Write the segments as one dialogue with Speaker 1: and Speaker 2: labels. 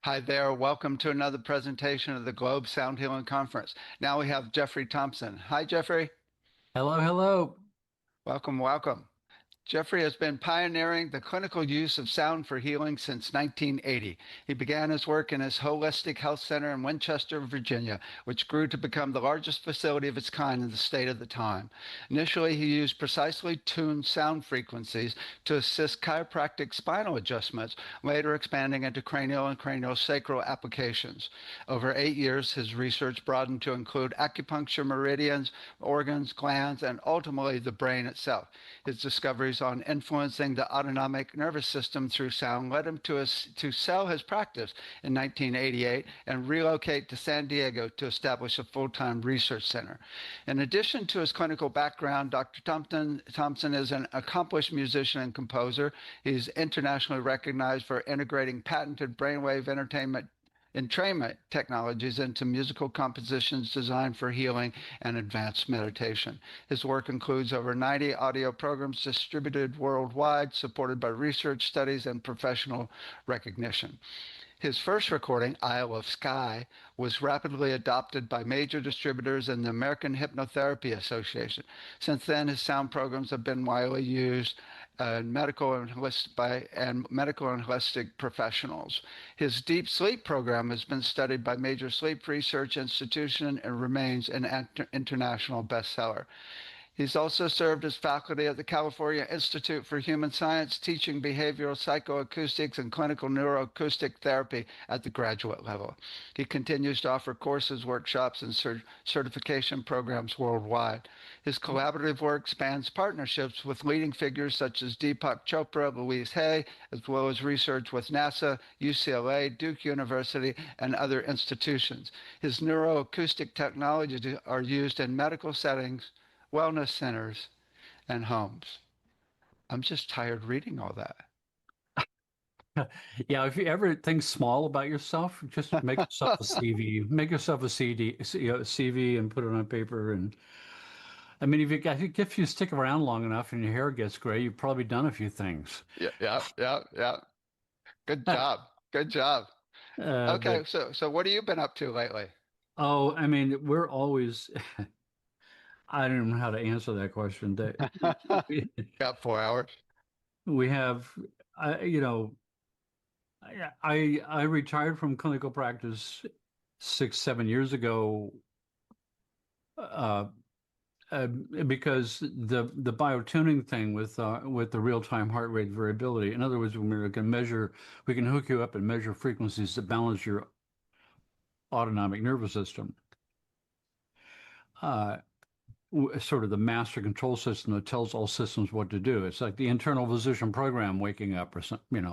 Speaker 1: Hi there. Welcome to another presentation of the Globe Sound Healing Conference. Now we have Jeffrey Thompson. Hi, Jeffrey.
Speaker 2: Hello, hello.
Speaker 1: Welcome, welcome. Jeffrey has been pioneering the clinical use of sound for healing since 1980. He began his work in his Holistic Health Center in Winchester, Virginia, which grew to become the largest facility of its kind in the state at the time. Initially, he used precisely tuned sound frequencies to assist chiropractic spinal adjustments, later expanding into cranial and craniosacral applications. Over 8 years, his research broadened to include acupuncture meridians, organs, glands, and ultimately the brain itself. His discoveries on influencing the autonomic nervous system through sound led him to sell his practice in 1988 and relocate to San Diego to establish a full-time research center. In addition to his clinical background, Dr. Thompson is an accomplished musician and composer. He's internationally recognized for integrating patented brainwave entrainment technologies into musical compositions designed for healing and advanced meditation. His work includes over 90 audio programs distributed worldwide, supported by research studies and professional recognition. His first recording, Isle of Skye, was rapidly adopted by major distributors and the American Hypnotherapy Association. Since then, his sound programs have been widely used medical and holistic professionals. His deep sleep program has been studied by major sleep research institutions and remains an international bestseller. He's also served as faculty at the California Institute for Human Science, teaching behavioral psychoacoustics and clinical neuroacoustic therapy at the graduate level. He continues to offer courses, workshops, and certification programs worldwide. His collaborative work spans partnerships with leading figures such as Deepak Chopra, Louise Hay, as well as research with NASA, UCLA, Duke University, and other institutions. His neuroacoustic technologies are used in medical settings, wellness centers, and homes. I'm just tired reading all that.
Speaker 2: Yeah, if you ever think small about yourself, just make yourself a CV, make yourself a CV and put it on paper. And I mean, if you stick around long enough and your hair gets gray, you've probably done a few things.
Speaker 1: Yeah, yeah, yeah, yeah. Good job. Good job. Okay,
Speaker 2: But
Speaker 1: so what have you been up to lately?
Speaker 2: oh, I mean, we're always, I don't know how to answer that question.
Speaker 1: Got 4 hours.
Speaker 2: We have, you know, I retired from clinical practice 6, 7 years ago. Uh, because the biotuning thing with the real-time heart rate variability. In other words, when we're going to measure, we can hook you up and measure frequencies that balance your autonomic nervous system. Uh, Sort of the master control system that tells all systems what to do. It's like the internal physician program waking up or something.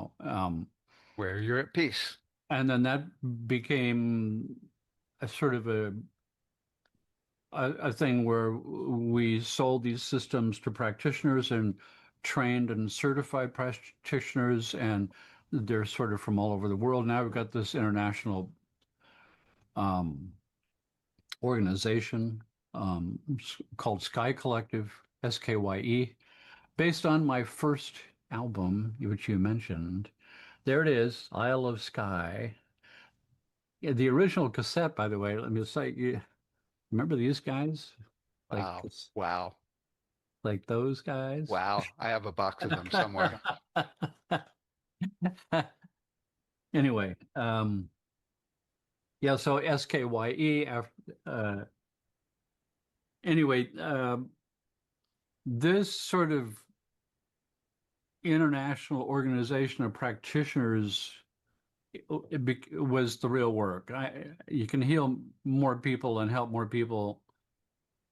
Speaker 1: Where you're at peace.
Speaker 2: And then that became a sort of a thing where we sold these systems to practitioners and trained and certified practitioners, and they're sort of from all over the world. Now we've got this international um, organization called Sky Collective, SKYE, based on my first album, which you mentioned. There it is, Isle of Skye. Yeah, the original cassette, by the way, let me say, you remember these guys? Like,
Speaker 1: Wow. Wow.
Speaker 2: like those guys?
Speaker 1: Wow. I have a box of them somewhere.
Speaker 2: Anyway, yeah, so SKYE anyway, this sort of international organization of practitioners was the real work. You can heal more people and help more people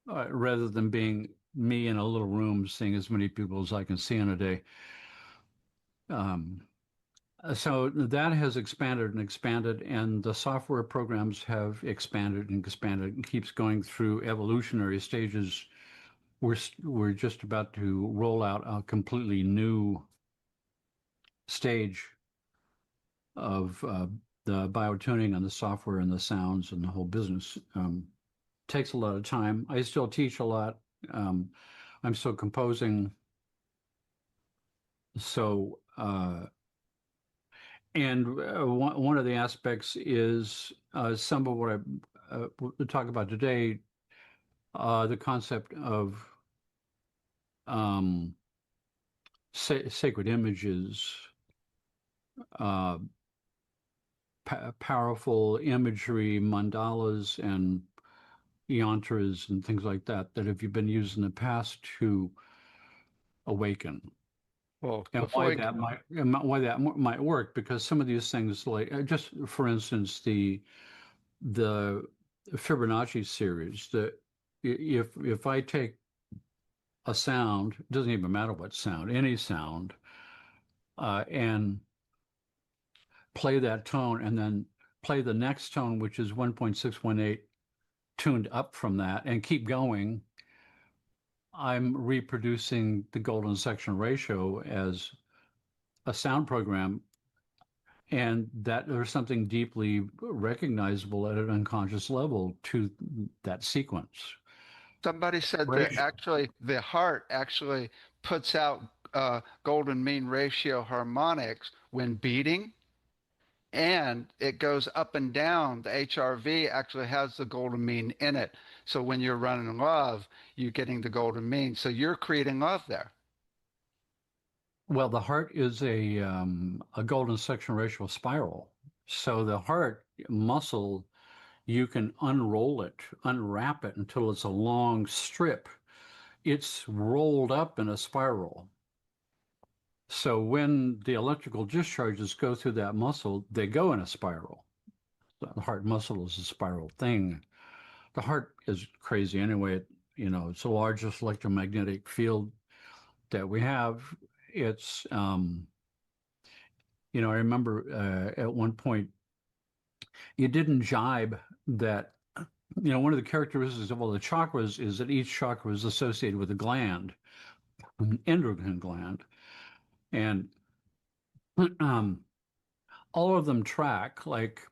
Speaker 2: rather than being me in a little room seeing as many people as I can see in a day. Um, So that has expanded and expanded, and the software programs have expanded and keeps going through evolutionary stages. We're just about to roll out a completely new stage of the biotuning and the software and the sounds and the whole business. Takes a lot of time. I still teach a lot. I'm still composing. So And one of the aspects is some of what we'll talk about today, the concept of um, sacred images, uh, powerful imagery, mandalas, and yantras, and things like that that have been used in the past to awaken.
Speaker 1: Well,
Speaker 2: And
Speaker 1: before we,
Speaker 2: why that might work, because some of these things, like just for instance, the Fibonacci series, if I take a sound, it doesn't even matter what sound, any sound, and play that tone, and then play the next tone, which is 1.618 tuned up from that, and keep going, I'm reproducing the golden section ratio as a sound program, and that there's something deeply recognizable at an unconscious level to that sequence.
Speaker 1: somebody said that
Speaker 2: Ratio.
Speaker 1: actually the heart actually puts out golden mean ratio harmonics when beating, and it goes up and down. The HRV actually has the golden mean in it. So when you're running love, you're getting the golden mean. So you're creating love there.
Speaker 2: Well, the heart is a golden section ratio spiral. So the heart muscle, you can unroll it, unwrap it until it's a long strip. It's rolled up in a spiral. So when the electrical discharges go through that muscle, they go in a spiral. The heart muscle is a spiral thing. The heart is crazy anyway. It's the largest electromagnetic field that we have. It's, I remember at one point, it didn't jibe that, one of the characteristics of all the chakras is that each chakra is associated with a gland, an endocrine gland. And um, all of them track, like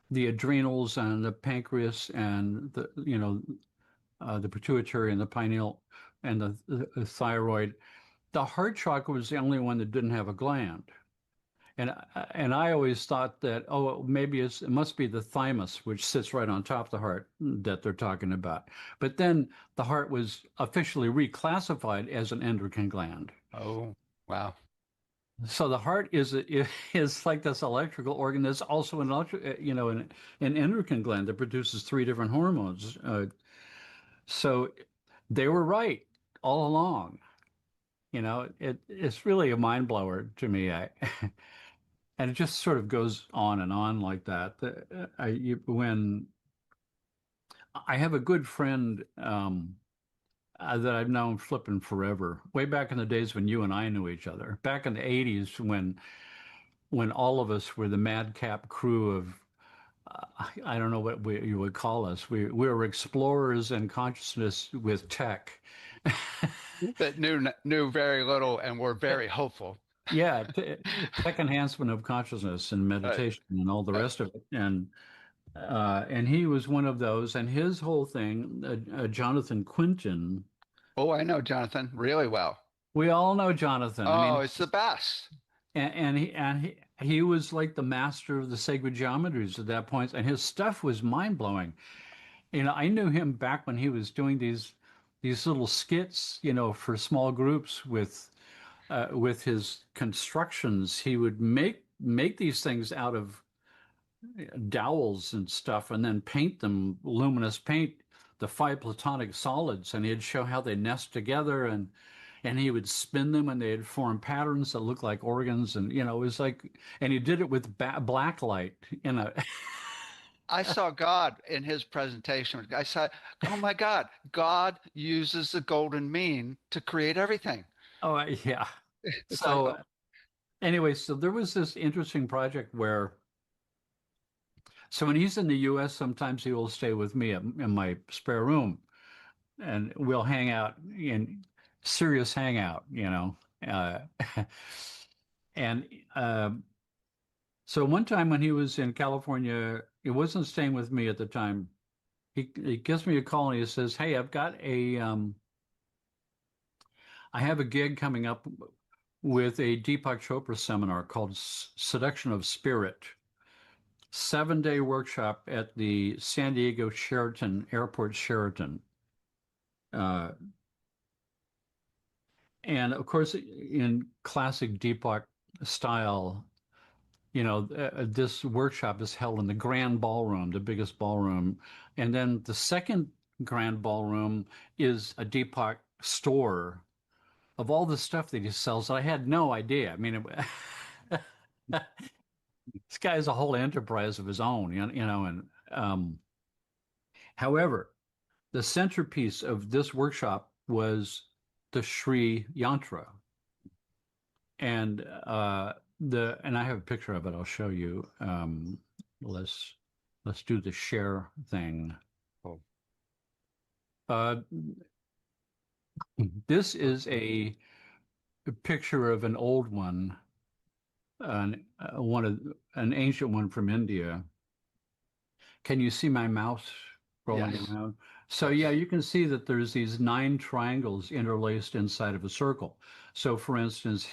Speaker 2: the adrenals and the pancreas and the pituitary and the pineal and the thyroid. The heart chakra was the only one that didn't have a gland. And I always thought that, maybe it must be the thymus, which sits right on top of the heart, that they're talking about. But then the heart was officially reclassified as an endocrine gland.
Speaker 1: Oh, wow.
Speaker 2: So the heart is like this electrical organ that's also an endocrine gland that produces three different hormones. So they were right all along. It's really a mind blower to me. And it just sort of goes on and on like that. When I have a good friend that I've known flipping forever, way back in the days when you and I knew each other, back in the '80s when all of us were the madcap crew of I don't know what you would call us. We were explorers in consciousness with tech.
Speaker 1: That knew very little and were very hopeful.
Speaker 2: Yeah, tech enhancement of consciousness and
Speaker 1: Right.
Speaker 2: meditation and all the rest of it. And he was one of those. And his whole thing, Jonathan Quinton,
Speaker 1: Oh, I know Jonathan really well.
Speaker 2: we all know Jonathan. I
Speaker 1: Oh,
Speaker 2: mean,
Speaker 1: it's the best.
Speaker 2: and he was like the master of the sacred geometries at that point, and his stuff was mind blowing. I knew him back when he was doing these little skits, for small groups with his constructions. He would make these things out of dowels and stuff, and then paint them luminous paint, the five platonic solids, and he'd show how they nest together, and he would spin them and they'd form patterns that looked like organs, and it was like, and he did it with black light.
Speaker 1: I saw God in his presentation. I saw, oh my God, God uses the golden mean to create everything.
Speaker 2: Oh yeah.
Speaker 1: It's like,
Speaker 2: So
Speaker 1: oh,
Speaker 2: anyway, so there was this interesting project where, so when he's in the US, sometimes he will stay with me in my spare room, and we'll hang out in serious hangout, uh, and so one time when he was in California, he wasn't staying with me at the time. He gives me a call and he says, "Hey, I have a gig coming up with a Deepak Chopra seminar called Seduction of Spirit. 7-day workshop at the San Diego Sheraton, Airport Sheraton. And of course, in classic Deepak style, this workshop is held in the Grand Ballroom, the biggest ballroom. And then the second Grand Ballroom is a Deepak store of all the stuff that he sells. I had no idea. I mean, this guy has a whole enterprise of his own, however, the centerpiece of this workshop was the Sri Yantra. And and I have a picture of it. I'll show you. Let's do the share thing. Oh. This is a picture of an old one, an ancient one from India. Can you see my mouse rolling around? So yeah, you can see that there's these 9 triangles interlaced inside of a circle. So for instance,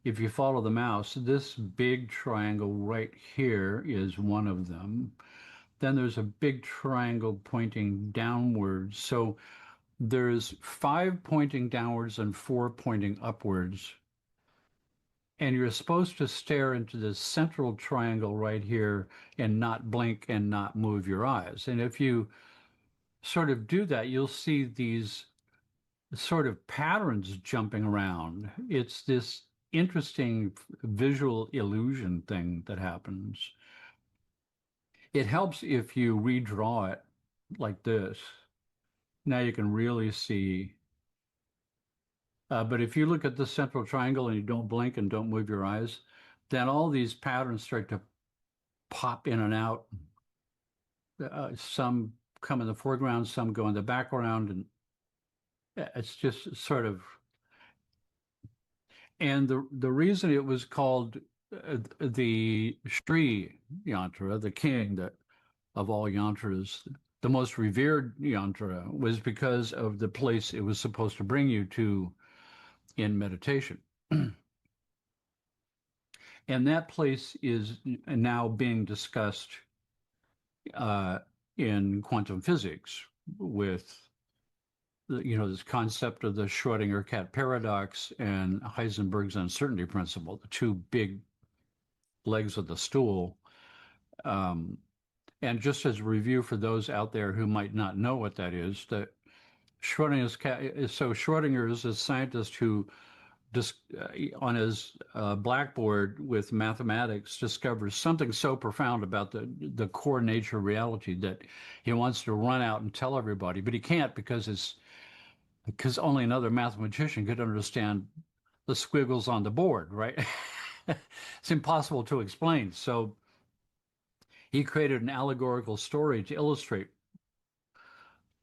Speaker 2: if you follow the mouse, this big triangle right here is one of them. Then there's a big triangle pointing downwards. So there's 5 pointing downwards and 4 pointing upwards. And you're supposed to stare into this central triangle right here and not blink and not move your eyes. And if you sort of do that, you'll see these sort of patterns jumping around. It's this interesting visual illusion thing that happens. It helps if you redraw it like this. Now you can really see. But if you look at the central triangle and you don't blink and don't move your eyes, then all these patterns start to pop in and out. Some come in the foreground, some go in the background, and it's just sort of. And the reason it was called the Sri Yantra, the king of all yantras, the most revered yantra, was because of the place it was supposed to bring you to in meditation. And that place is now being discussed in quantum physics with this concept of the Schrodinger cat paradox and Heisenberg's uncertainty principle, the 2 big legs of the stool. And just as a review for those out there who might not know what that is, that Schrodinger's cat. So Schrodinger is a scientist who on his blackboard with mathematics discovers something so profound about the core nature of reality that he wants to run out and tell everybody, but he can't because only another mathematician could understand the squiggles on the board, right? It's impossible to explain. So he created an allegorical story to illustrate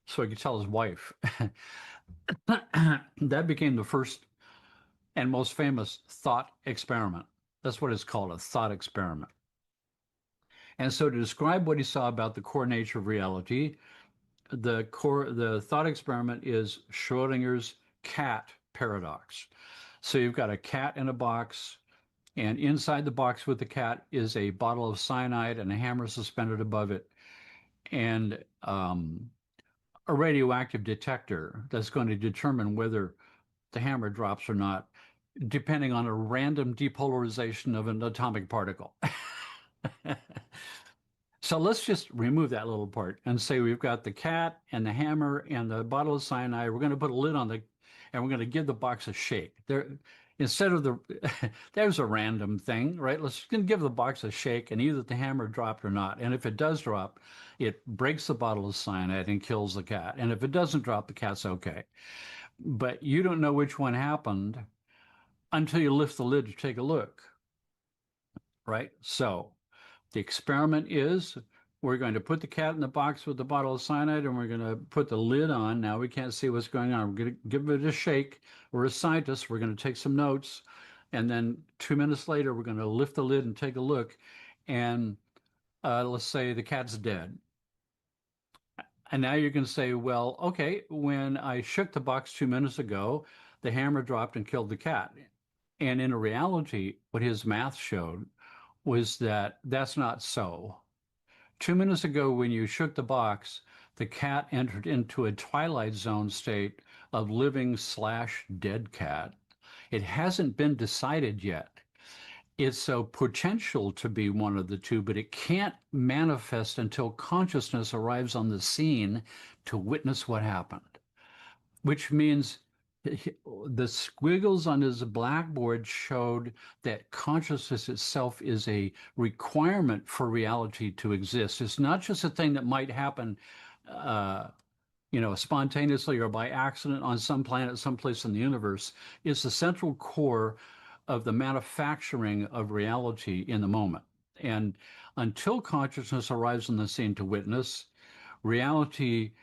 Speaker 2: so he could tell his wife. That became the first and most famous thought experiment. That's what it's called, a thought experiment. And so to describe what he saw about the core nature of reality, the thought experiment is Schrodinger's cat paradox. So you've got a cat in a box, and inside the box with the cat is a bottle of cyanide and a hammer suspended above it, and a radioactive detector that's going to determine whether the hammer drops or not, depending on a random depolarization of an atomic particle. So let's just remove that little part and say we've got the cat and the hammer and the bottle of cyanide. We're going to put a lid on and we're going to give the box a shake. Instead of there's a random thing, right? Let's give the box a shake, and either the hammer dropped or not. And if it does drop, it breaks the bottle of cyanide and kills the cat. And if it doesn't drop, the cat's okay. But you don't know which one happened until you lift the lid to take a look, right? So the experiment is we're going to put the cat in the box with the bottle of cyanide, and we're going to put the lid on. Now we can't see what's going on. We're going to give it a shake. We're a scientist. We're going to take some notes. And then 2 minutes later, we're going to lift the lid and take a look. And let's say the cat's dead. And now you can say, well, okay, when I shook the box 2 minutes ago, the hammer dropped and killed the cat. And in reality, what his math showed was that that's not so. 2 minutes ago, when you shook the box, the cat entered into a twilight zone state of living/dead cat. It hasn't been decided yet. It's a potential to be one of the two, but it can't manifest until consciousness arrives on the scene to witness what happened, which means the squiggles on his blackboard showed that consciousness itself is a requirement for reality to exist. It's not just a thing that might happen, spontaneously or by accident on some planet, someplace in the universe. It's the central core of the manufacturing of reality in the moment. And until consciousness arrives on the scene to witness, reality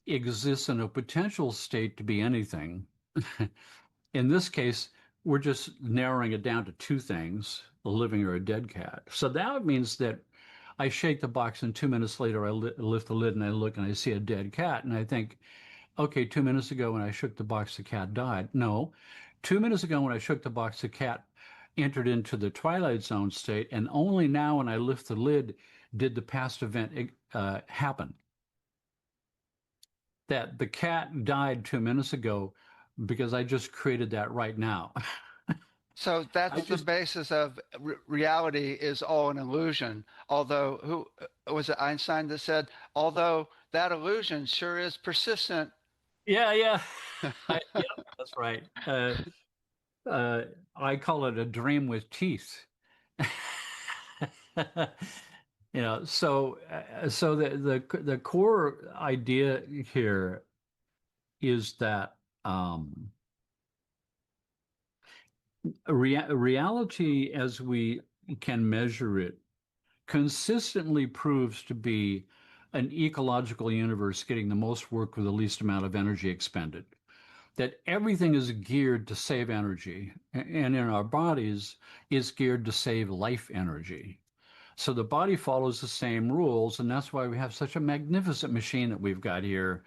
Speaker 2: exists in a potential state to be anything. In this case, we're just narrowing it down to two things, a living or a dead cat. So that means that I shake the box and 2 minutes later I lift the lid and I look and I see a dead cat and I think, okay, 2 minutes ago when I shook the box, the cat died. No, 2 minutes ago when I shook the box, the cat entered into the twilight zone state, and only now when I lift the lid did the past event happen. That the cat died 2 minutes ago because I just created that right now.
Speaker 1: So that's the basis of reality is all an illusion. Although, who was it Einstein that said, although that illusion sure is persistent.
Speaker 2: Yeah, yeah. Yeah, that's right. I call it a dream with teeth. So the core idea here is that reality, as we can measure it, consistently proves to be an ecological universe getting the most work with the least amount of energy expended. That everything is geared to save energy, and in our bodies is geared to save life energy. So the body follows the same rules, and that's why we have such a magnificent machine that we've got here,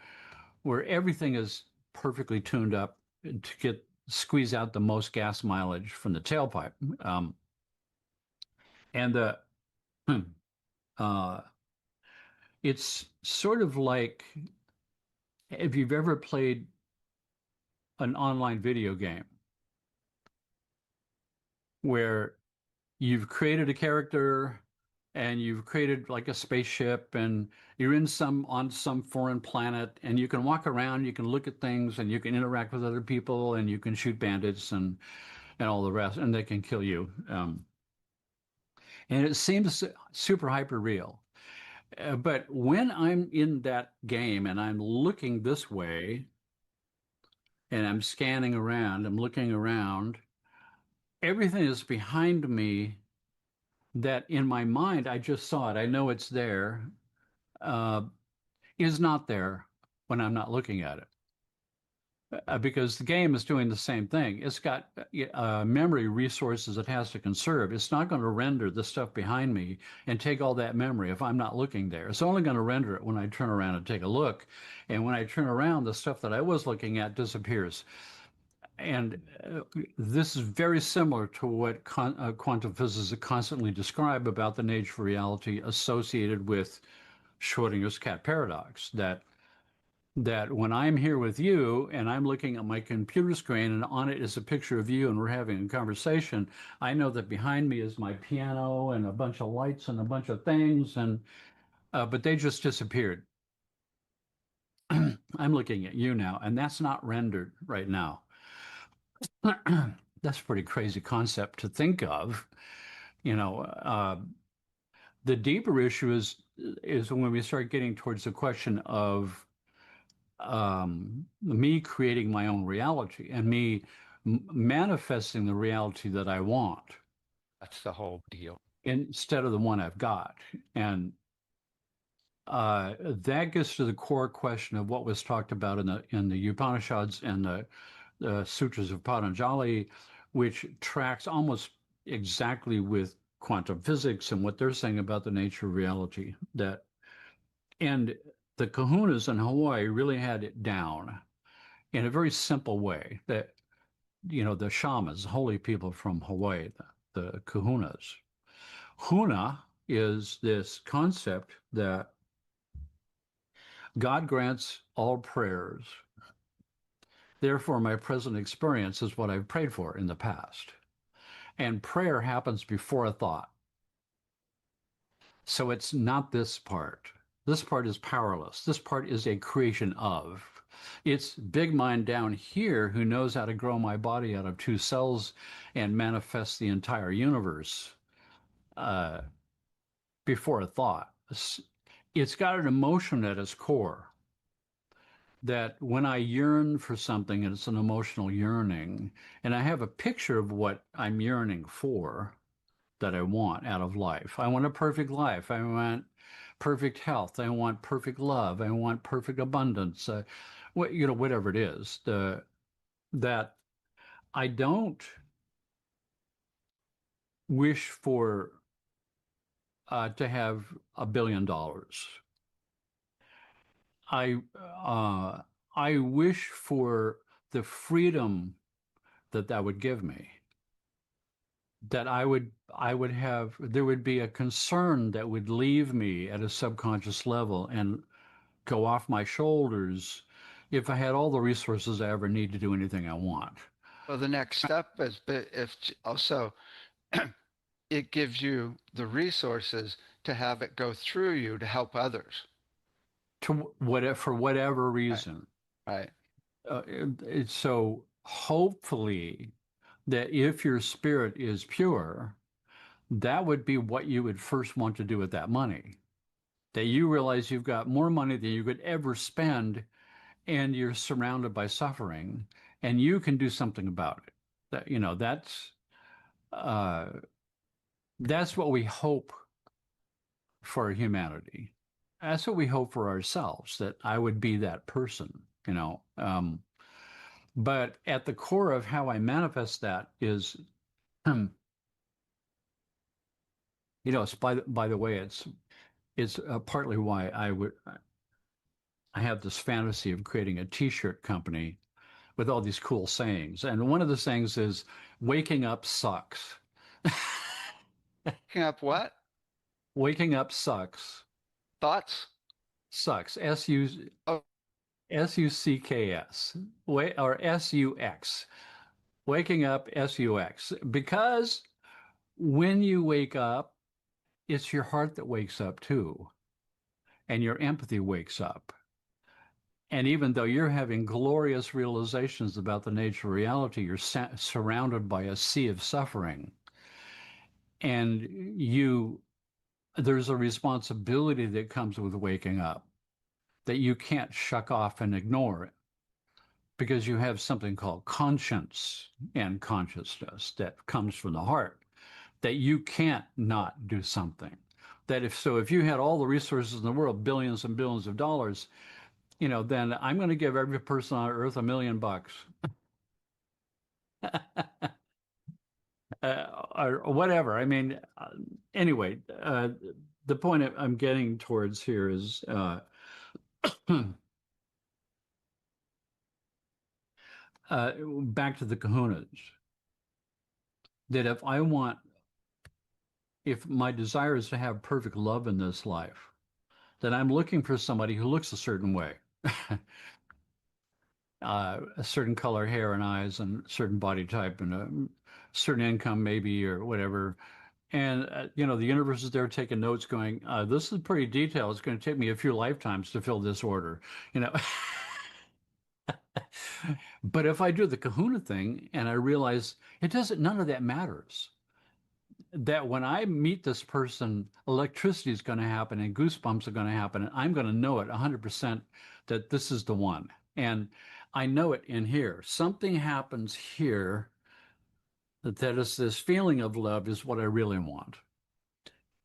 Speaker 2: where everything is perfectly tuned up to squeeze out the most gas mileage from the tailpipe. And it's sort of like if you've ever played an online video game where you've created a character and you've created like a spaceship and you're on some foreign planet and you can walk around, you can look at things and you can interact with other people and you can shoot bandits and all the rest, and they can kill you. And it seems super hyper real. But when I'm in that game and I'm looking this way and I'm scanning around, I'm looking around, everything is behind me that in my mind, I just saw it, I know it's there, is not there when I'm not looking at it. Because the game is doing the same thing. It's got memory resources it has to conserve. It's not going to render the stuff behind me and take all that memory if I'm not looking there. It's only going to render it when I turn around and take a look. And when I turn around, the stuff that I was looking at disappears. And this is very similar to what quantum physicists constantly describe about the nature of reality associated with Schrodinger's cat paradox, that when I'm here with you and I'm looking at my computer screen and on it is a picture of you and we're having a conversation, I know that behind me is my piano and a bunch of lights and a bunch of things, and but they just disappeared. I'm looking at you now, and that's not rendered right now. That's a pretty crazy concept to think of. The deeper issue is when we start getting towards the question of me creating my own reality and me manifesting the reality that I want.
Speaker 1: That's the whole deal.
Speaker 2: Instead of the one I've got. And that gets to the core question of what was talked about in the Upanishads and the Sutras of Patanjali, which tracks almost exactly with quantum physics and what they're saying about the nature of reality. And the kahunas in Hawaii really had it down in a very simple way, that the shamans, holy people from Hawaii, the kahunas. Huna is this concept that God grants all prayers. Therefore, my present experience is what I've prayed for in the past. And prayer happens before a thought. So it's not this part. This part is powerless. This part is a creation of. It's big mind down here who knows how to grow my body out of two cells and manifest the entire universe uh, before a thought. It's got an emotion at its core that when I yearn for something, and it's an emotional yearning, and I have a picture of what I'm yearning for, that I want out of life. I want a perfect life. I want perfect health. I want perfect love. I want perfect abundance. Whatever it is, that I don't wish for to have $1 billion. I uh, I wish for the freedom that would give me. That I would have, there would be a concern that would leave me at a subconscious level and go off my shoulders if I had all the resources I ever need to do anything I want.
Speaker 1: Well, the next step is if also it gives you the resources to have it go through you to help others.
Speaker 2: To whatever, for whatever
Speaker 1: Right.
Speaker 2: reason.
Speaker 1: Right.
Speaker 2: So hopefully that if your spirit is pure, that would be what you would first want to do with that money. That you realize you've got more money than you could ever spend, and you're surrounded by suffering, and you can do something about it. Uh, that's what we hope for humanity. That's what we hope for ourselves, that I would be that person. But at the core of how I manifest that is, it's by the way, it's partly why I have this fantasy of creating a T-shirt company with all these cool sayings. And one of the sayings is, waking up sucks.
Speaker 1: Picking up what?
Speaker 2: Waking up sucks.
Speaker 1: Thoughts?
Speaker 2: Sucks.
Speaker 1: Oh,
Speaker 2: SUCKS. Or SUX. Waking up SUX. Because when you wake up, it's your heart that wakes up too. And your empathy wakes up. And even though you're having glorious realizations about the nature of reality, you're surrounded by a sea of suffering. And there's a responsibility that comes with waking up that you can't shuck off and ignore it, because you have something called conscience and consciousness that comes from the heart, that you can't not do something. That if you had all the resources in the world, billions and billions of dollars, then I'm going to give every person on earth $1 million. Or whatever. I mean, anyway, the point I'm getting towards here is back to the kahunas. That if my desire is to have perfect love in this life, then I'm looking for somebody who looks a certain way. A certain color hair and eyes and certain body type and a certain income maybe or whatever. And the universe is there taking notes going, this is pretty detailed. It's going to take me a few lifetimes to fill this order. you know but if I do the kahuna thing and I realize none of that matters, that when I meet this person, electricity is going to happen and goosebumps are going to happen, and I'm going to know it 100% that this is the one. And I know it in here. Something happens here that is this feeling of love is what I really want.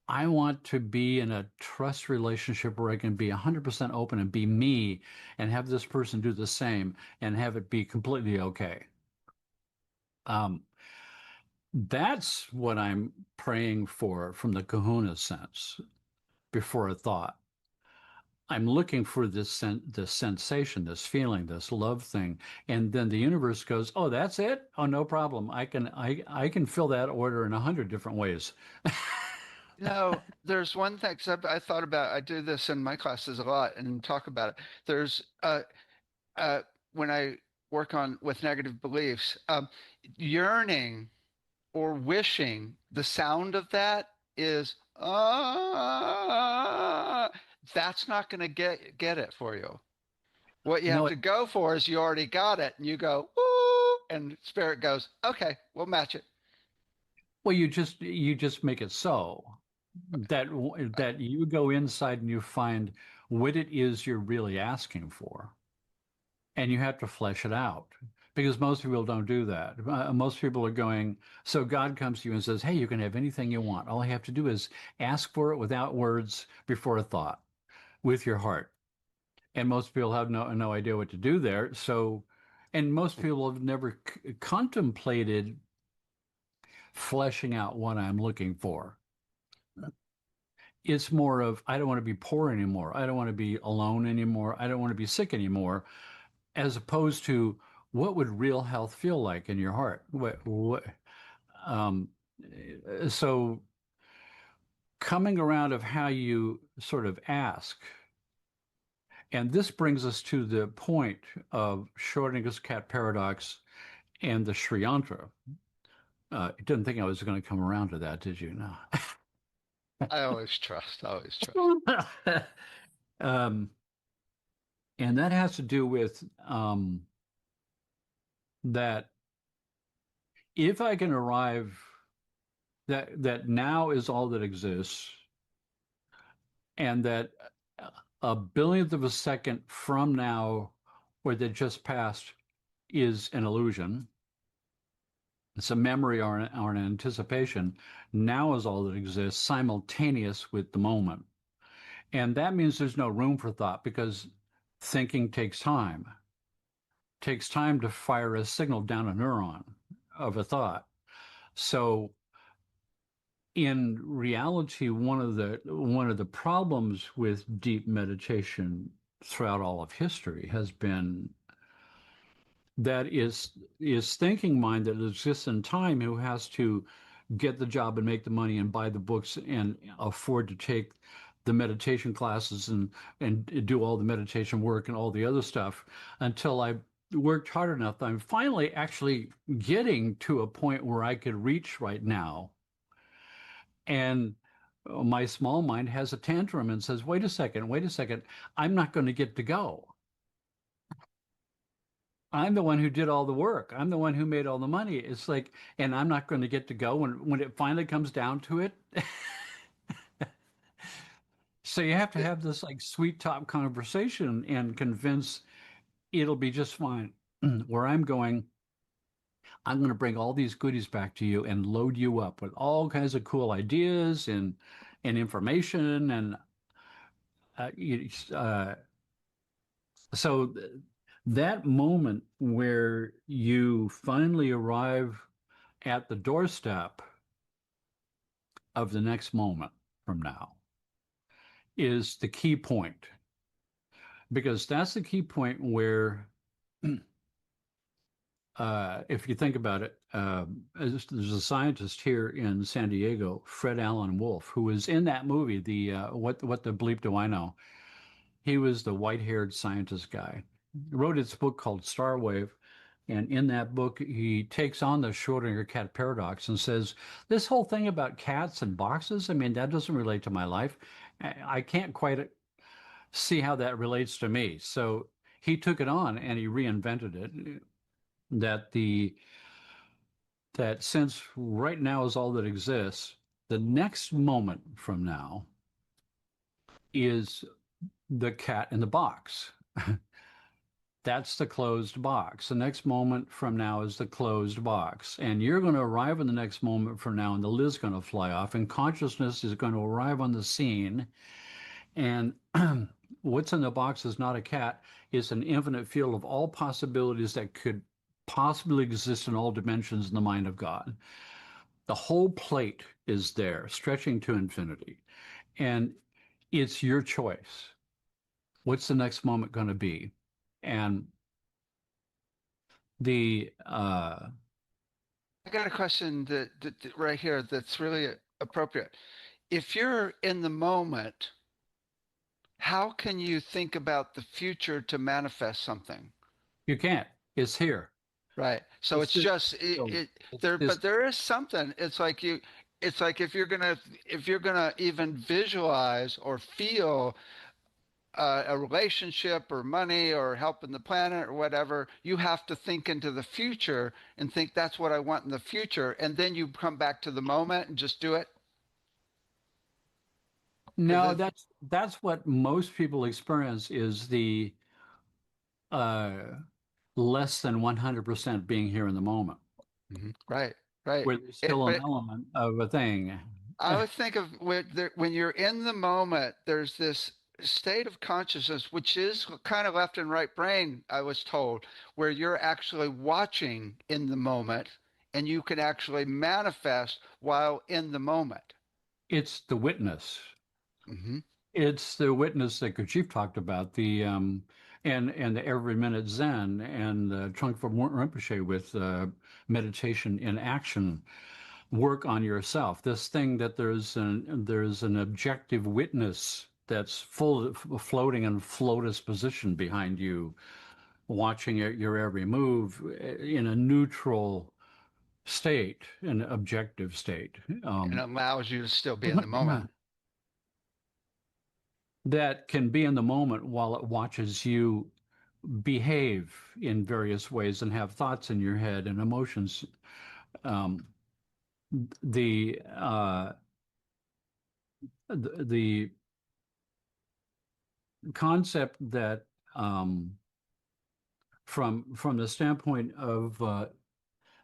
Speaker 2: I want to be in a trust relationship where I can be 100% open and be me and have this person do the same and have it be completely okay. That's what I'm praying for from the kahuna sense before a thought. I'm looking for this sensation, this feeling, this love thing, and then the universe goes, "Oh, that's it? Oh, no problem. I can fill that order in 100 different ways."
Speaker 1: There's one thing, 'cause I thought about, I do this in my classes a lot and talk about it. There's uh, when I work on with negative beliefs, yearning or wishing, the sound of that is that's not going to get it for you. What you have
Speaker 2: No,
Speaker 1: to go for is you already got it, and you go woo, and spirit goes, okay, we'll match it.
Speaker 2: well, you just make it so that you go inside and you find what it is you're really asking for, and you have to flesh it out because most people don't do that. Most people are going, so God comes to you and says, "Hey, you can have anything you want. All you have to do is ask for it without words, before a thought, with your heart." And most people have no idea what to do there. So, and most people have never contemplated fleshing out what I'm looking for. It's more of, I don't want to be poor anymore. I don't want to be alone anymore. I don't want to be sick anymore, as opposed to what would real health feel like in your heart? Um, so coming around of how you sort of ask, and this brings us to the point of Schrodinger's cat paradox and the Sri Yantra. You didn't think I was going to come around to that, did you? No.
Speaker 1: I always trust, always trust.
Speaker 2: um, and that has to do with that if I can arrive, that now is all that exists, and that a billionth of a second from now, or that just passed, is an illusion. It's a memory or an anticipation. Now is all that exists, simultaneous with the moment. And that means there's no room for thought because thinking takes time to fire a signal down a neuron of a thought. So in reality, one of the problems with deep meditation throughout all of history has been that is thinking mind that exists in time who has to get the job and make the money and buy the books and afford to take the meditation classes and do all the meditation work and all the other stuff until I worked hard enough. I'm finally actually getting to a point where I could reach right now. And my small mind has a tantrum and says, wait a second, I'm not going to get to go. I'm the one who did all the work. I'm the one who made all the money. It's like, and I'm not going to get to go when it finally comes down to it. So you have to have this like sweet talk conversation and convince it'll be just fine. Where I'm going, I'm going to bring all these goodies back to you and load you up with all kinds of cool ideas and information and uh, uh, so that moment where you finally arrive at the doorstep of the next moment from now is the key point, because that's the key point where if you think about it, there's a scientist here in San Diego, Fred Allen Wolf, who was in that movie, the what the bleep do I know? He was the white-haired scientist guy. He wrote his book called Starwave, and in that book, he takes on the Schrodinger cat paradox and says, this whole thing about cats and boxes, I mean, that doesn't relate to my life. I can't quite see how that relates to me. So he took it on and he reinvented it. That since right now is all that exists, the next moment from now is the cat in the box. That's the closed box. The next moment from now is the closed box. And you're going to arrive in the next moment from now, and the lid's going to fly off, and consciousness is going to arrive on the scene. And what's in the box is not a cat, it's an infinite field of all possibilities that could possibly exist in all dimensions in the mind of God. The whole plate is there, stretching to infinity. And it's your choice. What's the next moment going to be? And the
Speaker 1: I got a question that right here that's really appropriate. If you're in the moment, how can you think about the future to manifest something?
Speaker 2: you can't. It's here.
Speaker 1: Right. So
Speaker 2: It's
Speaker 1: it's
Speaker 2: this.
Speaker 1: just
Speaker 2: So it's
Speaker 1: there,
Speaker 2: this.
Speaker 1: but there is something. It's like if you're gonna even visualize or feel a relationship or money or helping the planet or whatever, you have to think into the future and think that's what I want in the future, and then you come back to the moment and just do it. Because
Speaker 2: No, that's what most people experience is the uh, less than 100% being here in the moment,
Speaker 1: right, right.
Speaker 2: where there's still an
Speaker 1: But
Speaker 2: element of a thing.
Speaker 1: I would think of when you're in the moment, there's this state of consciousness, which is kind of left and right brain, I was told, where you're actually watching in the moment and you can actually manifest while in the moment.
Speaker 2: It's the witness.
Speaker 1: Hmm.
Speaker 2: It's the witness that Gurdjieff talked about, the and the every minute Zen and Trungpa Rinpoche with meditation in action. Work on yourself. This thing that there's an objective witness that's floating in floatus position behind you, watching your every move in a neutral state, an objective state.
Speaker 1: And allows you to still be in the moment.
Speaker 2: That can be in the moment while it watches you behave in various ways and have thoughts in your head and emotions. Um, the the concept that from the standpoint of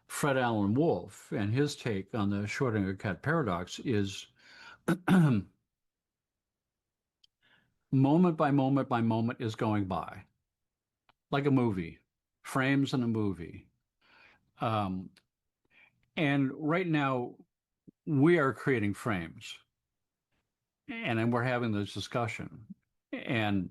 Speaker 2: Fred Alan Wolf and his take on the Schrodinger-Cat paradox is moment by moment by moment is going by, like a movie, frames in a movie. Um, and right now, we are creating frames, and then we're having this discussion. And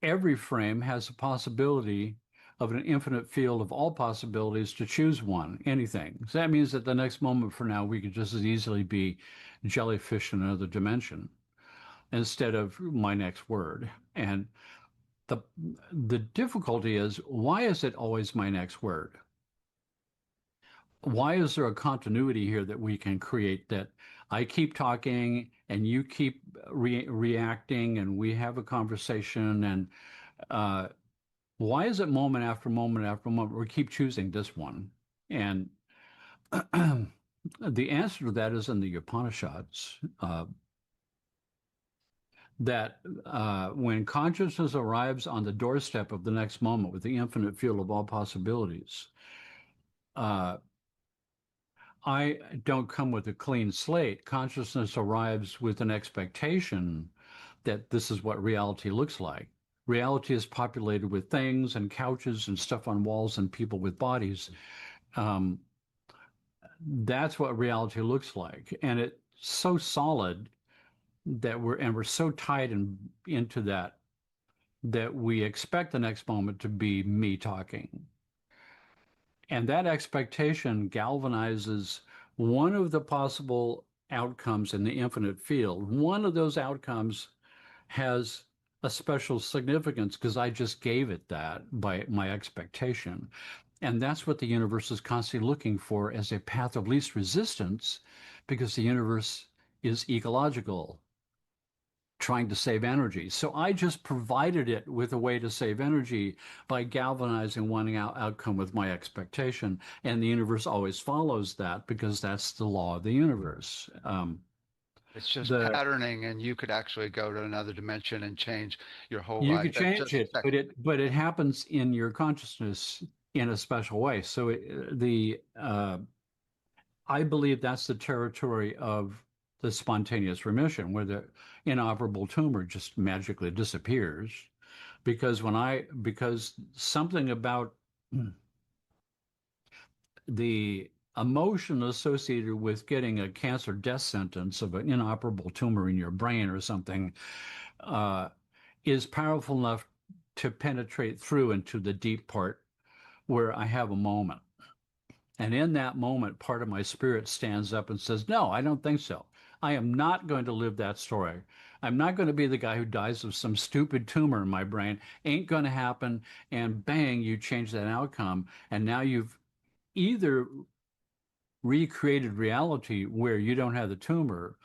Speaker 2: every frame has a possibility of an infinite field of all possibilities to choose one, anything. So that means that the next moment from now, we could just as easily be jellyfish in another dimension instead of my next word. And the the difficulty is, why is it always my next word? Why is there a continuity here that we can create, that I keep talking and you keep reacting and we have a conversation, and uh, why is it moment after moment after moment we keep choosing this one? And the answer to that is in the Upanishads, that when consciousness arrives on the doorstep of the next moment with the infinite field of all possibilities, uh, I don't come with a clean slate. Consciousness arrives with an expectation that this is what reality looks like. Reality is populated with things and couches and stuff on walls and people with bodies. Um, that's what reality looks like, and it's so solid that we're so tied into that we expect the next moment to be me talking. And that expectation galvanizes one of the possible outcomes in the infinite field. One of those outcomes has a special significance because I just gave it that by my expectation. And that's what the universe is constantly looking for as a path of least resistance, because the universe is ecological, trying to save energy. So I just provided it with a way to save energy by galvanizing one outcome with my expectation. And the universe always follows that because that's the law of the universe.
Speaker 1: It's just
Speaker 2: The
Speaker 1: patterning, and you could actually go to another dimension and change your whole
Speaker 2: You
Speaker 1: life
Speaker 2: could
Speaker 1: in
Speaker 2: change
Speaker 1: just a
Speaker 2: it,
Speaker 1: second.
Speaker 2: but it happens in your consciousness in a special way. So I believe that's the territory of the spontaneous remission, where the inoperable tumor just magically disappears. Because something about the emotion associated with getting a cancer death sentence of an inoperable tumor in your brain or something, uh, is powerful enough to penetrate through into the deep part where I have a moment. And in that moment, part of my spirit stands up and says, no, I don't think so. I am not going to live that story. I'm not going to be the guy who dies of some stupid tumor in my brain. Ain't going to happen. And bang, you change that outcome. And now you've either recreated reality where you don't have the tumor,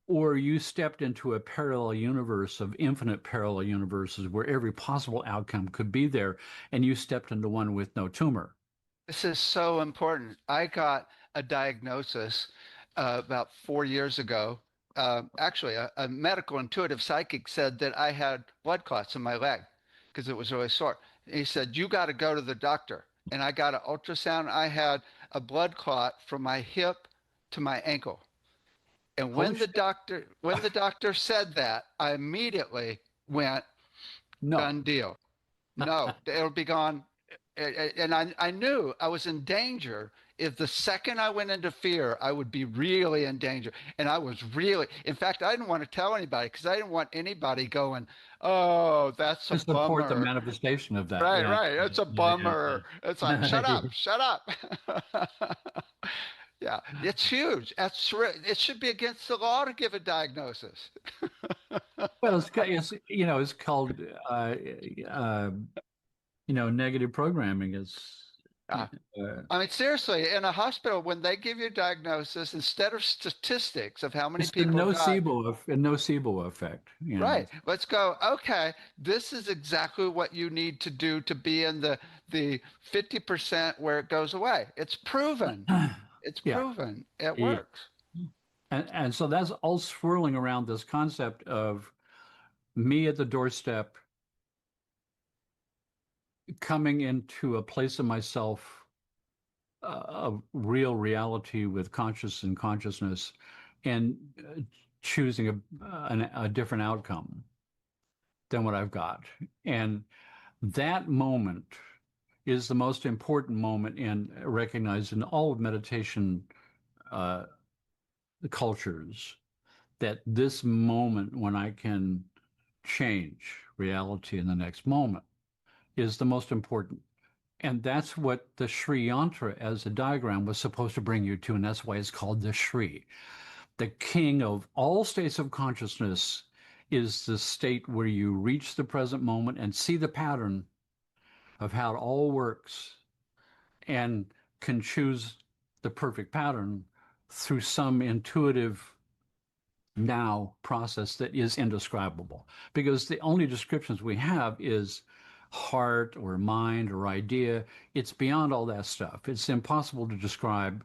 Speaker 2: or you stepped into a parallel universe of infinite parallel universes where every possible outcome could be there, and you stepped into one with no tumor.
Speaker 1: This is so important. I got a diagnosis about 4 years ago. Actually, a medical intuitive psychic said that I had blood clots in my leg because it was really sore. He said, "You got to go to the doctor." And I got an ultrasound. I had a blood clot from my hip to my ankle. And
Speaker 2: Holy
Speaker 1: when the
Speaker 2: shit.
Speaker 1: doctor said that, I immediately went,
Speaker 2: No.
Speaker 1: done deal. No, it'll be gone. And I knew I was in danger. If the second I went into fear, I would be really in danger. And I was really, in fact, I didn't want to tell anybody because I didn't want anybody going, "Oh, that's a
Speaker 2: To support the
Speaker 1: bummer."
Speaker 2: manifestation of that.
Speaker 1: Right,
Speaker 2: Yeah.
Speaker 1: right. It's a
Speaker 2: Yeah.
Speaker 1: bummer. It's like,
Speaker 2: Yeah.
Speaker 1: shut up, shut up. Yeah, it's huge. It should be against the law to give a diagnosis.
Speaker 2: Well, it's called, uh, negative programming.
Speaker 1: Yeah.
Speaker 2: Uh,
Speaker 1: I mean, seriously, in a hospital, when they give you a diagnosis, instead of statistics of how many
Speaker 2: it's the
Speaker 1: people die,
Speaker 2: nocebo effect.
Speaker 1: right, let's go, okay, this is exactly what you need to do to be in the 50% where it goes away. It's proven. It's
Speaker 2: Yeah.
Speaker 1: proven. It
Speaker 2: Yeah.
Speaker 1: works.
Speaker 2: And so that's all swirling around this concept of me at the doorstep coming into a place of myself, of real reality with conscious and consciousness, and choosing a different outcome than what I've got. And that moment is the most important moment in recognizing all of meditation uh, cultures, that this moment when I can change reality in the next moment is the most important. And that's what the Sri Yantra as a diagram was supposed to bring you to. And that's why it's called the Sri. The king of all states of consciousness is the state where you reach the present moment and see the pattern of how it all works and can choose the perfect pattern through some intuitive now process that is indescribable, because the only descriptions we have is heart or mind or idea. It's beyond all that stuff. It's impossible to describe,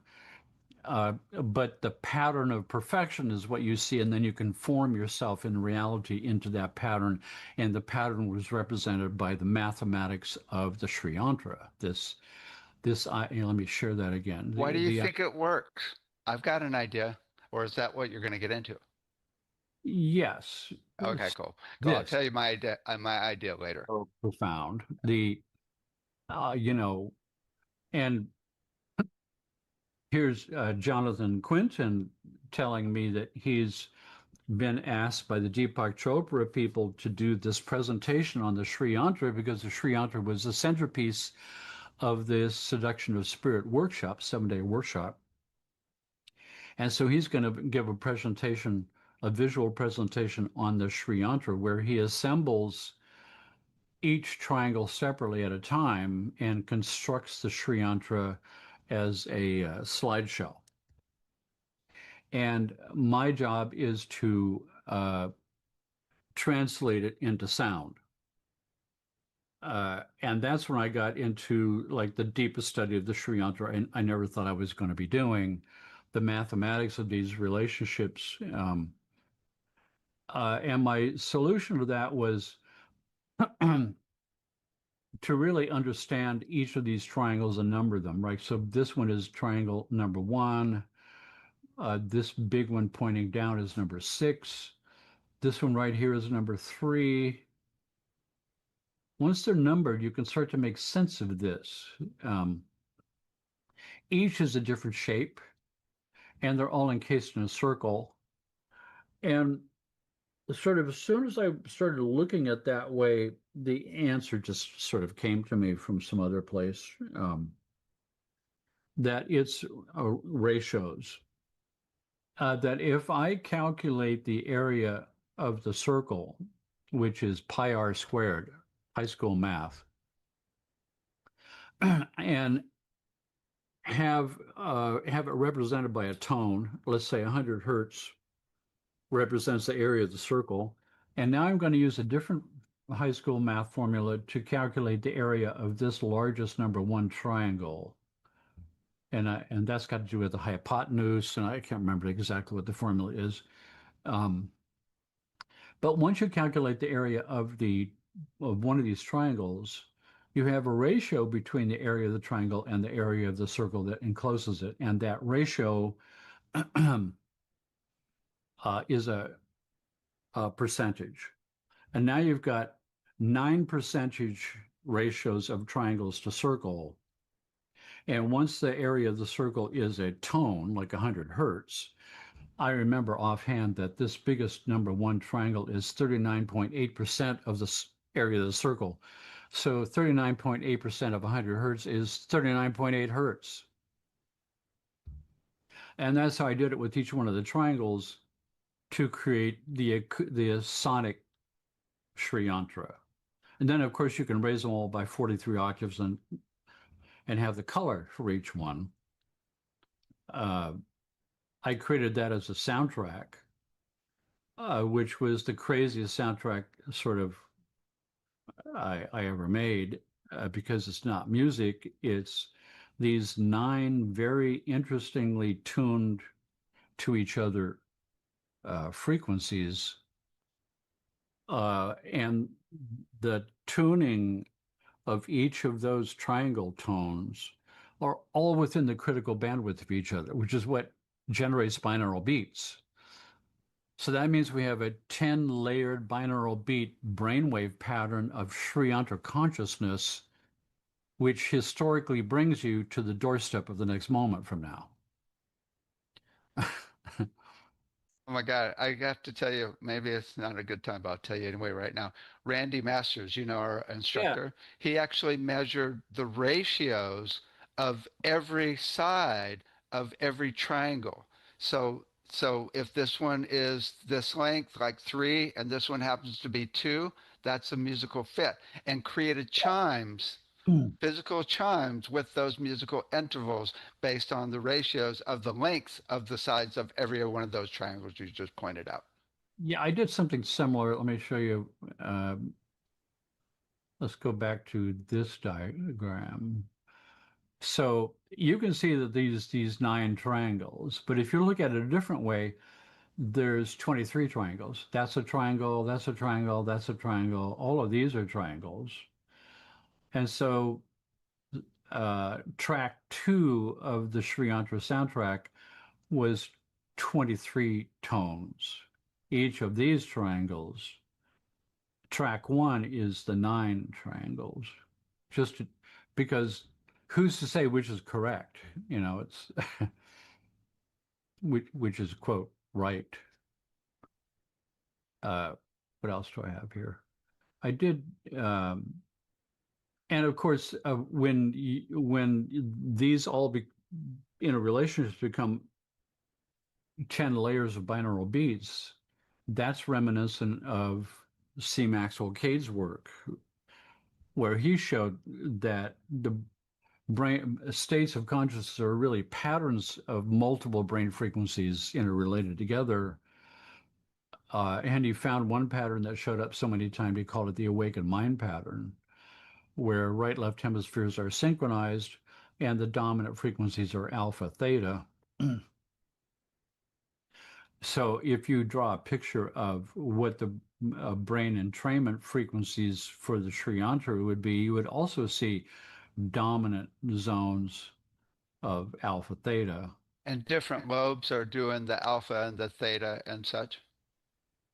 Speaker 2: but the pattern of perfection is what you see, and then you can form yourself in reality into that pattern. And the pattern was represented by the mathematics of the Sri Yantra. Let me share that again.
Speaker 1: Why do you think it works? I've got an idea. Or is that what you're going to get into?
Speaker 2: Yes,
Speaker 1: Okay, cool. Cool. I'll
Speaker 2: this
Speaker 1: tell you my idea later.
Speaker 2: so profound. Uh, you know, and here's Jonathan Quinton telling me that he's been asked by the Deepak Chopra people to do this presentation on the Sri Yantra, because the Sri Yantra was the centerpiece of this Seduction of Spirit workshop, 7-day workshop. And so he's going to give a presentation, a visual presentation on the Sri Yantra, where he assembles each triangle separately at a time and constructs the Sri Yantra as a slideshow. And my job is to translate it into sound. And that's when I got into like the deepest study of the Sri Yantra, and I never thought I was going to be doing the mathematics of these relationships. And my solution to that was to really understand each of these triangles and number them, right? So this one is triangle number 1. This big one pointing down is number 6. This one right here is number 3. Once they're numbered, you can start to make sense of this. Each is a different shape, and they're all encased in a circle. And sort of as soon as I started looking at that way, the answer just sort of came to me from some other place, that it's ratios. That if I calculate the area of the circle, which is pi r squared, high school math, and have it represented by a tone, let's say 100 hertz represents the area of the circle. And now I'm going to use a different high school math formula to calculate the area of this largest number one triangle. And that's got to do with the hypotenuse, and I can't remember exactly what the formula is. But once you calculate the area of one of these triangles, you have a ratio between the area of the triangle and the area of the circle that encloses it, and that ratio is a percentage. And now you've got 9 percentage ratios of triangles to circle. And once the area of the circle is a tone, like 100 hertz, I remember offhand that this biggest number one triangle is 39.8% of the area of the circle. So 39.8% of 100 hertz is 39.8 hertz. And that's how I did it with each one of the triangles to create the sonic Sri Yantra. And then, of course, you can raise them all by 43 octaves and have the color for each one. I created that as a soundtrack, which was the craziest soundtrack sort of I ever made, because it's not music. It's these 9 very interestingly tuned to each other frequencies. And the tuning of each of those triangle tones are all within the critical bandwidth of each other, which is what generates binaural beats. So that means we have a 10-layered binaural beat brainwave pattern of Sri Yantra consciousness, which historically brings you to the doorstep of the next moment from now.
Speaker 1: Oh my God, I have to tell you, maybe it's not a good time, but I'll tell you anyway right now. Randy Masters, our
Speaker 2: Yeah.
Speaker 1: instructor, he actually measured the ratios of every side of every triangle. So if this one is this length, like 3, and this one happens to be 2, that's a musical fit, and created chimes, physical chimes with those musical intervals based on the ratios of the lengths of the sides of every one of those triangles you just pointed out.
Speaker 2: Yeah, I did something similar. Let me show you. Let's go back to this diagram. So you can see that these 9 triangles, but if you look at it a different way, there's 23 triangles. That's a triangle, that's a triangle, that's a triangle. All of these are triangles. And so track 2 of the Sri Yantra soundtrack was 23 tones. Each of these triangles, track 1 is the 9 triangles. Just because who's to say which is correct? It's which is quote right. What else do I have here? I did, and of course, when these all relationships become 10 layers of binaural beats, that's reminiscent of C. Maxwell Cade's work, where he showed that the brain states of consciousness are really patterns of multiple brain frequencies interrelated together. And he found one pattern that showed up so many times, he called it the awakened mind pattern, where right left hemispheres are synchronized and the dominant frequencies are alpha theta. So if you draw a picture of what the brain entrainment frequencies for the Sri Yantra would be, you would also see dominant zones of alpha theta.
Speaker 1: And different lobes are doing the alpha and the theta and such.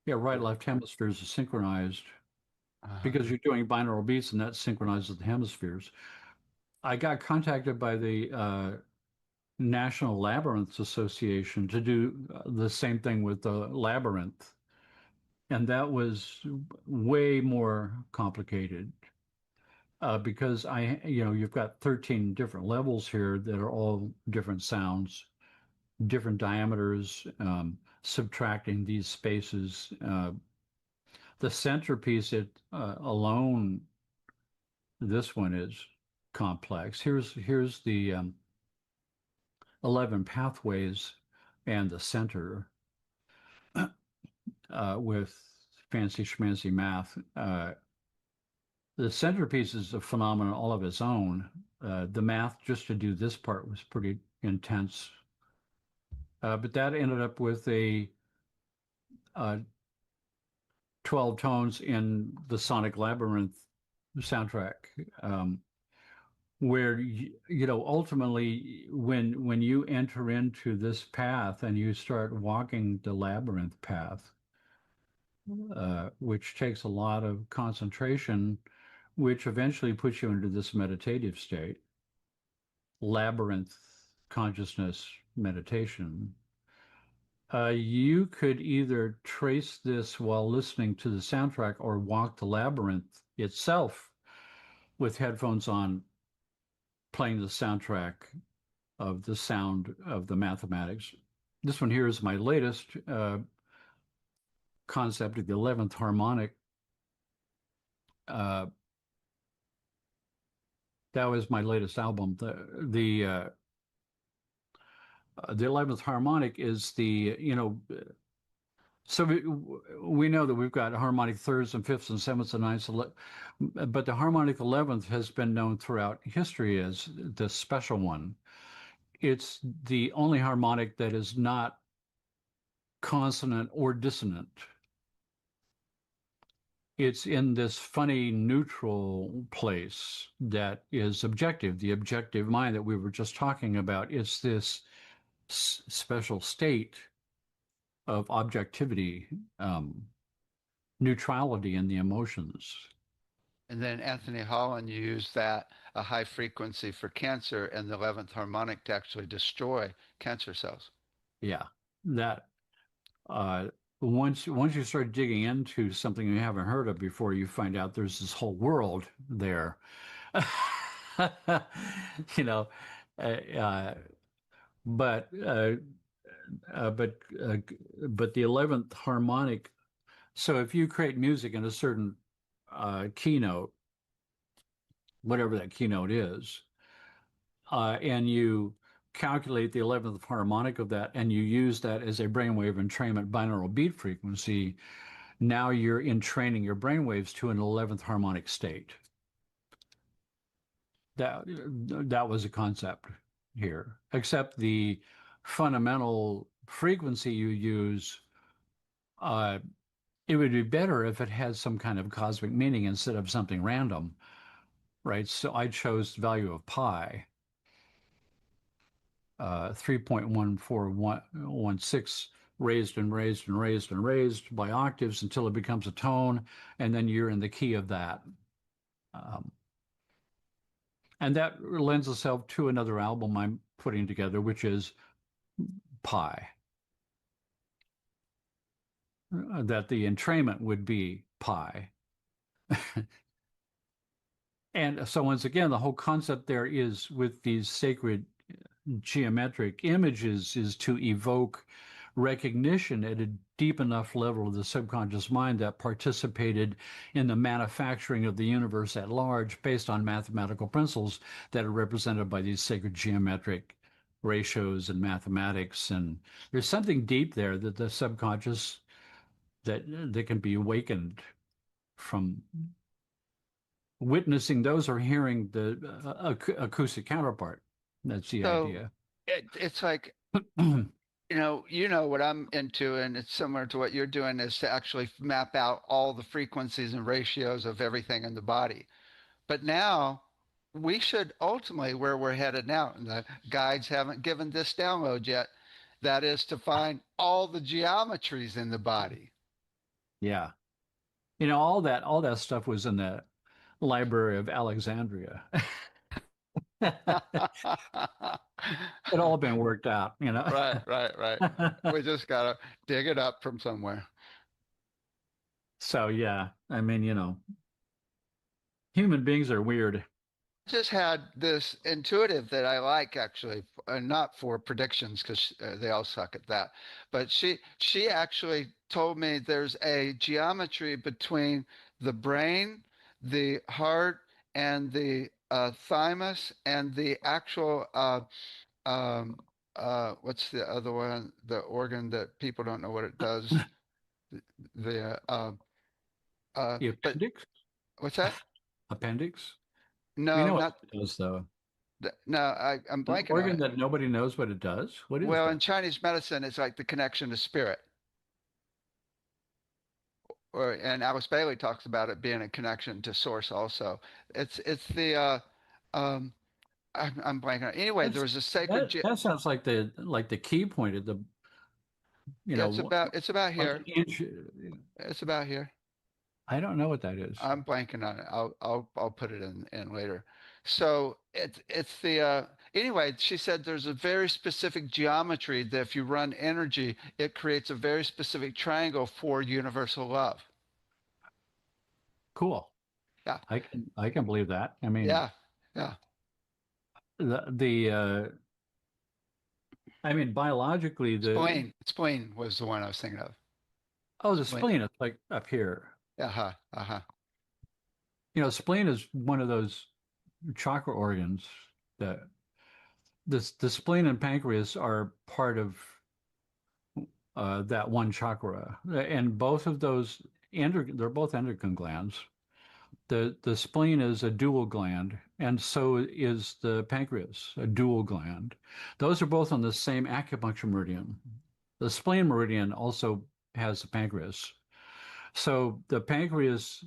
Speaker 2: Yeah, right left hemispheres are synchronized
Speaker 1: Uh-huh.
Speaker 2: because you're doing binaural beats and that synchronizes the hemispheres. I got contacted by the National Labyrinths Association to do the same thing with the labyrinth. And that was way more complicated because you've got 13 different levels here that are all different sounds, different diameters, subtracting these spaces. The centerpiece alone, this one is complex. Here's the 11 pathways and the center with fancy schmancy math. The centerpiece is a phenomenon all of its own. The math just to do this part was pretty intense. But that ended up with a 12 tones in the Sonic Labyrinth soundtrack, where ultimately when you enter into this path and you start walking the labyrinth path, which takes a lot of concentration, which eventually puts you into this meditative state, labyrinth consciousness meditation. You could either trace this while listening to the soundtrack or walk the labyrinth itself with headphones on, playing the soundtrack of the sound of the mathematics. This one here is my latest concept of the 11th harmonic. That was my latest album. The 11th harmonic is so we know that we've got harmonic thirds and fifths and sevenths and ninths, but the harmonic 11th has been known throughout history as the special one. It's the only harmonic that is not consonant or dissonant. It's in this funny neutral place that is objective, the objective mind that we were just talking about. It's this special state of objectivity, neutrality in the emotions.
Speaker 1: And then Anthony Holland used that, a high frequency for cancer and the 11th harmonic to actually destroy cancer cells.
Speaker 2: Yeah, that once you start digging into something you haven't heard of before, you find out there's this whole world there. you know, but the 11th harmonic. So if you create music in a certain keynote, whatever that keynote is, and you calculate the 11th harmonic of that, and you use that as a brainwave entrainment binaural beat frequency, now you're entraining your brainwaves to an 11th harmonic state. That was a concept here, except the fundamental frequency you use, it would be better if it had some kind of cosmic meaning instead of something random, right? So I chose the value of pi, 3.1416, raised and raised and raised and raised by octaves until it becomes a tone, and then you're in the key of that. And that lends itself to another album I'm putting together, which is pi. That the entrainment would be pi. And so once again, the whole concept there is with these sacred geometric images is to evoke recognition at a deep enough level of the subconscious mind that participated in the manufacturing of the universe at large based on mathematical principles that are represented by these sacred geometric ratios and mathematics. And there's something deep there that the subconscious that can be awakened from witnessing those or hearing the acoustic counterpart. That's the idea.
Speaker 1: It's like, you know what I'm into, and it's similar to what you're doing, is to actually map out all the frequencies and ratios of everything in the body. But now we should ultimately, where we're headed now, and the guides haven't given this download yet, that is to find all the geometries in the body.
Speaker 2: Yeah. All that stuff was in the Library of Alexandria. It all been worked out,
Speaker 1: Right. We just gotta dig it up from somewhere.
Speaker 2: So yeah, I mean, human beings are weird.
Speaker 1: Just had this intuitive that I like actually, not for predictions because they all suck at that. But she actually told me there's a geometry between the brain, the heart, and the thymus, and the actual um, what's the other one? The organ that people don't know what it does. The
Speaker 2: The
Speaker 1: but
Speaker 2: appendix?
Speaker 1: what's that?
Speaker 2: Appendix? We
Speaker 1: No,
Speaker 2: know what
Speaker 1: not
Speaker 2: it does, though.
Speaker 1: no. I'm
Speaker 2: An
Speaker 1: blanking on
Speaker 2: organ
Speaker 1: it.
Speaker 2: that nobody knows what it does? What is
Speaker 1: Well, in
Speaker 2: that?
Speaker 1: Chinese medicine, it's like the connection to spirit. Or and Alice Bailey talks about it being a connection to source also. It's the um I'm blanking on. Anyway, there
Speaker 2: That's
Speaker 1: was a sacred
Speaker 2: that sounds like the key point of the,
Speaker 1: yeah, it's about
Speaker 2: like
Speaker 1: here.
Speaker 2: an inch.
Speaker 1: It's about here.
Speaker 2: I don't know what that is.
Speaker 1: I'm blanking on it. I'll put it in later. So it's the anyway, she said there's a very specific geometry that if you run energy, it creates a very specific triangle for universal love.
Speaker 2: Cool.
Speaker 1: Yeah.
Speaker 2: I can believe that. I mean,
Speaker 1: Yeah. Yeah.
Speaker 2: the I mean biologically
Speaker 1: Spleen was the one I was thinking of.
Speaker 2: the
Speaker 1: Spleen.
Speaker 2: spleen is like up here.
Speaker 1: Uh-huh. Uh-huh.
Speaker 2: Spleen is one of those chakra organs that the spleen and pancreas are part of that one chakra, and both of those they're both endocrine glands. The spleen is a dual gland, and so is the pancreas, a dual gland. Those are both on the same acupuncture meridian. The spleen meridian also has the pancreas. So the pancreas,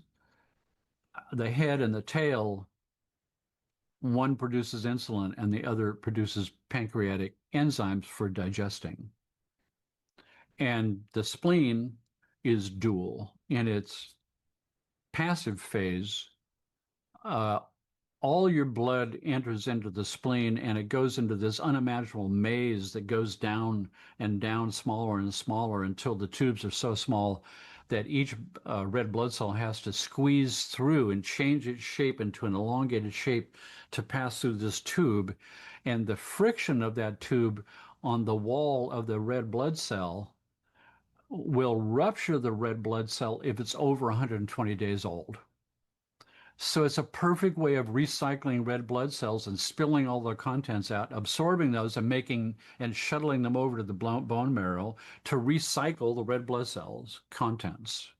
Speaker 2: the head and the tail, one produces insulin and the other produces pancreatic enzymes for digesting. And the spleen is dual in its passive phase. Uh, all your blood enters into the spleen and it goes into this unimaginable maze that goes down and down smaller and smaller until the tubes are so small that each red blood cell has to squeeze through and change its shape into an elongated shape to pass through this tube. And the friction of that tube on the wall of the red blood cell will rupture the red blood cell if it's over 120 days old. So it's a perfect way of recycling red blood cells and spilling all their contents out, absorbing those and making and shuttling them over to the bone marrow to recycle the red blood cells contents.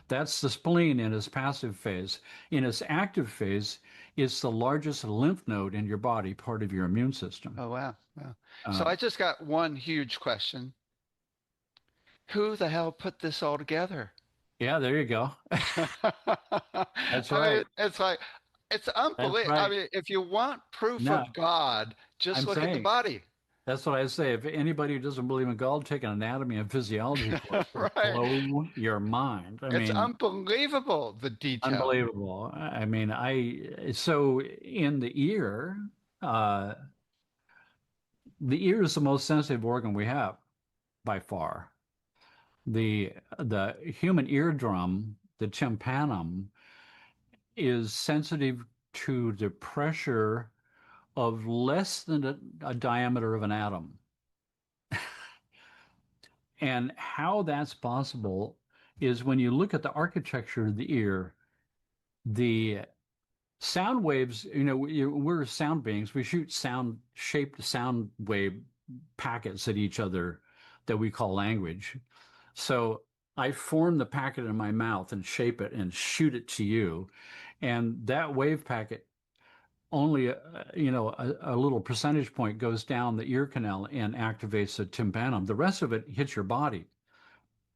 Speaker 2: That's the spleen in its passive phase. In its active phase, it's the largest lymph node in your body, part of your immune system.
Speaker 1: Oh, wow. Wow. So
Speaker 2: Uh,
Speaker 1: I just got one huge question. Who the hell put this all together?
Speaker 2: yeah, there you go.
Speaker 1: I
Speaker 2: That's
Speaker 1: mean,
Speaker 2: right.
Speaker 1: it's like, it's
Speaker 2: That's
Speaker 1: unbelievable. I
Speaker 2: right.
Speaker 1: mean, if you want proof
Speaker 2: No,
Speaker 1: of God, just
Speaker 2: I'm
Speaker 1: look at the
Speaker 2: saying
Speaker 1: body.
Speaker 2: that's what I say. If anybody who doesn't believe in God, take an anatomy and physiology course. It'll
Speaker 1: Right.
Speaker 2: blow your mind. I
Speaker 1: It's
Speaker 2: mean,
Speaker 1: unbelievable, the detail.
Speaker 2: unbelievable. I mean, so in uh, the ear is the most sensitive organ we have by far. The human eardrum, the tympanum, is sensitive to the pressure of less than a diameter of an atom. And how that's possible is when you look at the architecture of the ear, the sound waves, we're sound beings. We shoot shaped sound wave packets at each other that we call language. So I form the packet in my mouth and shape it and shoot it to you. And that wave packet only, a little percentage point goes down the ear canal and activates the tympanum. The rest of it hits your body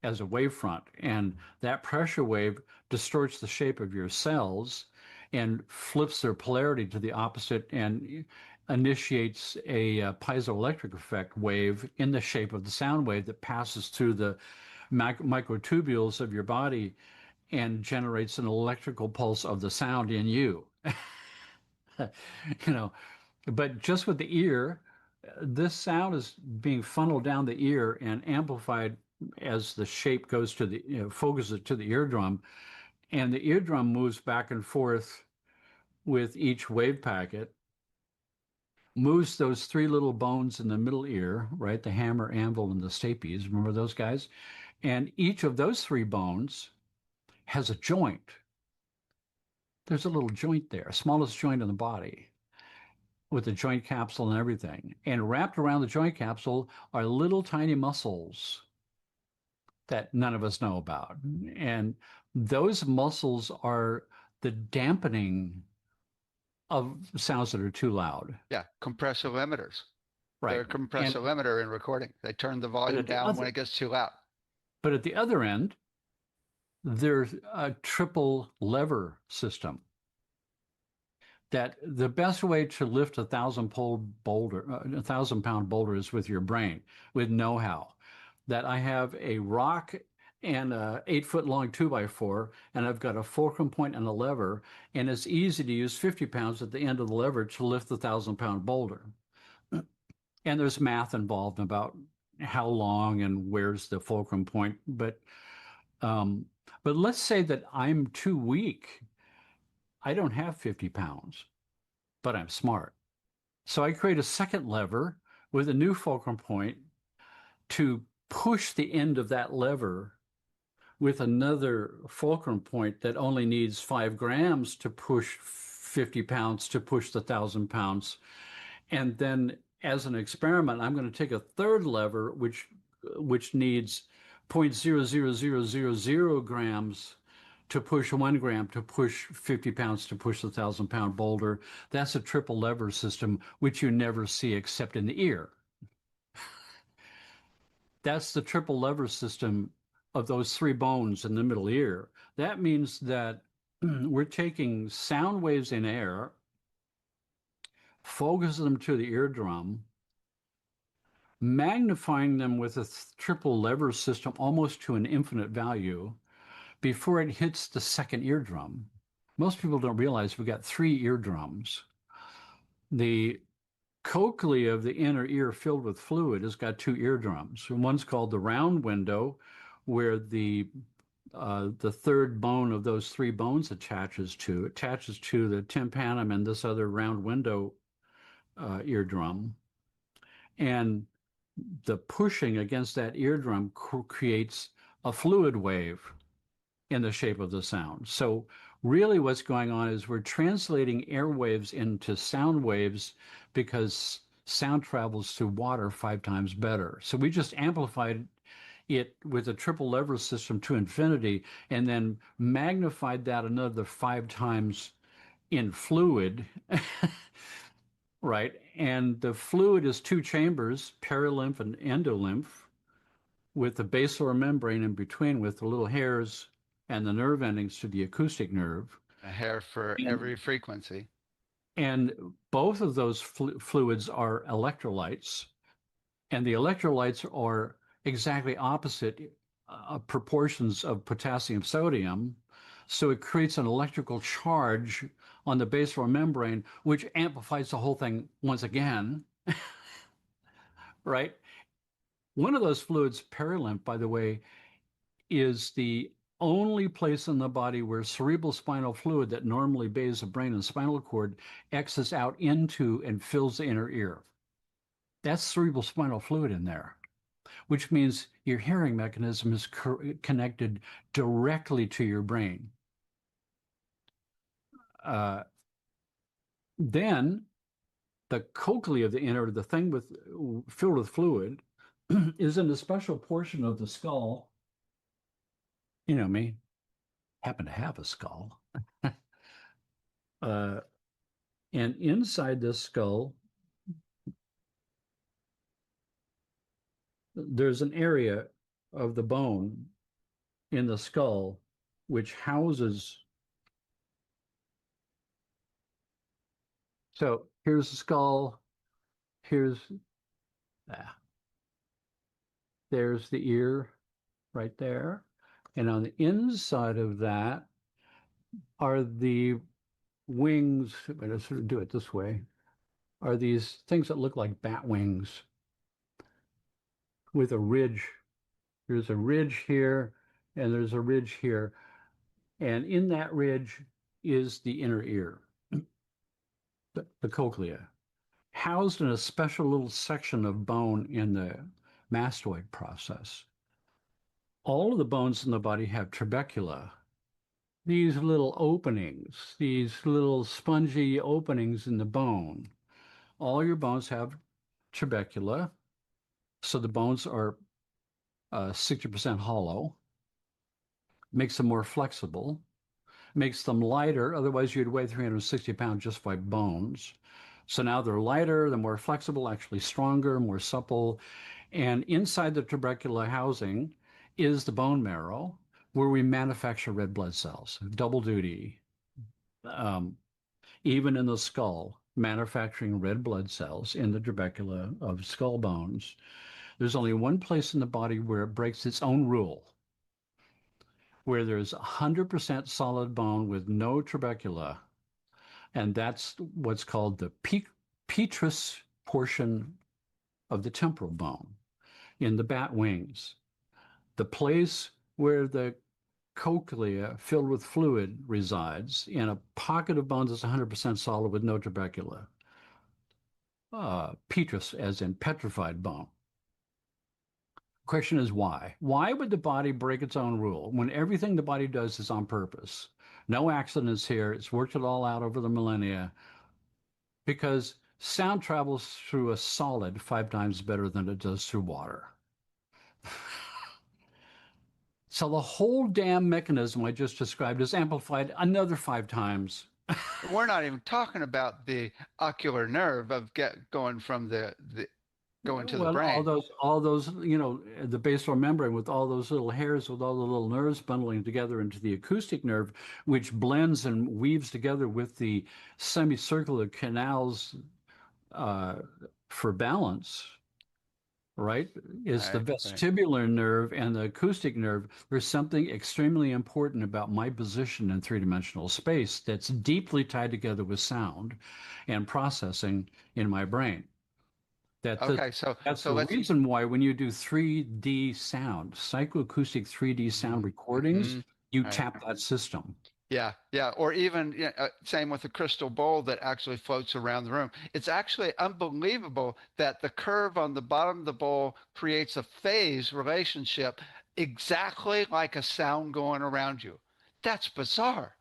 Speaker 2: as a wavefront. And that pressure wave distorts the shape of your cells and flips their polarity to the opposite and initiates a piezoelectric effect wave in the shape of the sound wave that passes through the microtubules of your body and generates an electrical pulse of the sound in you. you know, but just with the ear, this sound is being funneled down the ear and amplified as the shape goes to the, focuses it to the eardrum, and the eardrum moves back and forth with each wave packet, moves those three little bones in the middle ear, right? The hammer, anvil, and the stapes. Remember those guys? And each of those three bones has a joint. There's a little joint there, smallest joint in the body, with the joint capsule and everything. And wrapped around the joint capsule are little tiny muscles that none of us know about. And those muscles are the dampening of sounds that are too loud.
Speaker 1: Yeah, compressor limiters. They're
Speaker 2: Right.
Speaker 1: a compressor
Speaker 2: And
Speaker 1: limiter in recording. They turn the
Speaker 2: but
Speaker 1: volume
Speaker 2: at the
Speaker 1: down when
Speaker 2: other
Speaker 1: it gets too loud.
Speaker 2: but at the other end, there's a triple lever system that the best way to lift a 1,000-pound boulder, a 1,000-pound boulder is with your brain, with know-how. That I have a rock and a 8-foot long 2x4, and I've got a fulcrum point and a lever, and it's easy to use 50 pounds at the end of the lever to lift the 1,000-pound boulder. And there's math involved about how long and where's the fulcrum point, but let's say that I'm too weak. I don't have 50 pounds, but I'm smart. So I create a second lever with a new fulcrum point to push the end of that lever with another fulcrum point that only needs 5 grams to push 50 pounds to push the 1,000 pounds. And then as an experiment, I'm going to take a third lever, which needs 0.00000 grams to push 1 gram to push 50 pounds to push the 1,000-pound boulder. That's a triple lever system, which you never see except in the ear. That's the triple lever system of those three bones in the middle ear. That means that we're taking sound waves in air, focusing them to the eardrum, magnifying them with a triple lever system almost to an infinite value before it hits the second eardrum. Most people don't realize we've got 3 eardrums. The cochlea of the inner ear filled with fluid has got 2 eardrums. One's called the round window, where the third bone of those 3 bones attaches to the tympanum and this other round window eardrum. And the pushing against that eardrum creates a fluid wave in the shape of the sound. So really what's going on is we're translating airwaves into sound waves because sound travels through water 5 times better. So we just amplified it with a triple lever system to infinity and then magnified that another 5 times in fluid. Right. And the fluid is 2 chambers, perilymph and endolymph, with the basilar membrane in between with the little hairs and the nerve endings to the acoustic nerve.
Speaker 1: A hair for
Speaker 2: And,
Speaker 1: every frequency.
Speaker 2: and both of those fluids are electrolytes. And the electrolytes are exactly opposite proportions of potassium sodium. So it creates an electrical charge on the basilar membrane, which amplifies the whole thing once again. Right? One of those fluids, perilymph, by the way, is the only place in the body where cerebral spinal fluid that normally bathes the brain and spinal cord exits out into and fills the inner ear. That's cerebral spinal fluid in there, which means your hearing mechanism is connected directly to your brain. Then the cochlea of the inner, the thing filled with fluid, is in a special portion of the skull. You know me, happen to have a skull. And inside this skull, there's an area of the bone in the skull which houses. So here's the skull, here's, there's the ear right there. And on the inside of that are the wings, I'm going to sort of do it this way, are these things that look like bat wings with a ridge There's a ridge here, and there's a ridge here. And in that ridge is the inner ear, the cochlea, housed in a special little section of bone in the mastoid process. All of the bones in the body have trabecula, these little openings, these little spongy openings in the bone. All your bones have trabecula, so the bones are 60% hollow, makes them more flexible, makes them lighter. Otherwise, you'd weigh 360 pounds just by bones. So now they're lighter, they're more flexible, actually stronger, more supple. And inside the tubercular housing is the bone marrow, where we manufacture red blood cells, double duty. Um, Even in the skull, manufacturing red blood cells in the trabecula of skull bones. There's only one place in the body where it breaks its own rule, where there's 100% solid bone with no trabecula, and that's what's called the petrous portion of the temporal bone in the bat wings. The place where the cochlea filled with fluid resides in a pocket of bones that's 100% solid with no trabecula. Petrous, as in petrified bone. Question is why? Why would the body break its own rule when everything the body does is on purpose? No accidents here. It's worked it all out over the millennia because sound travels through a solid 5 times better than it does through water. So the whole damn mechanism I just described is amplified another 5 times.
Speaker 1: We're not even talking about the ocular nerve of going from the going to the
Speaker 2: Well,
Speaker 1: brain.
Speaker 2: all those, the basal membrane with all those little hairs, with all the little nerves bundling together into the acoustic nerve, which blends and weaves together with the semicircular canals for balance, right? Is the
Speaker 1: Right, right.
Speaker 2: vestibular nerve and the acoustic nerve. There's something extremely important about my position in three-dimensional space that's deeply tied together with sound and processing in my brain.
Speaker 1: Okay, so
Speaker 2: That's
Speaker 1: so
Speaker 2: the
Speaker 1: let's.
Speaker 2: reason why when you do 3D sound, psychoacoustic 3D sound recordings,
Speaker 1: Mm-hmm.
Speaker 2: you
Speaker 1: Right.
Speaker 2: tap that system.
Speaker 1: Yeah, yeah. Or even same with the crystal bowl that actually floats around the room. It's actually unbelievable that the curve on the bottom of the bowl creates a phase relationship exactly like a sound going around you. That's bizarre.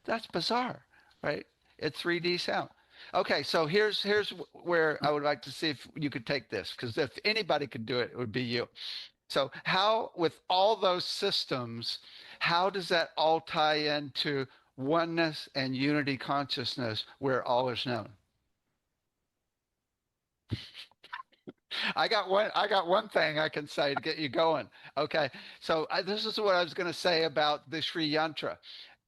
Speaker 1: That's bizarre, right? It's 3D sound. Okay, so here's where I would like to see if you could take this, because if anybody could do it, it would be you. So how, with all those systems, how does that all tie into oneness and unity consciousness where all is known? I got one thing I can say to get you going. Okay. So this is what I was going to say about the Sri Yantra.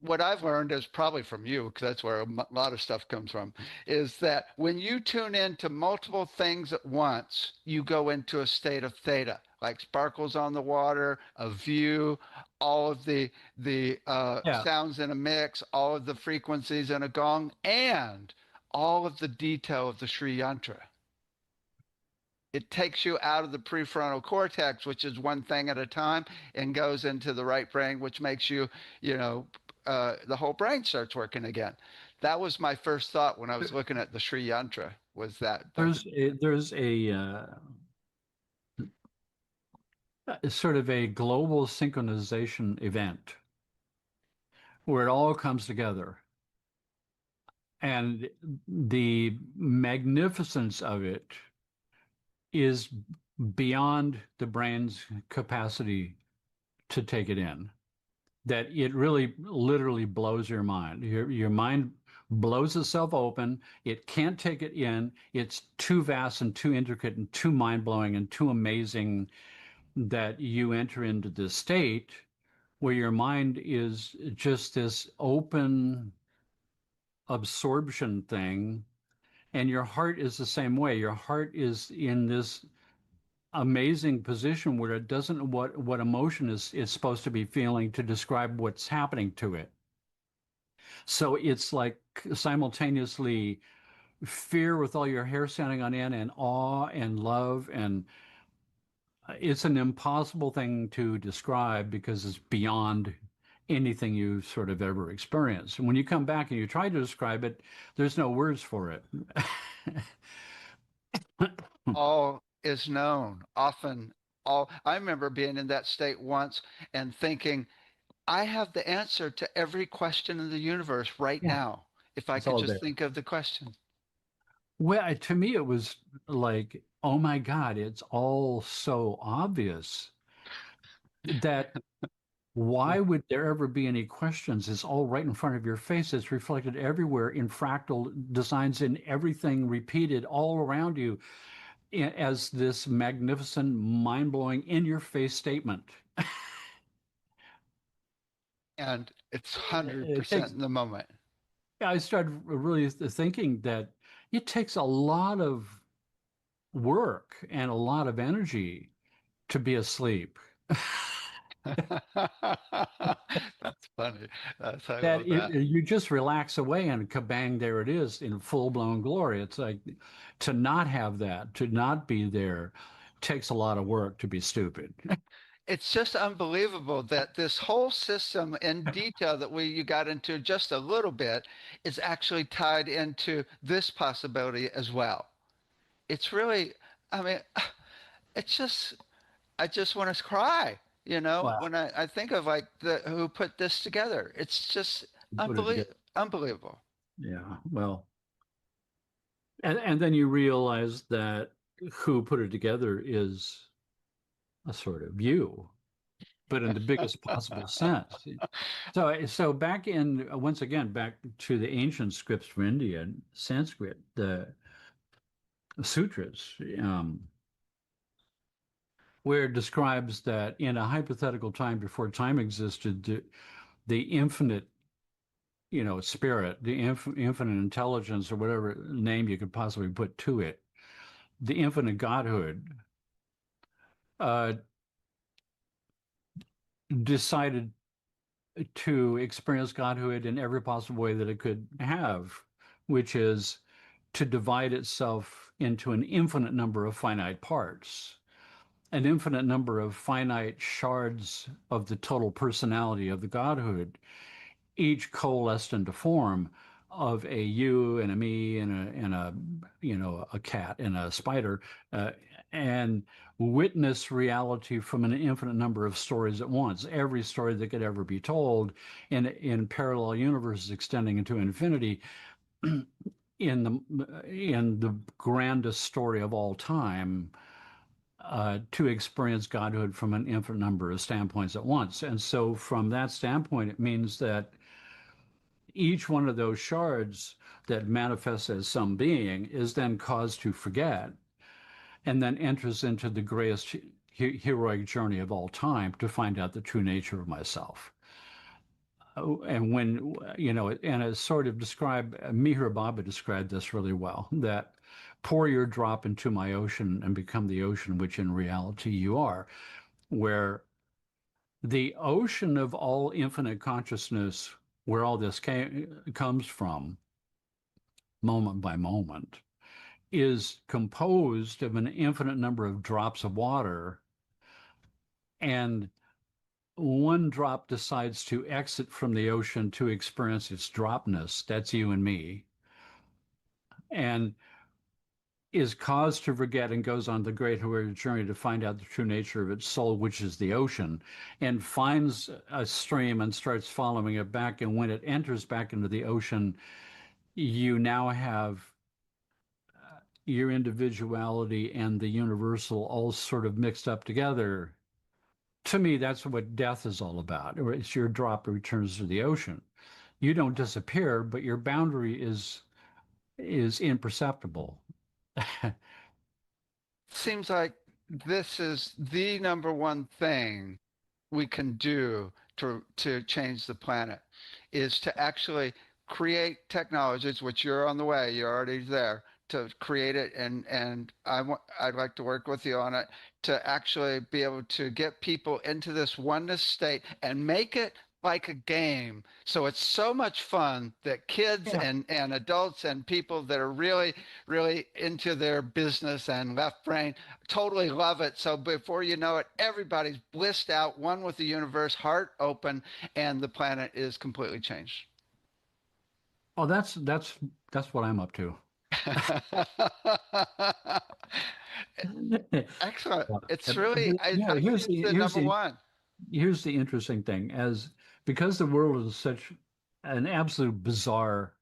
Speaker 1: What I've learned is probably from you, because that's where a lot of stuff comes from, is that when you tune into multiple things at once, you go into a state of theta, like sparkles on the water, a view, all of the
Speaker 2: Yeah.
Speaker 1: sounds in a mix, all of the frequencies in a gong, and all of the detail of the Sri Yantra. It takes you out of the prefrontal cortex, which is one thing at a time, and goes into the right brain, which makes you, the whole brain starts working again. That was my first thought when I was looking at the Sri Yantra. Was that?
Speaker 2: There's a sort of a global synchronization event where it all comes together. And the magnificence of it is beyond the brain's capacity to take it in. That it really literally blows your mind. Your mind blows itself open. It can't take it in. It's too vast and too intricate and too mind-blowing and too amazing that you enter into this state where your mind is just this open absorption thing, and your heart is the same way. Your heart is in this amazing position where it doesn't know what emotion is supposed to be feeling to describe what's happening to it. So it's like simultaneously fear with all your hair standing on end, and awe and love and it's an impossible thing to describe because it's beyond anything you've sort of ever experienced. And when you come back and you try to describe it, there's no words for it.
Speaker 1: All is known. Often, all I remember being in that state once and thinking, I have the answer to every question in the universe right
Speaker 2: Yeah,
Speaker 1: now. If I
Speaker 2: it's
Speaker 1: could
Speaker 2: all
Speaker 1: just
Speaker 2: there.
Speaker 1: think of the question.
Speaker 2: Well, to me, it was like, oh my God, it's all so obvious that why would there ever be any questions? It's all right in front of your face. It's reflected everywhere in fractal designs in everything repeated all around you as this magnificent, mind-blowing, in-your-face statement.
Speaker 1: And it's
Speaker 2: It
Speaker 1: 100%
Speaker 2: takes,
Speaker 1: in the moment.
Speaker 2: I started really thinking that it takes a lot of work and a lot of energy to be asleep.
Speaker 1: That's funny. I
Speaker 2: That
Speaker 1: love that.
Speaker 2: you just relax away and kabang, there it is in full-blown glory. It's like to not have that, to not be there, takes a lot of work to be stupid.
Speaker 1: It's just unbelievable that this whole system in detail that you got into just a little bit is actually tied into this possibility as well. It's really, I mean, it's just, I just want to cry,
Speaker 2: Wow.
Speaker 1: when I think of like the who put this together. It's just
Speaker 2: Put it together.
Speaker 1: unbelievable.
Speaker 2: Yeah. Well, and then you realize that who put it together is a sort of you, but in the biggest possible sense. So back in once again back to the ancient scripts from India, Sanskrit, the sutras, where it describes that in a hypothetical time before time existed, the infinite, spirit, the infinite intelligence, or whatever name you could possibly put to it, the infinite Godhood, uh, decided to experience Godhood in every possible way that it could have, which is to divide itself into an infinite number of finite parts, an infinite number of finite shards of the total personality of the Godhood, each coalesced into form of a you and a me and a cat and a spider, and witness reality from an infinite number of stories at once, every story that could ever be told in parallel universes extending into infinity, in the grandest story of all time, to experience Godhood from an infinite number of standpoints at once. And so, from that standpoint, it means that each one of those shards that manifests as some being is then caused to forget and then enters into the greatest heroic journey of all time to find out the true nature of myself. And when, and it's sort of described, Mihir Baba described this really well, that pour your drop into my ocean and become the ocean which in reality you are, where the ocean of all infinite consciousness, where all this comes from, moment by moment, is composed of an infinite number of drops of water, and one drop decides to exit from the ocean to experience its dropness. That's you and me. And is caused to forget and goes on the great heroic journey to find out the true nature of its soul, which is the ocean, and finds a stream and starts following it back. And when it enters back into the ocean, you now have your individuality and the universal all sort of mixed up together. To me, that's what death is all about. It's your drop returns to the ocean. You don't disappear, but your boundary is imperceptible.
Speaker 1: Seems like this is the number one thing we can do to change the planet is to actually create technologies, which you're on the way, you're already there to create it, and I'd like to work with you on it to actually be able to get people into this oneness state and make it like a game. So it's so much fun that kids
Speaker 2: Yeah.
Speaker 1: and adults and people that are really, really into their business and left brain totally love it. So before you know it, everybody's blissed out, one with the universe, heart open, and the planet is completely changed.
Speaker 2: Oh, that's what I'm up to.
Speaker 1: Excellent. It's
Speaker 2: But
Speaker 1: really,
Speaker 2: yeah,
Speaker 1: I think it's the number one.
Speaker 2: here's the interesting thing, as because the world is such an absolute bizarre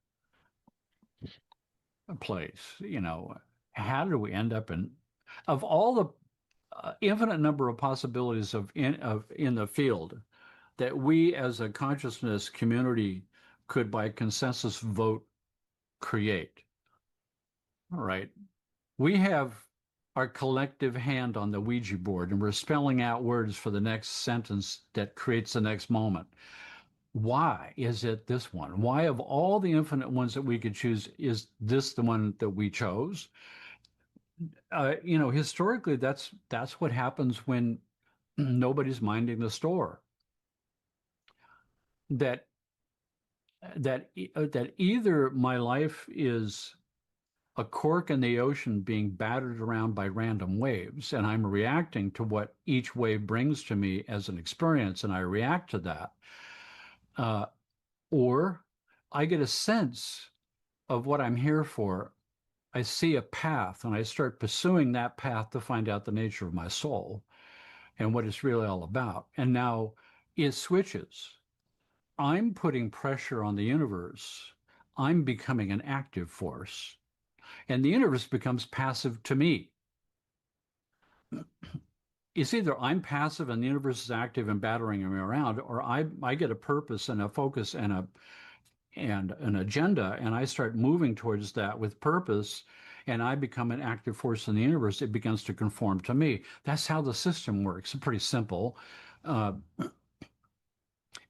Speaker 2: place, how do we end up of all the infinite number of possibilities of in the field that we as a consciousness community could by consensus vote create, all right? We have our collective hand on the Ouija board and we're spelling out words for the next sentence that creates the next moment. Why is it this one? Why, of all the infinite ones that we could choose, is this the one that we chose? Historically, that's what happens when nobody's minding the store. That that either my life is a cork in the ocean being battered around by random waves, and I'm reacting to what each wave brings to me as an experience, and I react to that. Uh, or I get a sense of what I'm here for. I see a path, and I start pursuing that path to find out the nature of my soul and what it's really all about. And now it switches. I'm putting pressure on the universe. I'm becoming an active force, and the universe becomes passive to me. It's either I'm passive and the universe is active and battering me around, or I get a purpose and a focus and an agenda, and I start moving towards that with purpose, and I become an active force in the universe. It begins to conform to me. That's how the system works. It's pretty simple. Uh,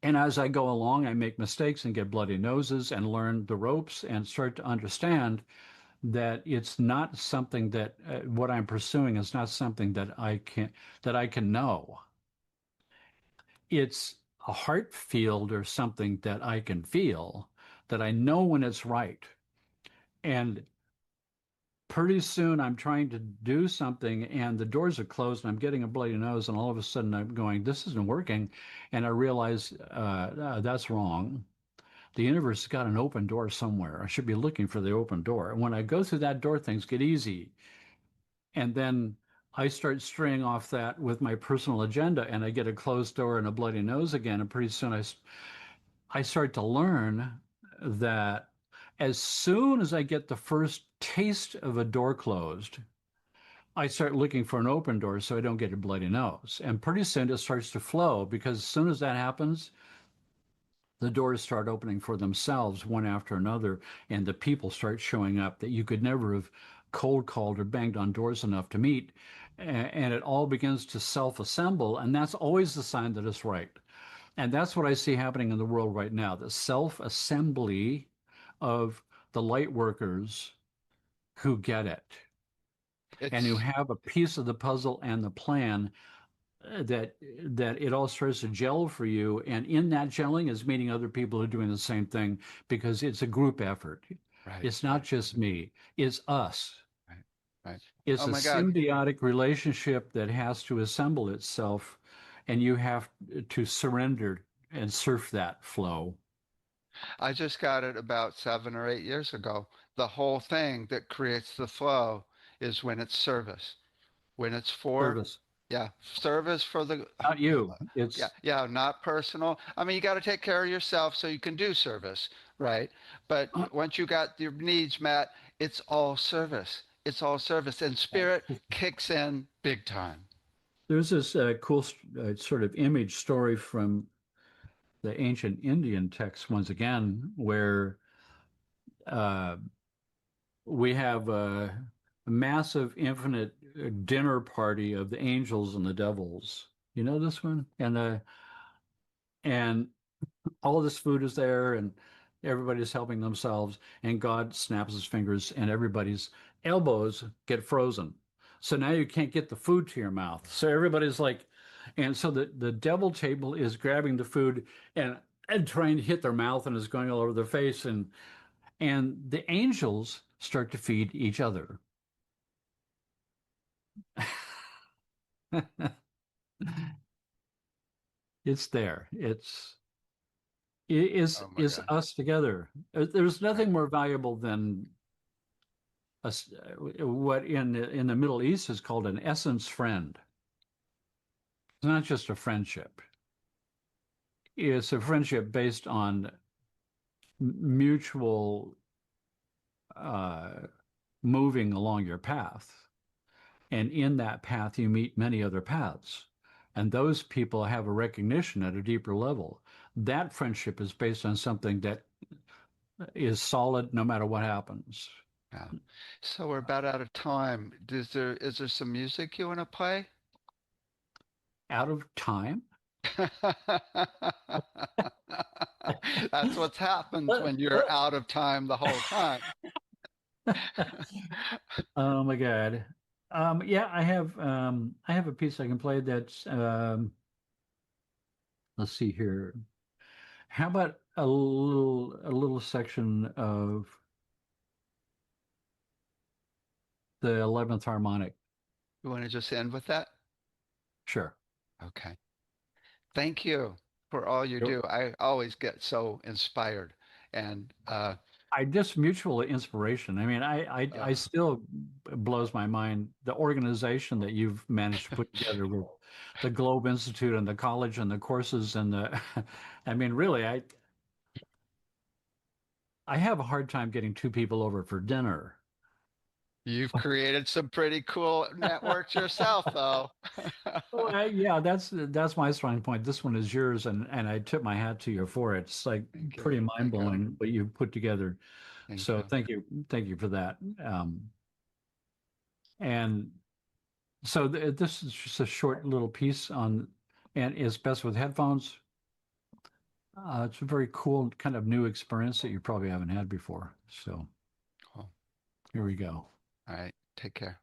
Speaker 2: and as I go along, I make mistakes and get bloody noses and learn the ropes and start to understand that it's not something that what I'm pursuing is not something that I can know. It's a heart field or something that I can feel that I know when it's right. And pretty soon I'm trying to do something and the doors are closed and I'm getting a bloody nose and all of a sudden I'm going, this isn't working. And I realize that's wrong. The universe has got an open door somewhere. I should be looking for the open door. And when I go through that door, things get easy. And then I start straying off that with my personal agenda and I get a closed door and a bloody nose again. And pretty soon I start to learn that as soon as I get the first taste of a door closed, I start looking for an open door so I don't get a bloody nose. And pretty soon it starts to flow because as soon as that happens, the doors start opening for themselves one after another, and the people start showing up that you could never have cold called or banged on doors enough to meet. And it all begins to self assemble. And that's always the sign that it's right. And that's what I see happening in the world right now, the self assembly of the light workers who get it and who
Speaker 1: It's
Speaker 2: have a piece of the puzzle and the plan that it all starts to gel for you. And in that gelling is meeting other people who are doing the same thing because it's a group effort.
Speaker 1: right,
Speaker 2: It's not just me, it's us.
Speaker 1: right, right.
Speaker 2: It's
Speaker 1: Oh
Speaker 2: a
Speaker 1: my God.
Speaker 2: symbiotic relationship that has to assemble itself, and you have to surrender and surf that flow.
Speaker 1: I just got it about 7 or 8 years ago. The whole thing that creates the flow is when it's service, when it's for,
Speaker 2: Service,
Speaker 1: yeah, service for the,
Speaker 2: not you.
Speaker 1: yeah,
Speaker 2: It's
Speaker 1: yeah, not personal. I mean, you got to take care of yourself so you can do service, right? But once you got your needs met, it's all service. It's all service, and spirit kicks in big time.
Speaker 2: there's this cool sort of image story from the ancient Indian texts once again, where uh, we have a massive infinite dinner party of the angels and the devils. You know this one? And all this food is there and everybody's helping themselves and God snaps his fingers and everybody's elbows get frozen. So now you can't get the food to your mouth. So everybody's like And so the devil table is grabbing the food and trying to hit their mouth and is going all over their face. And the angels start to feed each other. It's there. It
Speaker 1: Oh my
Speaker 2: is
Speaker 1: God.
Speaker 2: us together. There's
Speaker 1: Right.
Speaker 2: nothing more valuable than what in the Middle East is called an essence friend. It's not just a friendship. It's a friendship based on mutual uh, moving along your path. And in that path, you meet many other paths. And those people have a recognition at a deeper level. That friendship is based on something that is solid no matter what happens.
Speaker 1: Yeah. So we're about out of time. Is there some music you want to play?
Speaker 2: Out of time?
Speaker 1: That's what happens when you're out of time the whole time.
Speaker 2: Oh my God. Yeah, I have a piece I can play that's let's see here. How about a little section of the 11th harmonic?
Speaker 1: You want to just end with that?
Speaker 2: Sure.
Speaker 1: Okay. Thank you for all you
Speaker 2: Yep.
Speaker 1: do. I always get so inspired. And
Speaker 2: I just mutual inspiration. I mean, I
Speaker 1: uh,
Speaker 2: still blows my mind the organization that you've managed to put together with the Globe Institute and the college and the courses and the I mean, really, I have a hard time getting two people over for dinner.
Speaker 1: you've created some pretty cool networks yourself, though.
Speaker 2: Well, yeah, that's my strong point. This one is yours, and I tip my hat to you for it. It's like
Speaker 1: Thank you.
Speaker 2: pretty
Speaker 1: Thank you.
Speaker 2: mind-blowing what you've put together.
Speaker 1: Thank
Speaker 2: So
Speaker 1: you.
Speaker 2: thank you for that. And so this is just a short little piece on, and it's best with headphones. It's a very cool kind of new experience that you probably haven't had before. So
Speaker 1: Cool.
Speaker 2: here we go.
Speaker 1: All right. Take care.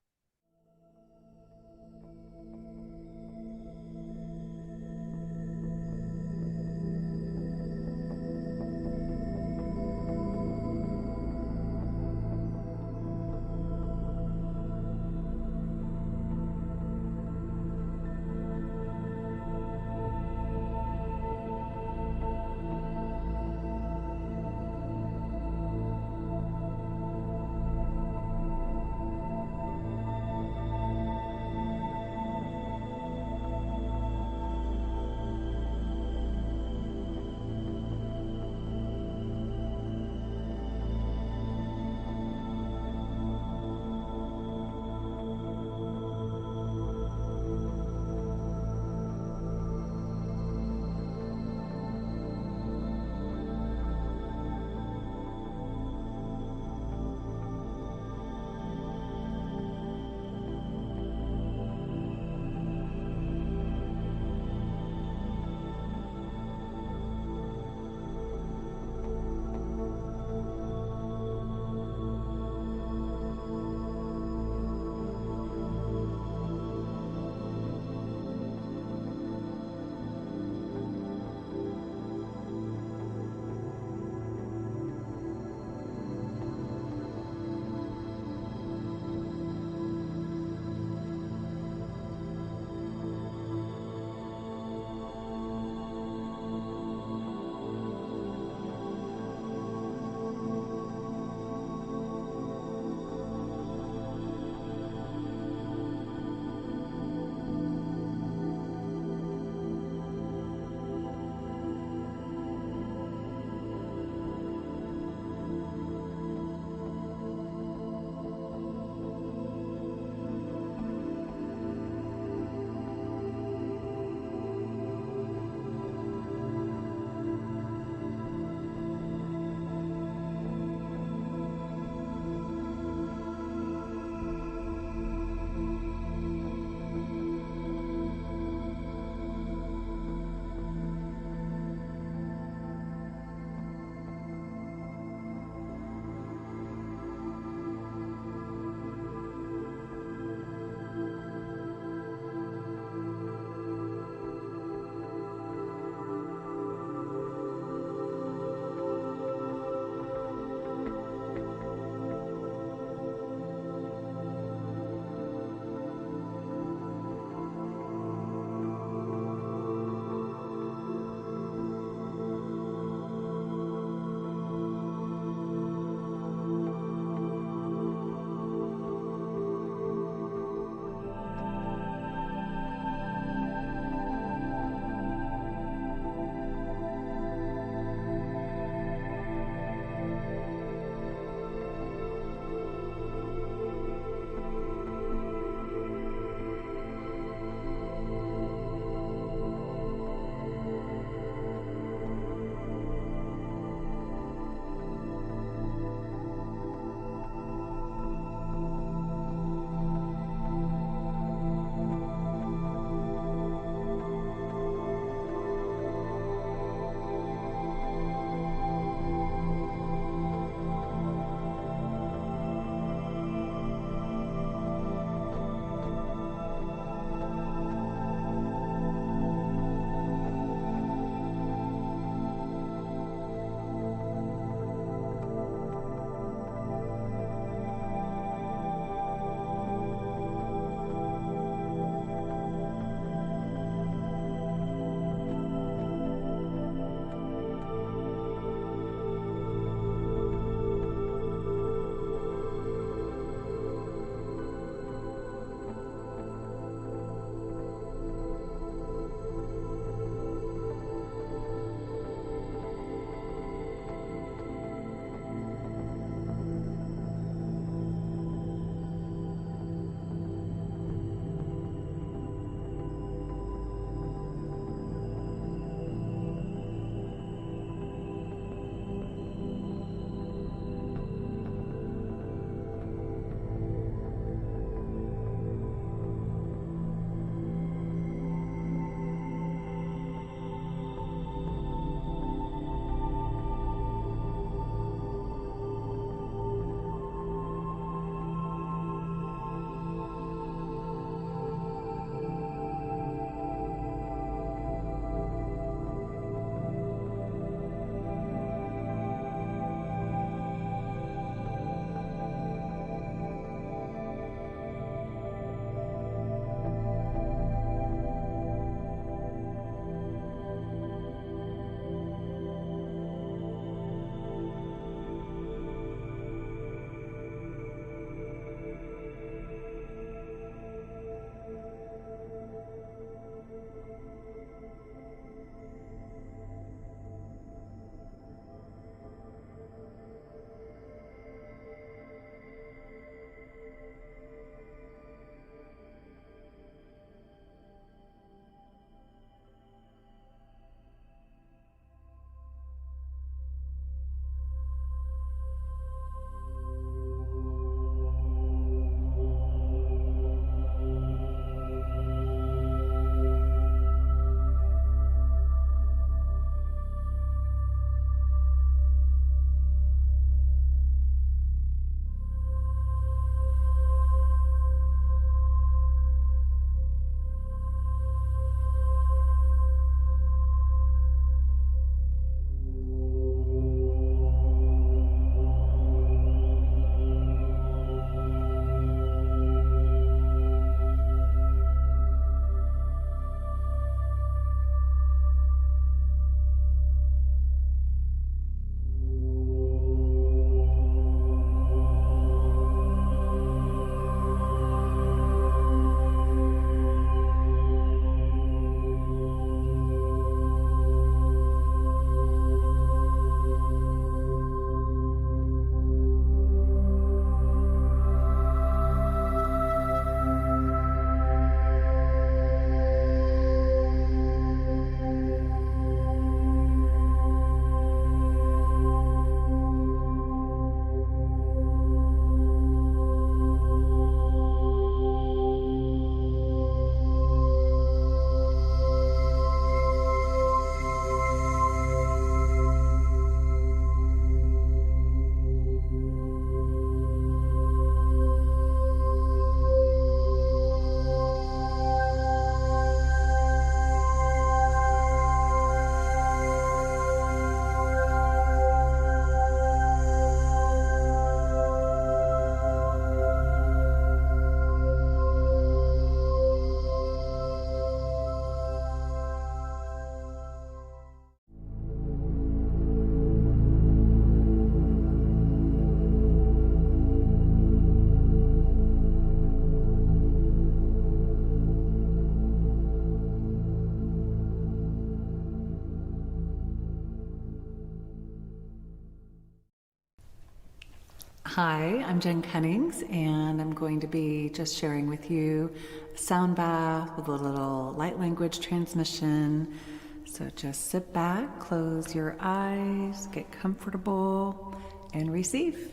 Speaker 3: Hi, I'm Jen Cunnings, and I'm going to be just sharing with you a sound bath with a little light language transmission. So just sit back, close your eyes, get comfortable, and receive.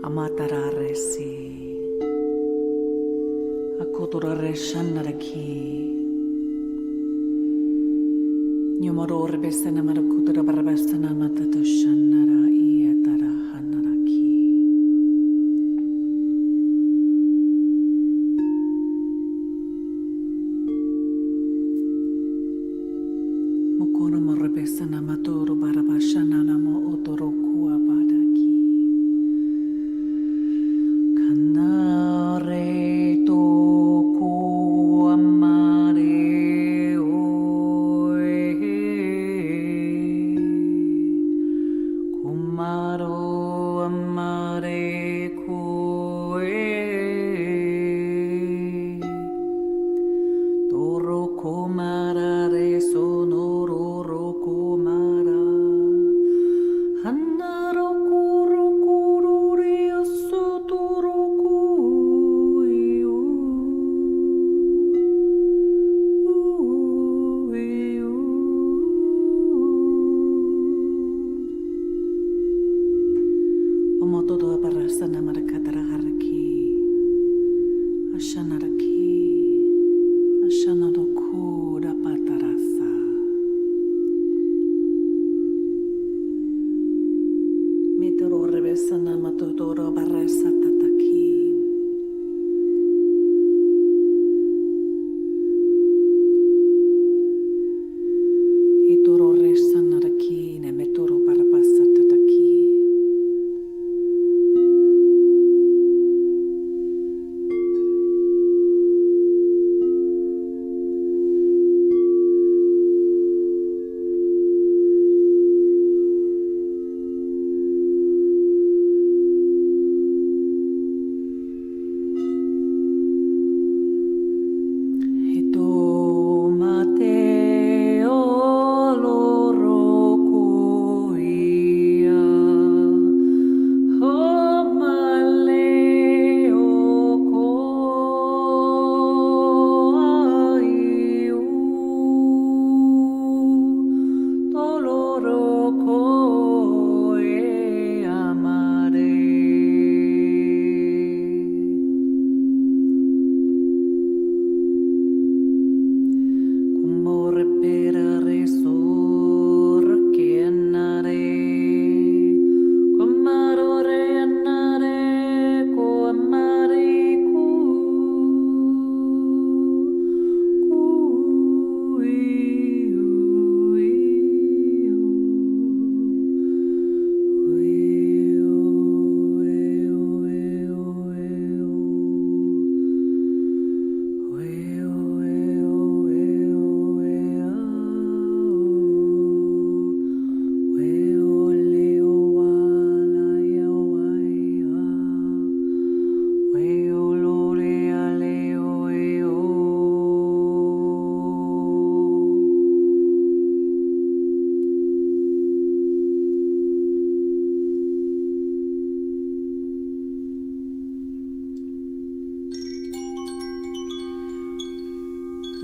Speaker 3: Amatararesi Akotorareshanaraki Nyumoror Besana Marakutra Barbasana Matatoshanara Iatara Hanaraki Mokona Morbesana Matoro Barabashana Namo Otoroku Abadaki Kanare Toko Amare Oe Kumaro Amare Koe Toro Komarare Sonoro Komara Hanaro Kuro Kururi Asotoro Kuyu Omotodo Barasana Marakatara Haraki Ashanaraki Ashanadoku Rapatarasa Mitoro Rebesana Matodoro Barasa Tataki Itoro Resanaraki Nemetoro Barabasa Tataki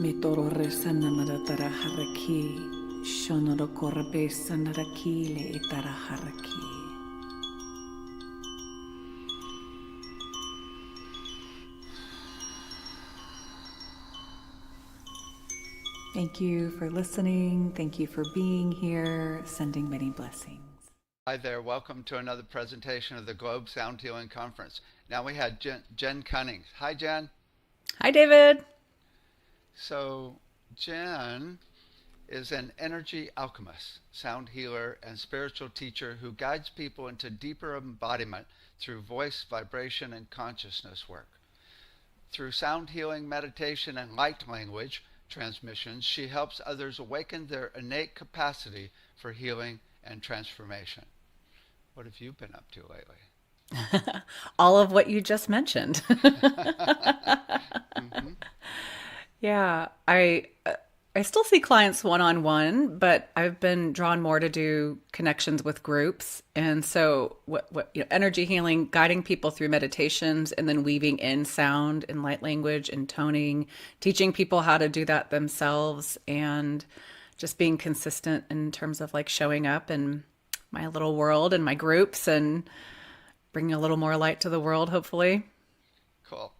Speaker 3: Mitorore sanamaratara haraki. Shonoro korbe sanaraki le itara haraki. Thank you for listening. Thank you for being here. Sending many blessings.
Speaker 1: Hi there. Welcome to another presentation of the Globe Sound Healing Conference. Now we had Jen Cunnings. Hi, Jen.
Speaker 4: Hi, David.
Speaker 1: So, Jen is an energy alchemist, sound healer, and spiritual teacher who guides people into deeper embodiment through voice, vibration, and consciousness work. Through sound healing, meditation, and light language transmissions, she helps others awaken their innate capacity for healing and transformation. What have you been up to lately?
Speaker 4: All of what you just mentioned.
Speaker 1: Mm-hmm.
Speaker 4: Yeah, I still see clients one-on-one, but I've been drawn more to do connections with groups. And so energy healing, guiding people through meditations and then weaving in sound and light language and toning, teaching people how to do that themselves, and just being consistent in terms of like showing up in my little world and my groups and bringing a little more light to the world, hopefully.
Speaker 1: Cool.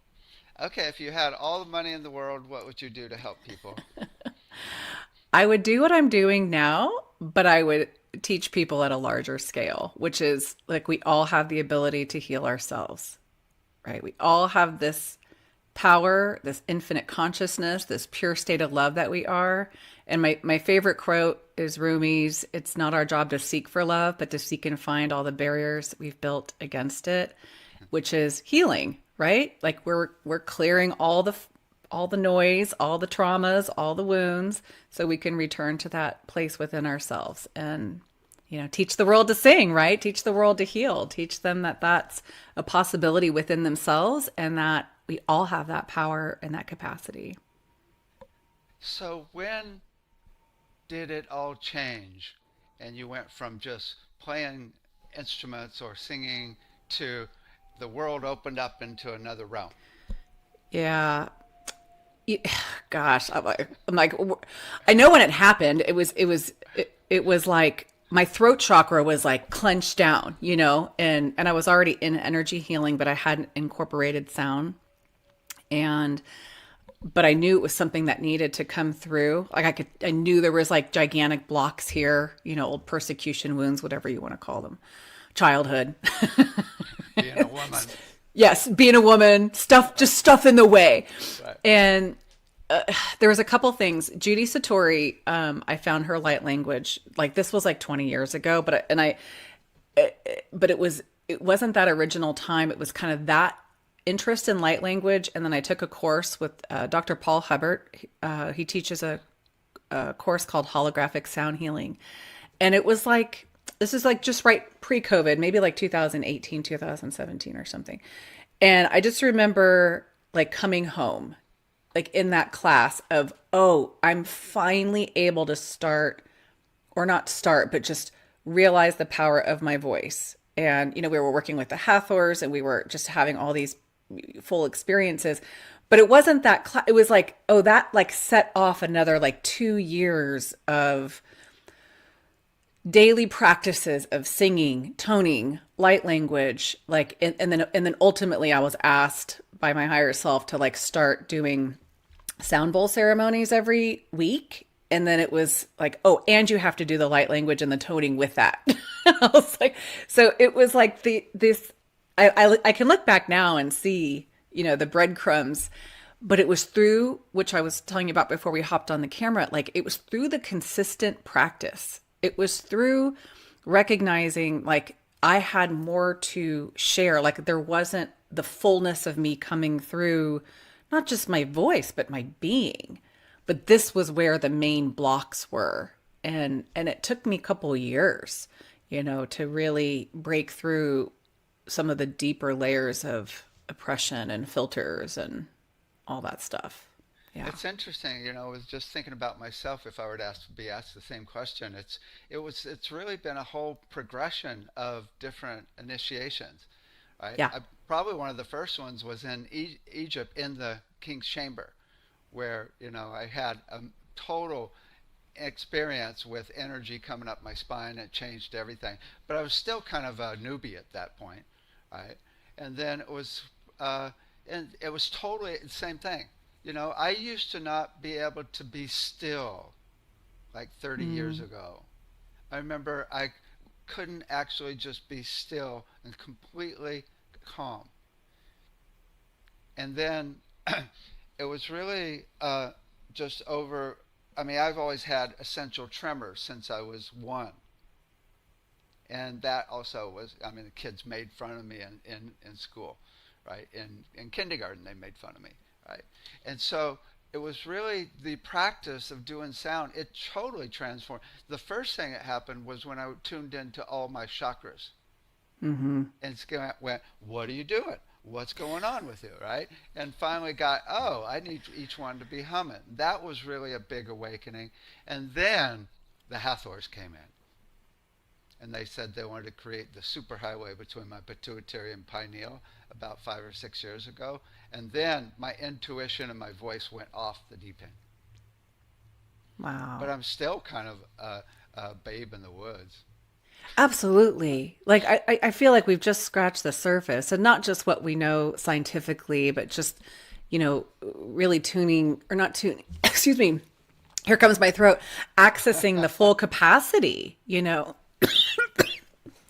Speaker 1: Okay, if you had all the money in the world, what would you do to help people?
Speaker 4: I would do what I'm doing now, but I would teach people at a larger scale, which is like we all have the ability to heal ourselves, right? We all have this power, this infinite consciousness, this pure state of love that we are. And my favorite quote is Rumi's, "It's not our job to seek for love, but to seek and find all the barriers we've built against it," which is healing, right? Like we're clearing all the noise, all the traumas, all the wounds, so we can return to that place within ourselves and, teach the world to sing, right? Teach the world to heal, teach them that that's a possibility within themselves and that we all have that power and that capacity.
Speaker 1: So when did it all change and you went from just playing instruments or singing to the world opened up into another realm?
Speaker 4: Yeah. Gosh, I'm like, I know when it happened, it was like my throat chakra was like clenched down, and I was already in energy healing, but I hadn't incorporated sound. But I knew it was something that needed to come through. Like I knew there was like gigantic blocks here, old persecution wounds, whatever you want to call them, childhood.
Speaker 1: Being a woman.
Speaker 4: Yes, being a woman, stuff in the way.
Speaker 1: Right.
Speaker 4: And there was a couple things. Judy Satori, I found her light language. Like this was like 20 years ago, but it wasn't that original time. It was kind of that interest in light language. And then I took a course with Dr. Paul Hubbard. He teaches a course called Holographic Sound Healing. And it was like, this is like just right pre-COVID, maybe like 2018, 2017 or something. And I just remember like coming home, like in that class of, oh, I'm finally able to but just realize the power of my voice. And, we were working with the Hathors and we were just having all these full experiences, but it wasn't that, it was like, oh, that like set off another like 2 years of daily practices of singing, toning, light language, like, and then ultimately I was asked by my higher self to like start doing sound bowl ceremonies every week. And then it was like, oh, and you have to do the light language and the toning with that. I was like, so it was like I can look back now and see, the breadcrumbs, but it was through, which I was telling you about before we hopped on the camera, like it was through the consistent practice. It was through recognizing like I had more to share. Like there wasn't the fullness of me coming through, not just my voice, but my being. But this was where the main blocks were. And it took me a couple of years, to really break through some of the deeper layers of oppression and filters and all that stuff. Yeah.
Speaker 1: It's interesting, I was just thinking about myself if I were to be asked the same question. It's really been a whole progression of different initiations, right?
Speaker 4: Yeah.
Speaker 1: Probably one of the first ones was in Egypt in the King's Chamber, where, I had a total experience with energy coming up my spine. It changed everything. But I was still kind of a newbie at that point, right? And then it was totally the same thing. I used to not be able to be still like 30 years ago. I remember I couldn't actually just be still and completely calm. And then it was really just over. I mean, I've always had essential tremors since I was one. And that also was, I mean, the kids made fun of me in school, right? In kindergarten, they made fun of me, right? And so it was really the practice of doing sound. It totally transformed. The first thing that happened was when I tuned into all my chakras.
Speaker 4: Mm-hmm.
Speaker 1: And went, what are you doing? What's going on with you, right? And finally got, oh, I need each one to be humming. That was really a big awakening. And then the Hathors came in. And they said they wanted to create the superhighway between my pituitary and pineal about 5 or 6 years ago. And then my intuition and my voice went off the deep end.
Speaker 4: Wow.
Speaker 1: But I'm still kind of a babe in the woods.
Speaker 4: Absolutely. Like I feel like we've just scratched the surface, and not just what we know scientifically, but just, really tuning or not tuning, excuse me, here comes my throat, accessing the full capacity,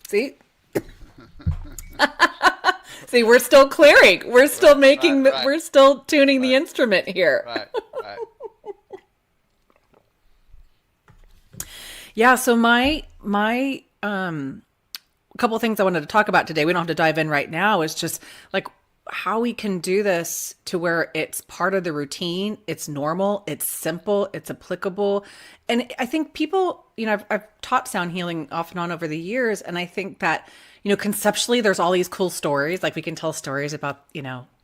Speaker 4: See? See, we're still clearing. We're still making,
Speaker 1: right.
Speaker 4: We're still tuning the instrument here.
Speaker 1: Right.
Speaker 4: Yeah. So my a couple of things I wanted to talk about today, we don't have to dive in right now, is just like how we can do this to where it's part of the routine, it's normal, it's simple, it's applicable. And I think people, I've taught sound healing off and on over the years. And I think that, conceptually, there's all these cool stories. Like we can tell stories about,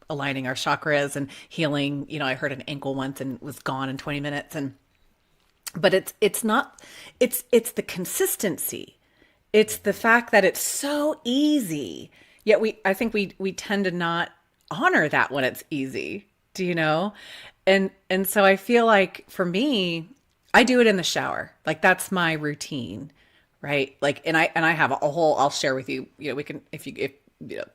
Speaker 4: aligning our chakras and healing. I heard an ankle once and was gone in 20 minutes. But it's not, it's the consistency. It's the fact that it's so easy. Yet I think we tend to not honor that when it's easy. Do you know? And so I feel like for me, I do it in the shower. Like that's my routine, right? Like, and I have a whole, I'll share with you, we can, if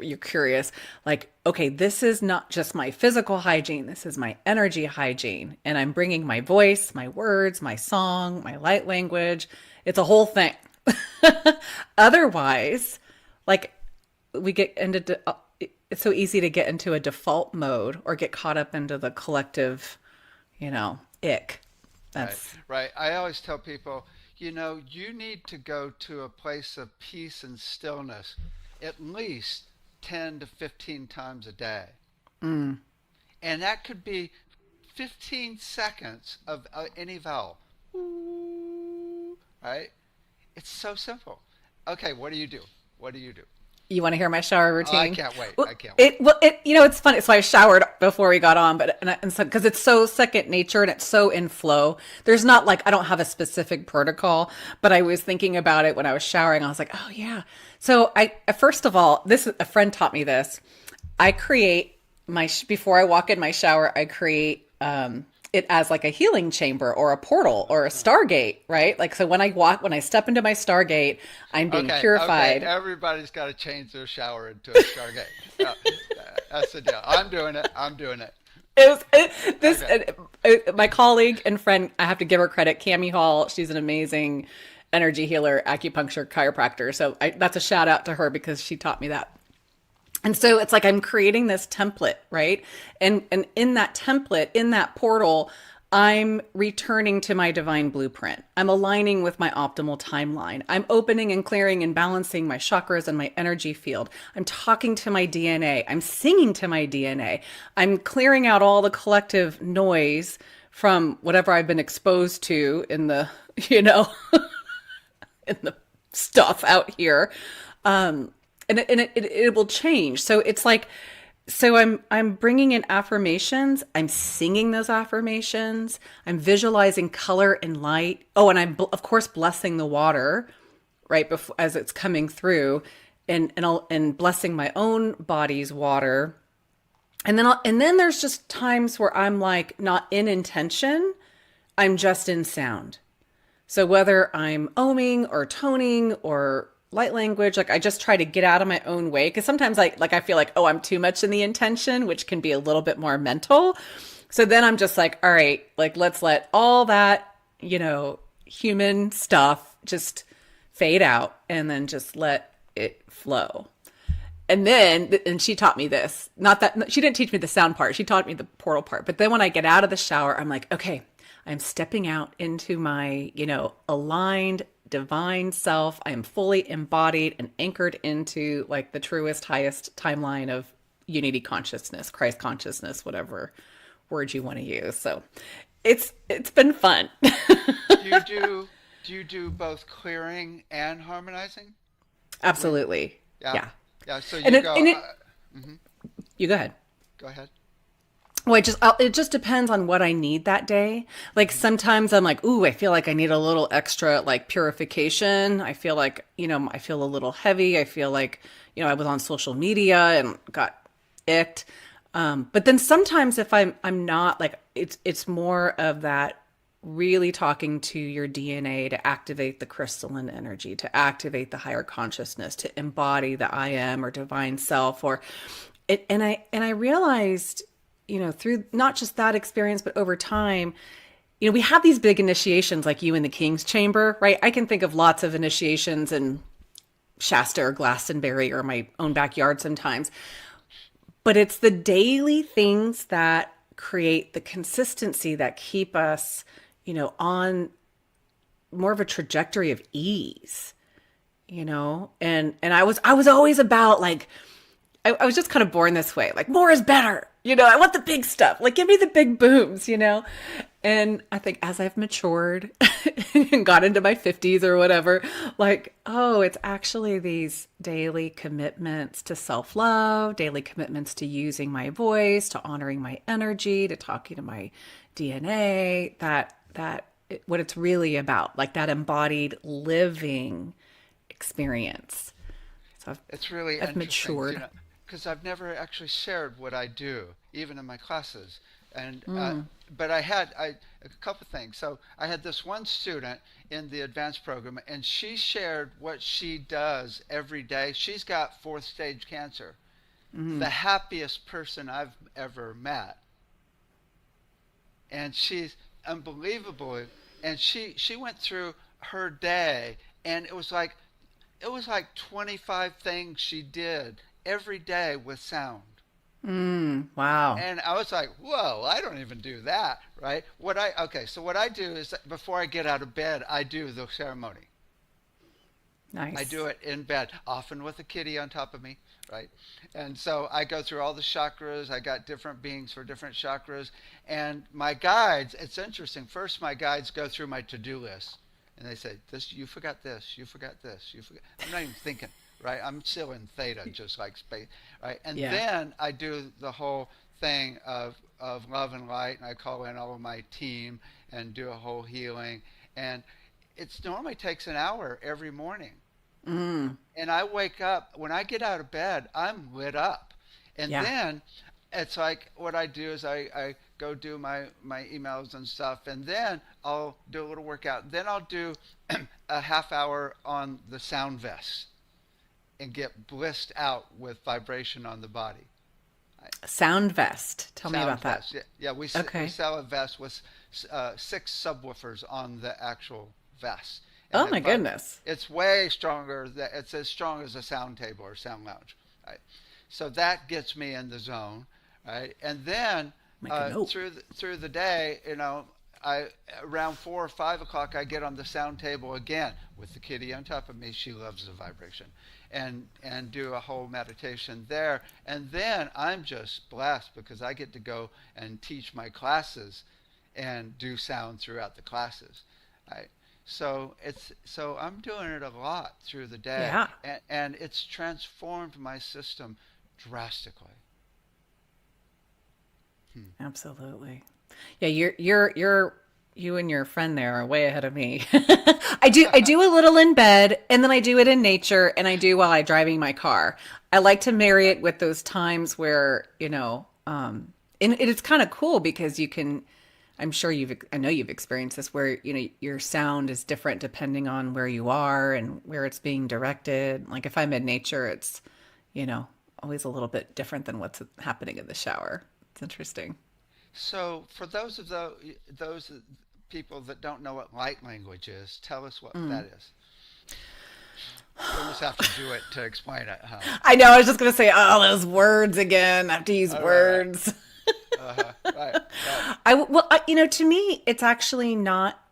Speaker 4: you're curious, like, okay, this is not just my physical hygiene. This is my energy hygiene. And I'm bringing my voice, my words, my song, my light language. It's a whole thing. Otherwise, like we get into, it's so easy to get into a default mode or get caught up into the collective, ick. That's
Speaker 1: right. I always tell people, you need to go to a place of peace and stillness at least 10 to 15 times a day. And that could be 15 seconds of any vowel. Right? It's so simple. Okay, what do you do?
Speaker 4: You want to hear my shower routine?
Speaker 1: Oh, I can't wait.
Speaker 4: Well,
Speaker 1: I can't wait.
Speaker 4: It's funny. So I showered before we got on, and so because it's so second nature and it's so in flow. There's not like I don't have a specific protocol, but I was thinking about it when I was showering. I was like, oh yeah. So first of all, a friend taught me this. I create before I walk in my shower, I create it as like a healing chamber or a portal or a stargate, right? Like, so when I step into my stargate, I'm being purified.
Speaker 1: Okay. Everybody's got to change their shower into a stargate. No, that's the deal. I'm doing it. My colleague and friend, I have to give her credit, Cami Hall. She's an amazing energy healer, acupuncture, chiropractor. So that's a shout out to her because she taught me that. And so it's like I'm creating this template, right? And in that template, in that portal, I'm returning to my divine blueprint. I'm aligning with my optimal timeline. I'm opening and clearing and balancing my chakras and my energy field. I'm talking to my DNA. I'm singing to my DNA. I'm clearing out all the collective noise from whatever I've been exposed to in the, in the stuff out here. And it will change. So it's like, so I'm bringing in affirmations. I'm singing those affirmations. I'm visualizing color and light. Oh, and I'm of course blessing the water right before as it's coming through, and blessing my own body's water
Speaker 4: and then there's just times where I'm like not in intention, I'm just in sound. So whether I'm ohming or toning or light language, like I just try to get out of my own way because sometimes I feel like, oh, I'm too much in the intention, which can be a little bit more mental. So then I'm just like, all right, like let's let all that, human stuff just fade out and then just let it flow. And she taught me this. Not that she didn't teach me the sound part. She taught me the portal part. But then when I get out of the shower, I'm like, okay, I'm stepping out into my, aligned divine self. I am fully embodied and anchored into like the truest, highest timeline of unity consciousness, Christ consciousness, whatever word you want to use. So it's been fun.
Speaker 1: Do you do both clearing and harmonizing?
Speaker 4: Absolutely.
Speaker 1: Yeah.
Speaker 4: Yeah.
Speaker 1: Yeah. So
Speaker 4: And
Speaker 1: you
Speaker 4: it,
Speaker 1: go.
Speaker 4: and it, you go ahead.
Speaker 1: Go ahead.
Speaker 4: Well, it just depends on what I need that day. Like sometimes I'm like, ooh, I feel like I need a little extra like purification. I feel like, I feel a little heavy. I feel like, I was on social media and got icked. But then sometimes if I'm not like, it's more of that really talking to your DNA to activate the crystalline energy, to activate the higher consciousness, to embody the I am or divine self or it. And I realized, through not just that experience, but over time, we have these big initiations like you in the King's Chamber, right? I can think of lots of initiations in Shasta or Glastonbury or my own backyard sometimes. But it's the daily things that create the consistency that keep us, on more of a trajectory of ease, and I was always about like, I was just kind of born this way, like more is better. I want the big stuff, like give me the big booms, and I think as I've matured and got into my 50s or whatever, like, oh, it's actually these daily commitments to self-love, daily commitments to using my voice, to honoring my energy, to talking to my DNA, what it's really about, like that embodied living experience. So
Speaker 1: It's really
Speaker 4: I've
Speaker 1: interesting,
Speaker 4: matured.
Speaker 1: because I've never actually shared what I do, even in my classes. And but a couple things. So I had this one student in the advanced program, and she shared what she does every day. She's got fourth stage cancer, the happiest person I've ever met, and she's unbelievable. And she went through her day, and it was like 25 things she did every day with sound.
Speaker 4: Wow.
Speaker 1: And I was like, whoa, I don't even do that, right? So what I do is before I get out of bed, I do the ceremony.
Speaker 4: Nice.
Speaker 1: I do it in bed, often with a kitty on top of me, right? And so I go through all the chakras. I got different beings for different chakras. And my guides, it's interesting. First, my guides go through my to-do list. And they say, this, you forgot this, you forgot this, you forgot. I'm not even thinking, right? I'm still in theta, just like space, right? And
Speaker 4: Yeah.
Speaker 1: then I do the whole thing of love and light, and I call in all of my team and do a whole healing. And it normally takes an hour every morning. And I wake up, when I get out of bed, I'm lit up. And
Speaker 4: Yeah.
Speaker 1: then it's like what I do is I go do my emails and stuff, and then I'll do a little workout. Then I'll do a half hour on the sound vest and get blissed out with vibration on the body.
Speaker 4: Sound vest. Tell me
Speaker 1: Sound
Speaker 4: about that.
Speaker 1: vest. Yeah, we
Speaker 4: Okay.
Speaker 1: sell a vest with 6 subwoofers on the actual vest.
Speaker 4: Oh
Speaker 1: And
Speaker 4: my goodness.
Speaker 1: it's way stronger. It's as strong as a sound table or sound lounge. Right? So that gets me in the zone. Right? And then
Speaker 4: Make a note.
Speaker 1: through the day, I around 4 or 5 o'clock, I get on the sound table again with the kitty on top of me. She loves the vibration, and do a whole meditation there. And then I'm just blessed because I get to go and teach my classes and do sound throughout the classes. Right? So I'm doing it a lot through the day,
Speaker 4: Yeah.
Speaker 1: and it's transformed my system drastically.
Speaker 4: Absolutely. Yeah, you and your friend there are way ahead of me. I do a little in bed and then I do it in nature and I do while I'm driving my car. I like to marry it with those times where, And it's kind of cool because you can, I know you've experienced this where, your sound is different depending on where you are and where it's being directed. Like if I'm in nature, it's, you know, always a little bit different than what's happening in the shower. It's interesting.
Speaker 1: So, for those people that don't know what light language is, tell us what that is. We'll just have to do it to explain it, huh?
Speaker 4: I know. I was just going to say, oh, those words again. I have to use
Speaker 1: All right.
Speaker 4: words.
Speaker 1: Right. Right.
Speaker 4: To me, it's actually not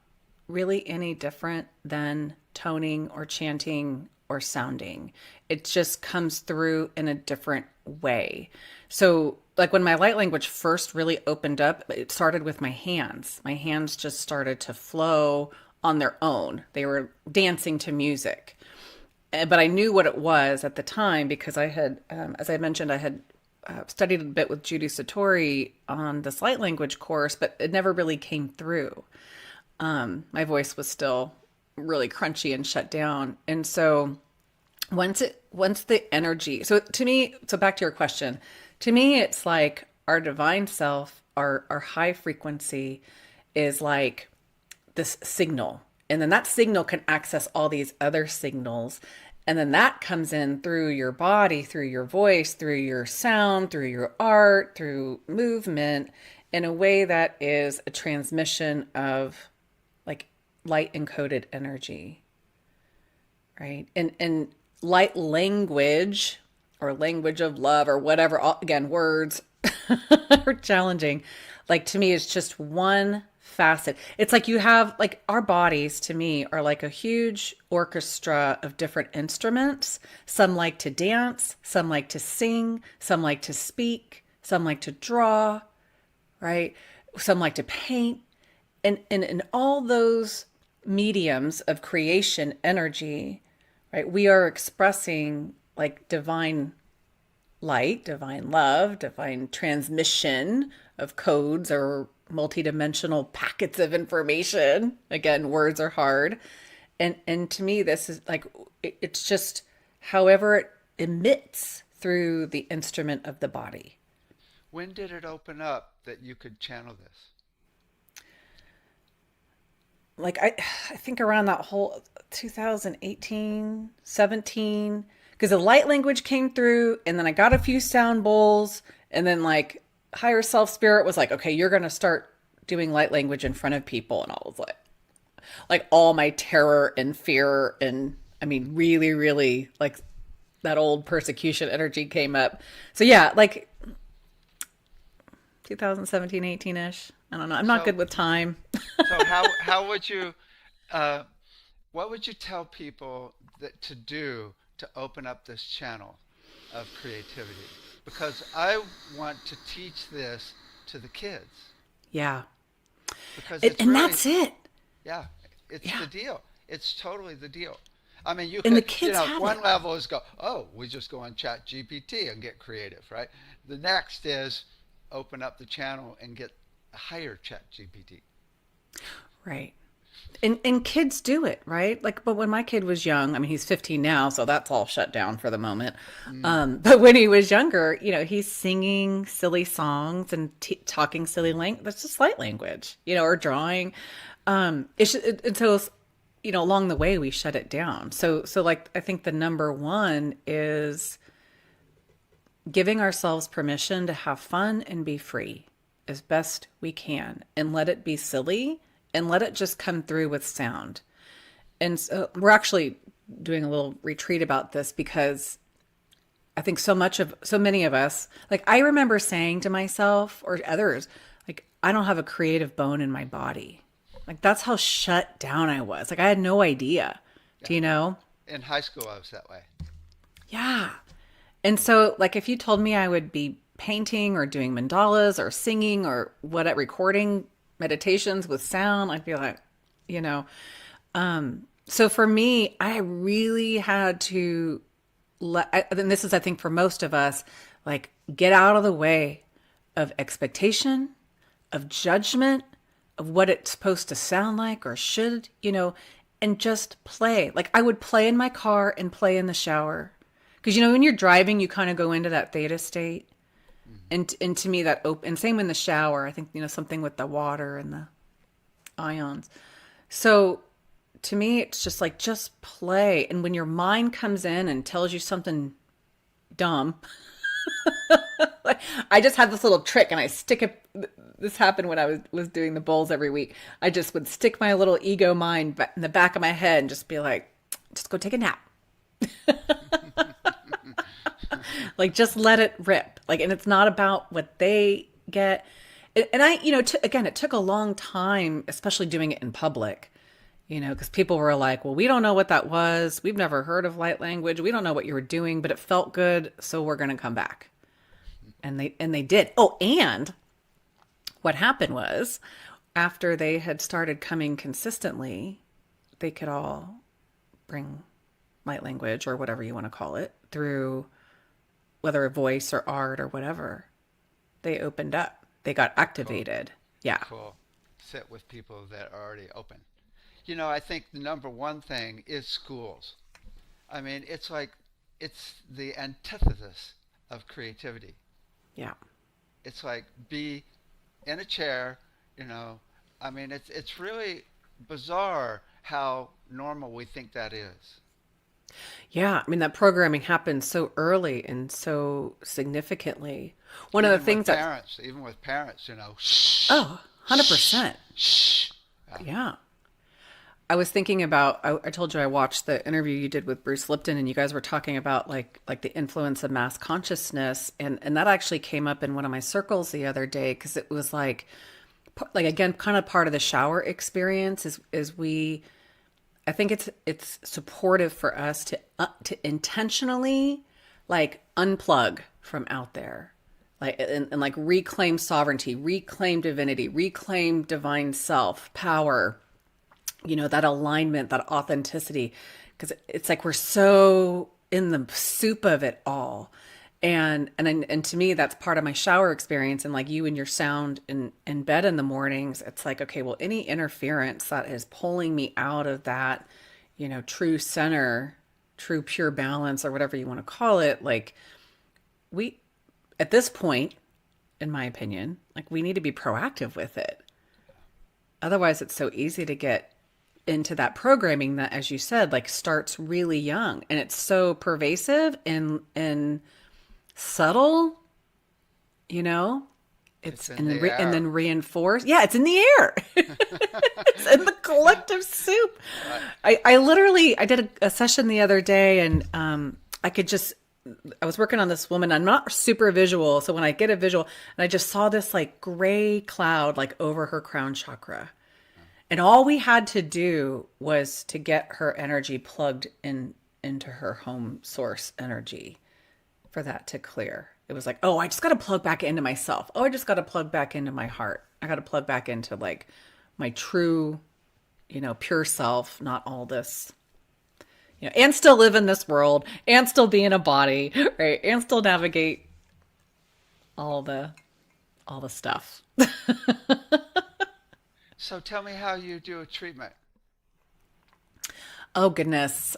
Speaker 4: really any different than toning or chanting or sounding. It just comes through in a different way. So, like when my light language first really opened up, it started with my hands. My hands just started to flow on their own. They were dancing to music. But I knew what it was at the time because I had, as I mentioned, I had studied a bit with Judy Satori on this light language course, but it never really came through. My voice was still really crunchy and shut down. And so once the energy, so to me, so back to your question, to me, it's like our divine self, our high frequency is like this signal. And then that signal can access all these other signals. And then that comes in through your body, through your voice, through your sound, through your art, through movement, in a way that is a transmission of like light encoded energy, right? And light language or language of love or whatever, again, words are challenging. Like to me, it's just one facet. It's like you have like our bodies to me are like a huge orchestra of different instruments. Some like to dance, some like to sing, some like to speak, some like to draw, right? Some like to paint. And in all those mediums of creation energy, right, we are expressing like divine light, divine love, divine transmission of codes or multidimensional packets of information. Again, words are hard. And to me, this is like, it's just however it emits through the instrument of the body.
Speaker 1: When did it open up that you could channel this?
Speaker 4: Like I think around that whole 2018, 17, because the light language came through and then I got a few sound bowls and then like higher self spirit was like, okay, you're going to start doing light language in front of people. And I was like all my terror and fear. And I mean, really, really like that old persecution energy came up. So yeah, like 2017, 18-ish. I don't know. I'm not
Speaker 1: So,
Speaker 4: good with time.
Speaker 1: so how would you, what would you tell people that to do to open up this channel of creativity? Because I want to teach this to the kids
Speaker 4: Yeah.
Speaker 1: because
Speaker 4: And,
Speaker 1: it's
Speaker 4: and
Speaker 1: really,
Speaker 4: that's it.
Speaker 1: yeah, it's
Speaker 4: Yeah.
Speaker 1: the deal. It's totally the deal. I mean, you
Speaker 4: And the
Speaker 1: could,
Speaker 4: kids have
Speaker 1: one
Speaker 4: it.
Speaker 1: level is go, oh, we just go on Chat GPT and get creative, right? The next is open up the channel and get a higher Chat GPT.
Speaker 4: Right. And kids do it, right? Like, but when my kid was young, I mean, he's 15 now, so that's all shut down for the moment. But when he was younger, he's singing silly songs and talking silly language. That's just light language, or drawing. And so, along the way, we shut it down. So like, I think the number one is giving ourselves permission to have fun and be free as best we can and let it be silly and let it just come through with sound. And so we're actually doing a little retreat about this because I think so many of us, like I remember saying to myself or others, like, I don't have a creative bone in my body. Like that's how shut down I was. Like I had no idea.
Speaker 1: Yeah.
Speaker 4: Do you know?
Speaker 1: In high school, I was that way.
Speaker 4: Yeah. And so like if you told me I would be painting or doing mandalas or singing or recording meditations with sound, I'd be like, you know. So for me, I really had to and this is, I think, for most of us, like get out of the way of expectation, of judgment, of what it's supposed to sound like or should, and just play. Like I would play in my car and play in the shower. Because, when you're driving, you kind of go into that theta state. And to me that open, and same in the shower, I think, something with the water and the ions. So to me, it's just like, just play. And when your mind comes in and tells you something dumb, like, I just had this little trick and I stick it. This happened when I was doing the bowls every week. I just would stick my little ego mind in the back of my head and just be like, just go take a nap. Like, just let it rip. Like, and it's not about what they get. And I, again, it took a long time, especially doing it in public, because people were like, well, we don't know what that was. We've never heard of light language. We don't know what you were doing, but it felt good. So we're going to come back. And they did. Oh, and what happened was, after they had started coming consistently, they could all bring light language, or whatever you want to call it, through whether a voice or art or whatever. They opened up. They got activated.
Speaker 1: Cool.
Speaker 4: Yeah.
Speaker 1: Cool. Sit with people that are already open. I think the number one thing is schools. I mean, it's the antithesis of creativity.
Speaker 4: Yeah.
Speaker 1: It's like, be in a chair, I mean, it's really bizarre how normal we think that is.
Speaker 4: Yeah. I mean, that programming happened so early and so significantly. One of the things that,
Speaker 1: Even with parents, shh.
Speaker 4: oh, 100%.
Speaker 1: Shh.
Speaker 4: Yeah. I was thinking about, I told you I watched the interview you did with Bruce Lipton, and you guys were talking about like the influence of mass consciousness. And that actually came up in one of my circles the other day, because it was like, again, kind of part of the shower experience is I think it's supportive for us to intentionally like unplug from out there, like, and like reclaim sovereignty, reclaim divinity, reclaim divine self, power, that alignment, that authenticity, because it's like we're so in the soup of it all. And to me, that's part of my shower experience. And like you and your sound in bed in the mornings, it's like, okay, well, any interference that is pulling me out of that, true center, true pure balance, or whatever you want to call it, like we, at this point, in my opinion, like we need to be proactive with it. Otherwise, it's so easy to get into that programming that, as you said, like starts really young, and it's so pervasive and subtle, it's
Speaker 1: in the air.
Speaker 4: and then reinforced. Yeah, it's in the air. It's in the collective soup. I literally, I did a session the other day, and I was working on this woman. I'm not super visual, so when I get a visual, and I just saw this like gray cloud like over her crown chakra. And all we had to do was to get her energy plugged into her home source energy for that to clear. It was like, oh, I just got to plug back into myself. Oh, I just got to plug back into my heart. I got to plug back into like my true, pure self, not all this, and still live in this world and still be in a body, right? And still navigate all the stuff.
Speaker 1: So tell me how you do a treatment.
Speaker 4: Oh goodness.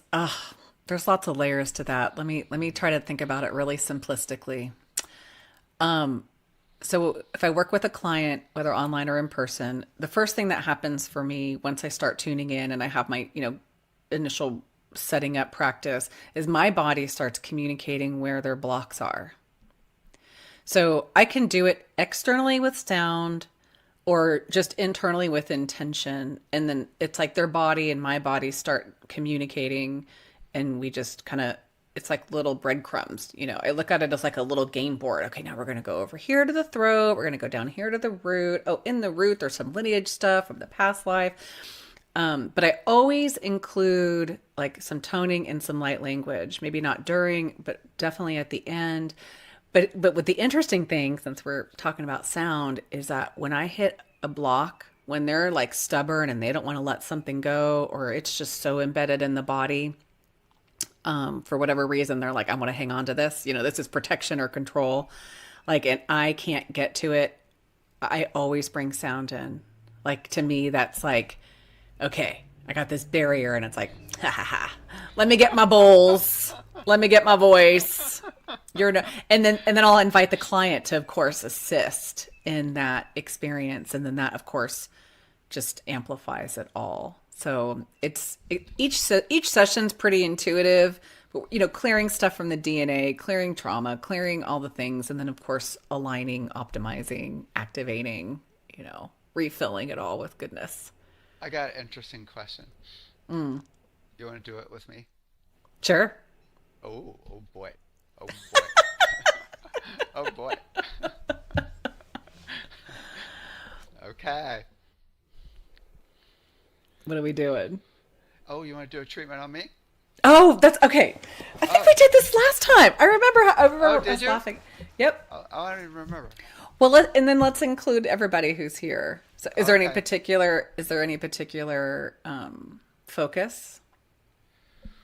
Speaker 4: There's lots of layers to that. Let me try to think about it really simplistically. So if I work with a client, whether online or in person, the first thing that happens for me once I start tuning in and I have my, initial setting up practice, is my body starts communicating where their blocks are. So I can do it externally with sound, or just internally with intention. And then it's like their body and my body start communicating, and we just kind of, it's like little breadcrumbs. I look at it as like a little game board. Okay, now we're going to go over here to the throat. We're going to go down here to the root. Oh, in the root, there's some lineage stuff from the past life. But I always include like some toning and some light language, maybe not during, but definitely at the end. But what the interesting thing, since we're talking about sound, is that when I hit a block, when they're like stubborn and they don't want to let something go, or it's just so embedded in the body, for whatever reason, they're like, I want to hang on to this, this is protection or control. Like, and I can't get to it. I always bring sound in. Like, to me, that's like, okay, I got this barrier, and it's like, ha ha ha. Let me get my bowls. Let me get my voice. You're no, and then I'll invite the client to, of course, assist in that experience, and then that, of course, just amplifies it all. So each session's pretty intuitive, but clearing stuff from the DNA, clearing trauma, clearing all the things, and then of course aligning, optimizing, activating, refilling it all with goodness.
Speaker 1: I got an interesting question. You want to do it with me?
Speaker 4: Sure.
Speaker 1: Oh boy. Oh boy. Oh boy. Okay.
Speaker 4: What are we doing?
Speaker 1: Oh, you want to do a treatment on me?
Speaker 4: Oh, that's okay. I think we did this last time. I remember
Speaker 1: did
Speaker 4: us
Speaker 1: you?
Speaker 4: laughing. Yep.
Speaker 1: I don't even remember.
Speaker 4: Well, and then let's include everybody who's here. So, is there any
Speaker 1: Okay.
Speaker 4: particular focus?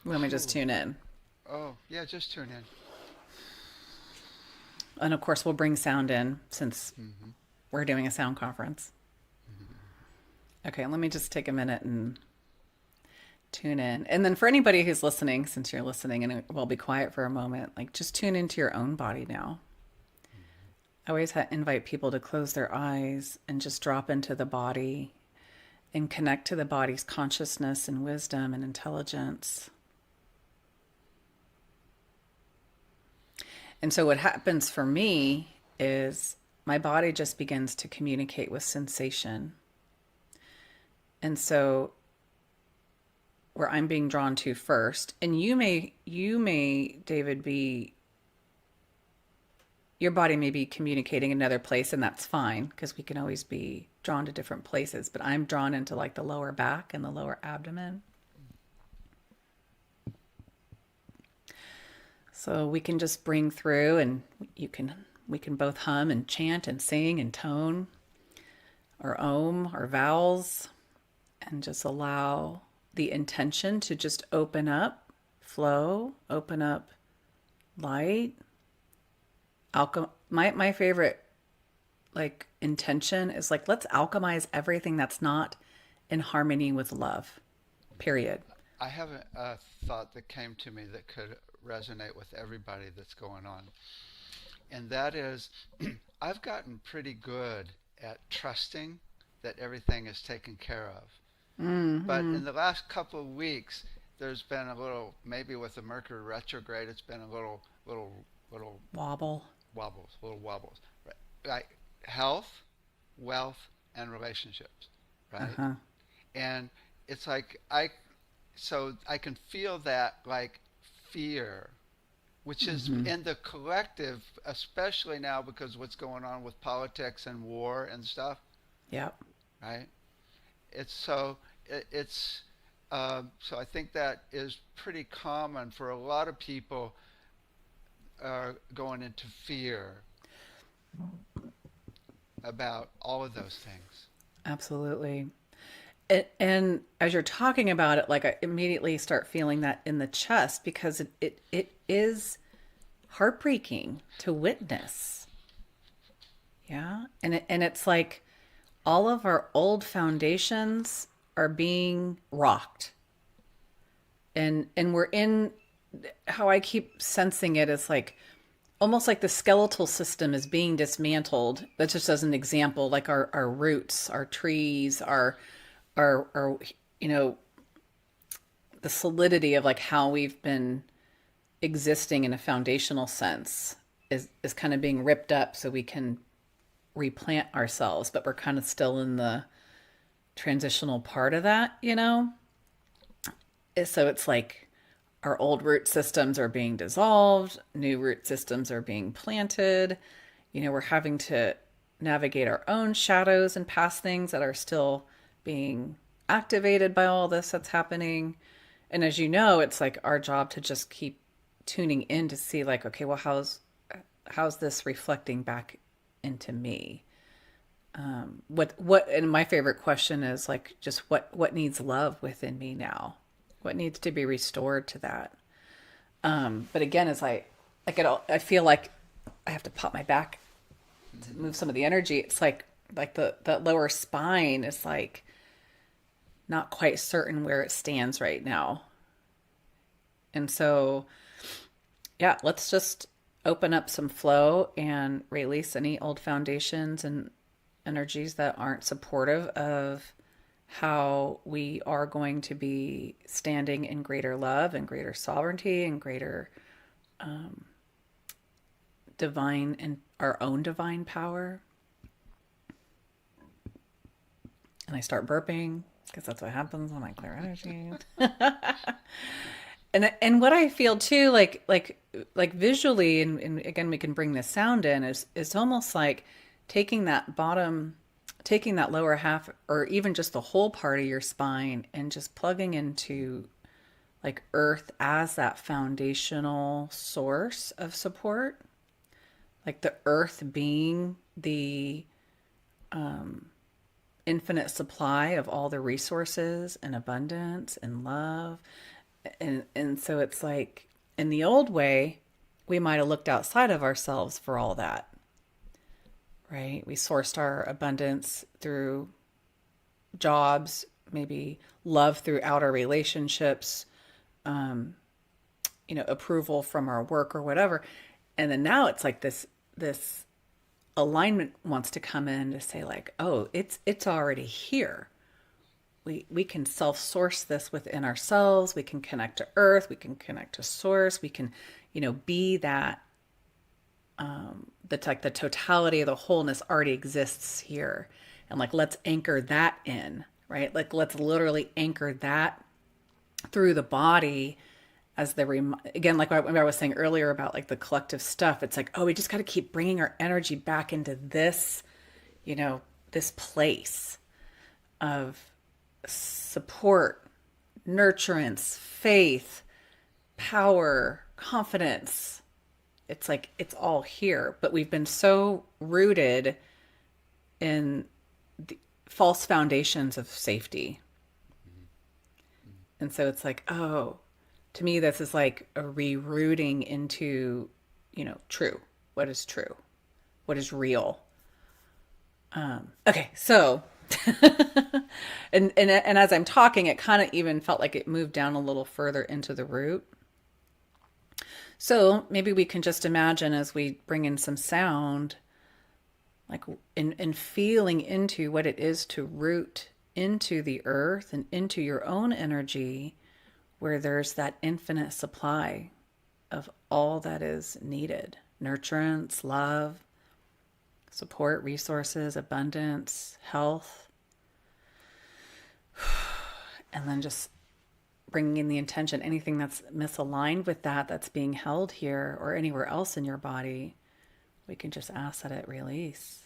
Speaker 4: Let me just tune in,
Speaker 1: Oh, yeah, just tune in.
Speaker 4: and of course we'll bring sound in since we're doing a sound conference. Okay, let me just take a minute and tune in, and then for anybody who's listening, since you're listening, and we'll be quiet for a moment, like just tune into your own body now. I always invite people to close their eyes and just drop into the body and connect to the body's consciousness and wisdom and intelligence. And so what happens for me is my body just begins to communicate with sensation. And so where I'm being drawn to first, and you may, David, your body may be communicating another place, and that's fine because we can always be drawn to different places, but I'm drawn into like the lower back and the lower abdomen. So we can just bring through, and we can both hum and chant and sing and tone or om or vowels, and just allow the intention to just open up, flow, open up, light. My favorite like intention is like, let's alchemize everything that's not in harmony with love, period.
Speaker 1: I have a thought that came to me that could resonate with everybody that's going on. And that is, I've gotten pretty good at trusting that everything is taken care of. But in the last couple of weeks, there's been a little, maybe with the Mercury retrograde, it's been a little
Speaker 4: Wobble.
Speaker 1: wobbles, right? Like health, wealth, and relationships, right?
Speaker 4: Uh-huh.
Speaker 1: And it's like I can feel that like fear, which is in the collective, especially now because what's going on with politics and war and stuff,
Speaker 4: Yep.
Speaker 1: right? So I think that is pretty common for a lot of people going into fear about all of those things.
Speaker 4: Absolutely. And as you're talking about it, like I immediately start feeling that in the chest because it is heartbreaking to witness. Yeah. And it's like all of our old foundations are being rocked. And we're in, how I keep sensing it is like almost like the skeletal system is being dismantled. That's just as an example, like our roots, our trees, our the solidity of like how we've been existing in a foundational sense is kind of being ripped up so we can replant ourselves, but we're kind of still in the transitional part of that, So it's like our old root systems are being dissolved, new root systems are being planted. We're having to navigate our own shadows and past things that are still being activated by all this that's happening. And as you know, it's like our job to just keep tuning in to see like, okay, well, how's this reflecting back into me? And my favorite question is like, just what needs love within me now? What needs to be restored to that? But again, as I feel like I have to pop my back to move some of the energy. It's like the lower spine is like not quite certain where it stands right now. And so, yeah, let's just open up some flow and release any old foundations and energies that aren't supportive of how we are going to be standing in greater love and greater sovereignty and greater divine and our own divine power. And I start burping because that's what happens when I clear energy. And what I feel too, like visually, and again we can bring this sound in, is it's almost like taking that lower half, or even just the whole part of your spine, and just plugging into like earth as that foundational source of support, like the earth being the infinite supply of all the resources and abundance and love. And so it's like, in the old way, we might have looked outside of ourselves for all that, right? We sourced our abundance through jobs, maybe love through outer relationships, approval from our work or whatever. And then now it's like this alignment wants to come in to say like, oh, it's already here. We can self-source this within ourselves. We can connect to earth. We can connect to source. We can, be that, that's like the totality of the wholeness already exists here. And like, let's anchor that in, right? Like, let's literally anchor that through the body as again, like what I was saying earlier about like the collective stuff. It's like, oh, we just got to keep bringing our energy back into this, this place of support, nurturance, faith, power, confidence. It's like, it's all here, but we've been so rooted in the false foundations of safety. And so it's like, oh, to me, this is like a rerouting into, true. What is true? What is real? Okay, so and as I'm talking, it kind of even felt like it moved down a little further into the root. So maybe we can just imagine, as we bring in some sound, like in feeling into what it is to root into the earth and into your own energy, where there's that infinite supply of all that is needed: nurturance, love, support, resources, abundance, health. And then just bringing in the intention, anything that's misaligned with that, that's being held here or anywhere else in your body, we can just ask that it release.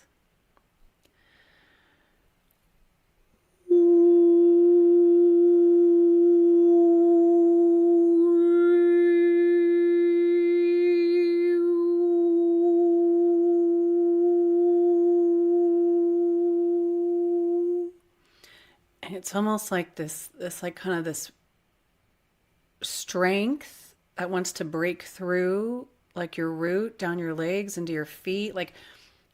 Speaker 4: It's almost like this like kind of this strength that wants to break through, like your root down your legs into your feet. Like,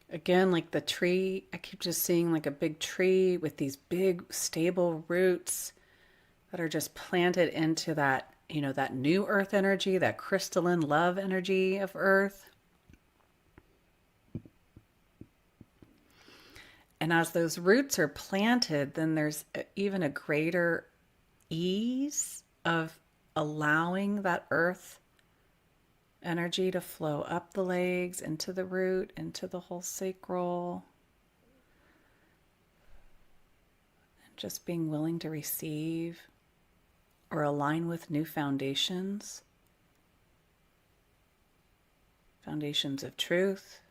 Speaker 4: again, like the tree, I keep just seeing like a big tree with these big stable roots that are just planted into that, that new earth energy, that crystalline love energy of earth. And as those roots are planted, then there's even a greater ease of allowing that earth energy to flow up the legs, into the root, into the whole sacral. And just being willing to receive or align with new foundations. Foundations of truth.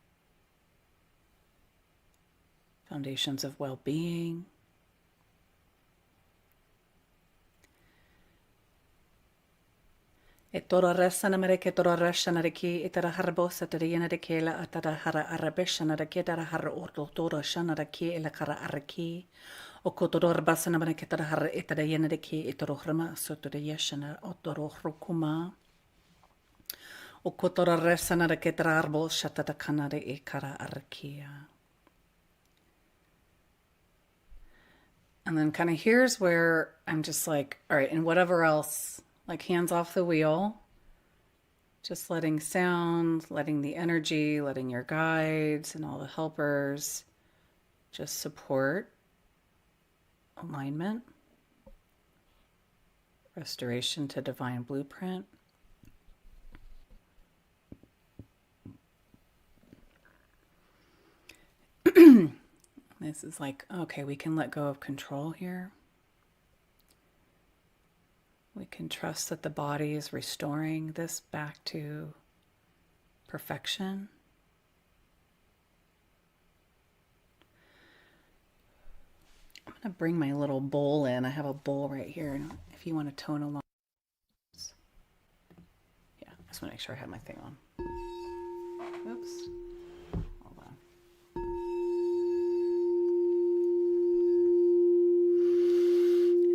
Speaker 4: Foundations of well-being. Etora resana mereke tora reshana reki itara harbosa teriana de kela atara hara arabeshana de kedara hara ordo tora shana de ke ela kara araki o kotoro basana mereke tora hara itara yena de ke itoro hrama soto de yeshana otoro hrukuma o kotoro resana de kedara arbo shata de kana de ikara arakia. And then kind of here's where I'm just like, all right, and whatever else, like hands off the wheel, just letting sound, letting the energy, letting your guides and all the helpers just support alignment, restoration to divine blueprint. This is like, okay, we can let go of control here. We can trust that the body is restoring this back to perfection. I'm going to bring my little bowl in. I have a bowl right here. If you want to tone along. Yeah, I just want to make sure I have my thing on. Oops. Hold on.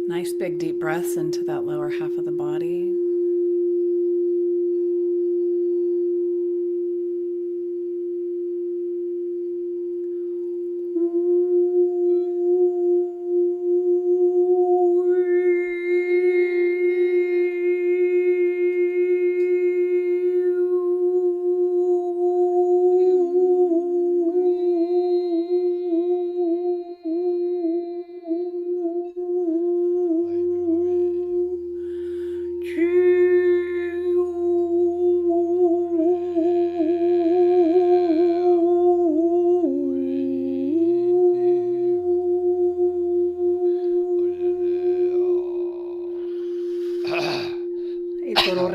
Speaker 4: Nice big deep breaths into that lower half of the body.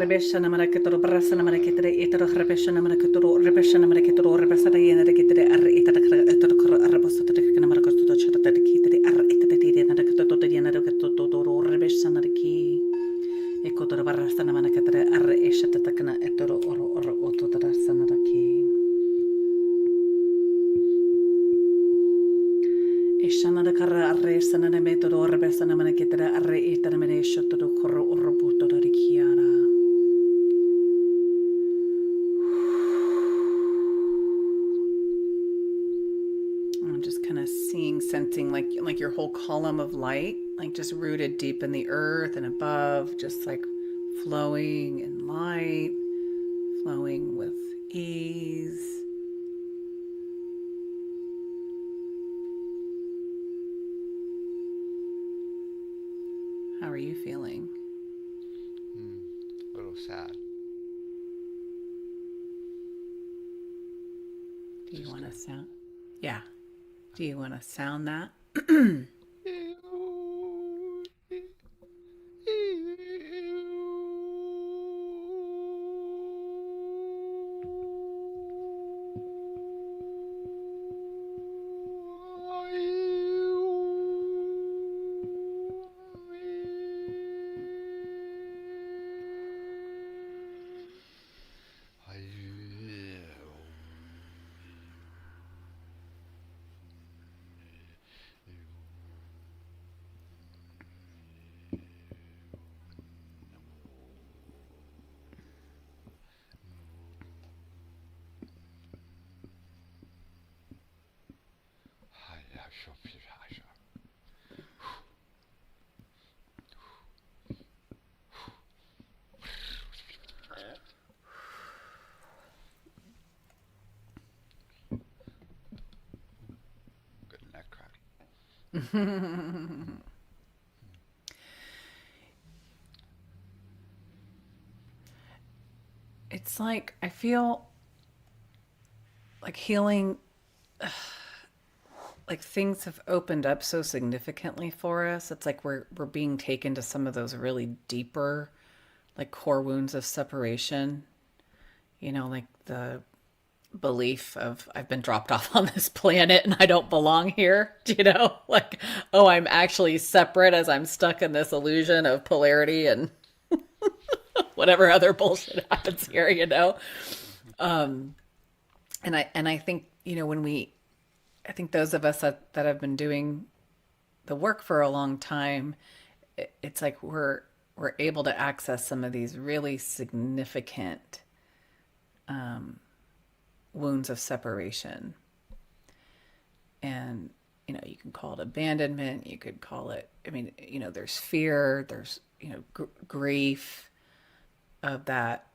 Speaker 4: Rebeshana Marakatoro Brasana Marakitra, Eter Rebeshana Marakatoro, Rebeshana Marakatoro, Rebesada Yanakitra, Etakara Arabosata Marcosto Chatakitri, Arretati, Nakatoto, Yanakato, Rebeshana Ki, Ekotor Barasana Manakatra, Areshatakana, Etoro or Ototasanaki. Ishana the Kara Aresana Metoro, Rebesana Manakitra, Arre Etanamesha to the Koro or Robuto Rikiara. Seeing, sensing like your whole column of light, like just rooted deep in the earth and above, just like flowing in light, flowing with ease. How are you feeling?
Speaker 1: A little sad.
Speaker 4: Do you want to sound? Yeah. Do you want to sound that?
Speaker 1: Good neck crack.
Speaker 4: It's like I feel like healing, like things have opened up so significantly for us. It's like we're being taken to some of those really deeper, like core wounds of separation. You know, like the belief of I've been dropped off on this planet and I don't belong here. You know, like, oh, I'm actually separate as I'm stuck in this illusion of polarity and whatever other bullshit happens here, you know? And I think, you know, I think those of us that have been doing the work for a long time, it's like we're able to access some of these really significant wounds of separation. And you can call it abandonment, you could call it, I mean, there's fear, there's, grief of that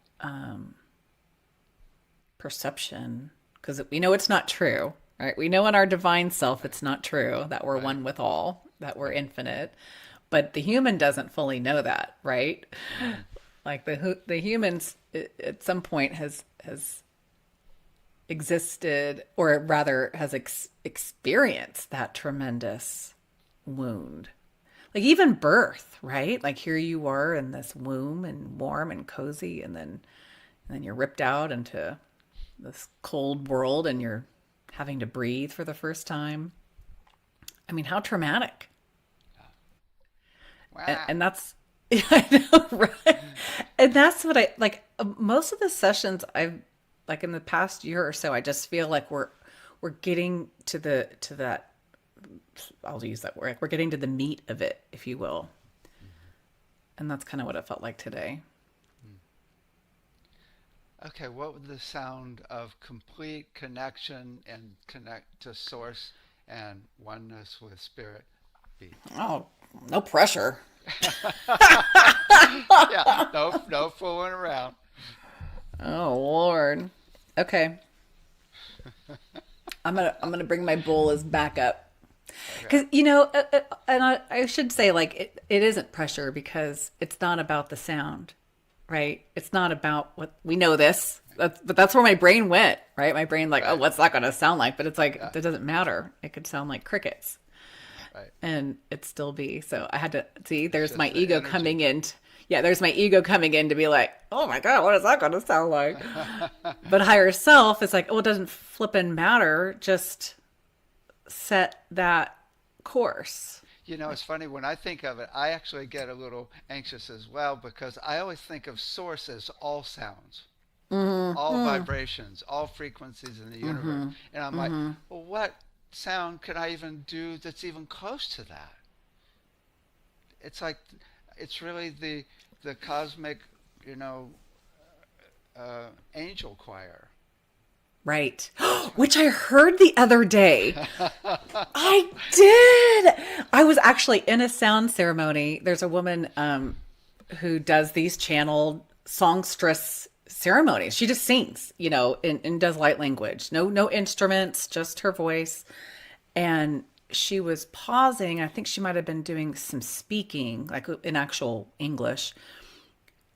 Speaker 4: perception, because we know it's not true, right? We know in our divine self it's not true, that we're one with all, that we're infinite, but the human doesn't fully know that, right? Like the humans at some point has existed, or rather has experienced that tremendous wound. Like even birth, right? Like here you are in this womb and warm and cozy, and then you're ripped out into this cold world and you're having to breathe for the first time. I mean, how traumatic.
Speaker 1: Wow.
Speaker 4: And that's, I know, right? And that's what I like. Most of the sessions I've, like in the past year or so, I just feel like we're getting to that, I'll use that word, we're getting to the meat of it, if you will. And that's kind of what it felt like today.
Speaker 1: Okay, what would the sound of complete connection and connect to source and oneness with spirit be?
Speaker 4: Oh, no pressure.
Speaker 1: Yeah, no fooling around.
Speaker 4: Oh Lord. Okay. I'm gonna bring my bowl as backup, because and I should say, like, it isn't pressure, because it's not about the sound, right? It's not about what we know this, but that's where my brain went, right? My brain like, oh, what's that gonna sound like? But it's like it doesn't matter. It could sound like crickets,
Speaker 1: Right.
Speaker 4: and it still be. So I had to see. There's
Speaker 1: just
Speaker 4: my
Speaker 1: the
Speaker 4: ego
Speaker 1: energy.
Speaker 4: coming in. Yeah, there's my ego coming in to be like, oh my God, what is that going to sound like? But higher self is like, oh, it doesn't flippin' matter. Just set that course.
Speaker 1: It's funny, when I think of it, I actually get a little anxious as well, because I always think of source as all sounds, all vibrations, all frequencies in the universe. And I'm like, well, what sound can I even do that's even close to that? It's like, it's really the cosmic, angel choir.
Speaker 4: Right. Which I heard the other day. I did. I was actually in a sound ceremony. There's a woman who does these channeled songstress ceremonies. She just sings, and does light language. No instruments, just her voice. And she was pausing. I think she might have been doing some speaking, like in actual English.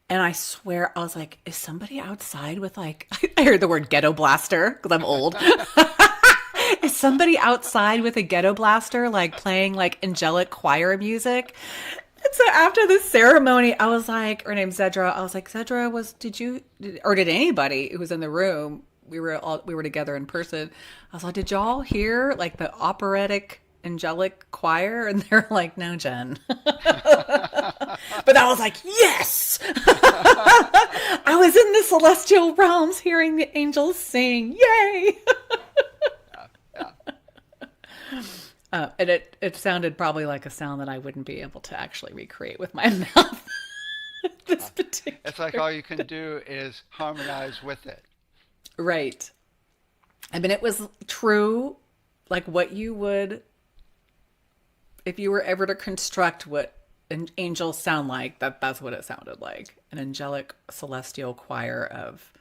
Speaker 4: And I swear, I was like, is somebody outside with like, I heard the word ghetto blaster because I'm old. Is somebody outside with a ghetto blaster, like playing like angelic choir music? And so after the ceremony, I was like, her name's Zedra. I was like, Zedra, did anybody who was in the room, we were together in person. I was like, did y'all hear like the operatic angelic choir? And they're like, no, Jen. But I was like, yes. I was in the celestial realms hearing the angels sing. Yay. And it sounded probably like a sound that I wouldn't be able to actually recreate with my mouth. This particular.
Speaker 1: It's like all you can do is harmonize with it.
Speaker 4: Right. I mean, it was true, like what you would, if you were ever to construct what angels sound like, that's what it sounded like. An angelic celestial choir of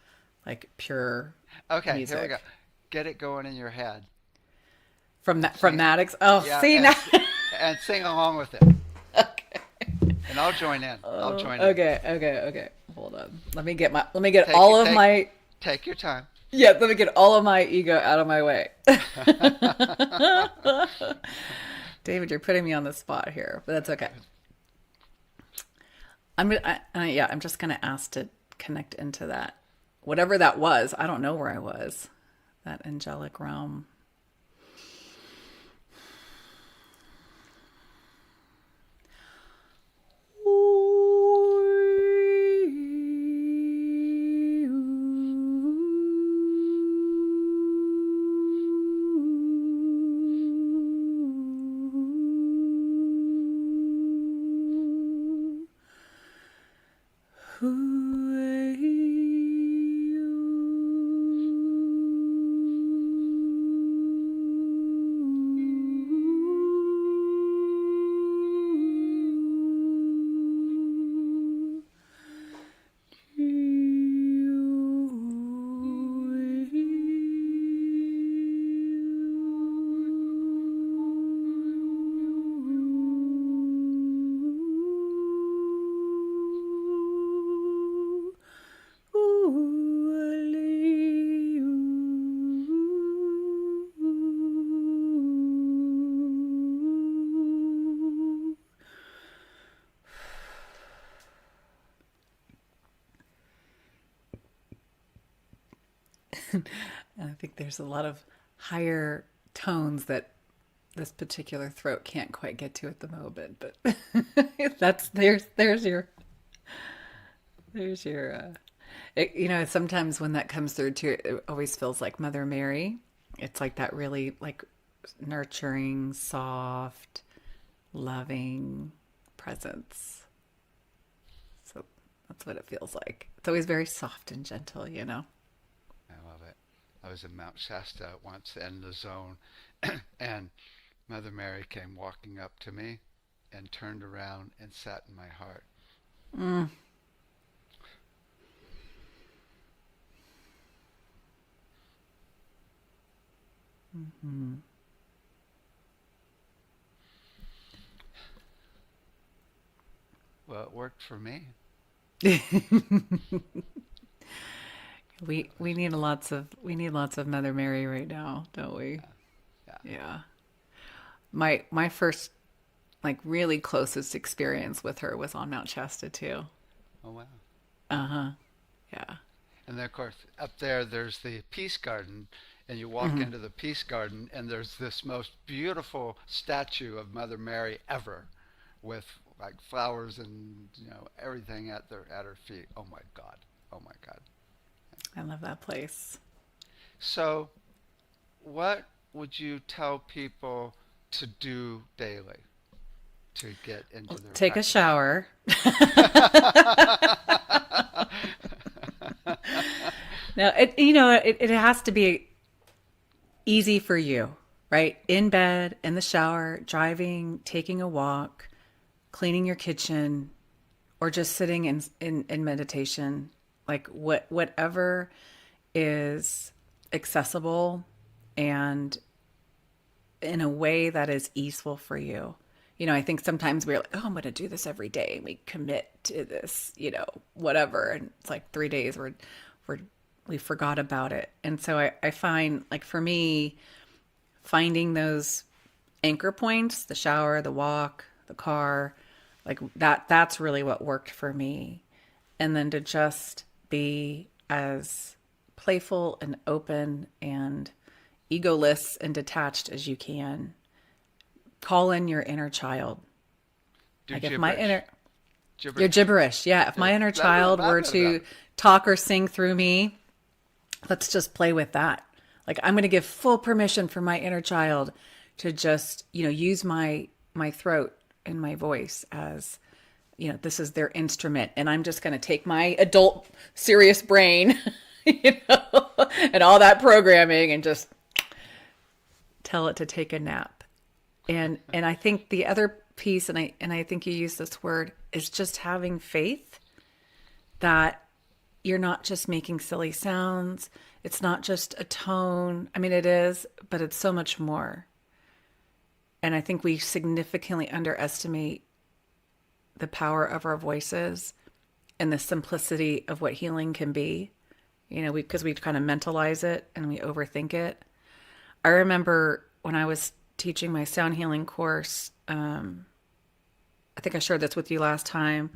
Speaker 4: like pure music.
Speaker 1: Here we go. Get it going in your head.
Speaker 4: From Maddox. Oh,
Speaker 1: Yeah,
Speaker 4: see
Speaker 1: and,
Speaker 4: now.
Speaker 1: and sing along with it.
Speaker 4: Okay.
Speaker 1: And I'll join in.
Speaker 4: Okay. Hold on. Let me get
Speaker 1: Take your time.
Speaker 4: Yeah, let me get all of my ego out of my way. David, you're putting me on the spot here, but that's okay. I'm just gonna ask to connect into that, whatever that was. I don't know where I was. That angelic realm. And I think there's a lot of higher tones that this particular throat can't quite get to at the moment. But there's your sometimes when that comes through too, it always feels like Mother Mary. It's like that really like nurturing, soft, loving presence. So that's what it feels like. It's always very soft and gentle, you know?
Speaker 1: I love it. I was in Mount Shasta once in the zone, and Mother Mary came walking up to me and turned around and sat in my heart.
Speaker 4: Mm. Mm-hmm.
Speaker 1: Well, it worked for me.
Speaker 4: We need lots of Mother Mary right now, don't we?
Speaker 1: Yeah.
Speaker 4: Yeah. My first like really closest experience with her was on Mount Shasta too.
Speaker 1: Oh, wow.
Speaker 4: Uh-huh. Yeah.
Speaker 1: And then, of course, up there, there's the Peace Garden, and you walk into the Peace Garden, and there's this most beautiful statue of Mother Mary ever, with like flowers and everything at her feet. Oh my God! Oh my God!
Speaker 4: I love that place.
Speaker 1: So, what would you tell people to do daily to get into their
Speaker 4: Take a shower. Now, it has to be easy for you, right? In bed, in the shower, driving, taking a walk, cleaning your kitchen, or just sitting in meditation. Like whatever is accessible and in a way that is easeful for you. I think sometimes we're like, oh, I'm going to do this every day. And we commit to this, whatever. And it's like 3 days we forgot about it. And so I find, like, for me, finding those anchor points, the shower, the walk, the car, like that's really what worked for me. And then to just be as playful and open and egoless and detached as you can. Call in your inner child.
Speaker 1: Do
Speaker 4: like
Speaker 1: gibberish.
Speaker 4: If my inner
Speaker 1: Gibberish.
Speaker 4: your gibberish, yeah. If my inner
Speaker 1: That's what I'm
Speaker 4: child were
Speaker 1: talking
Speaker 4: to
Speaker 1: about.
Speaker 4: talk or sing through me, let's just play with that. Like, I'm going to give full permission for my inner child to just, use my throat and my voice as, this is their instrument. And I'm just going to take my adult serious brain, and all that programming and just tell it to take a nap. And I think the other piece, and I think you use this word, is just having faith that you're not just making silly sounds. It's not just a tone. I mean, it is, but it's so much more. And I think we significantly underestimate the power of our voices and the simplicity of what healing can be, because we kind of mentalize it and we overthink it. I remember when I was teaching my sound healing course, I think I shared this with you last time.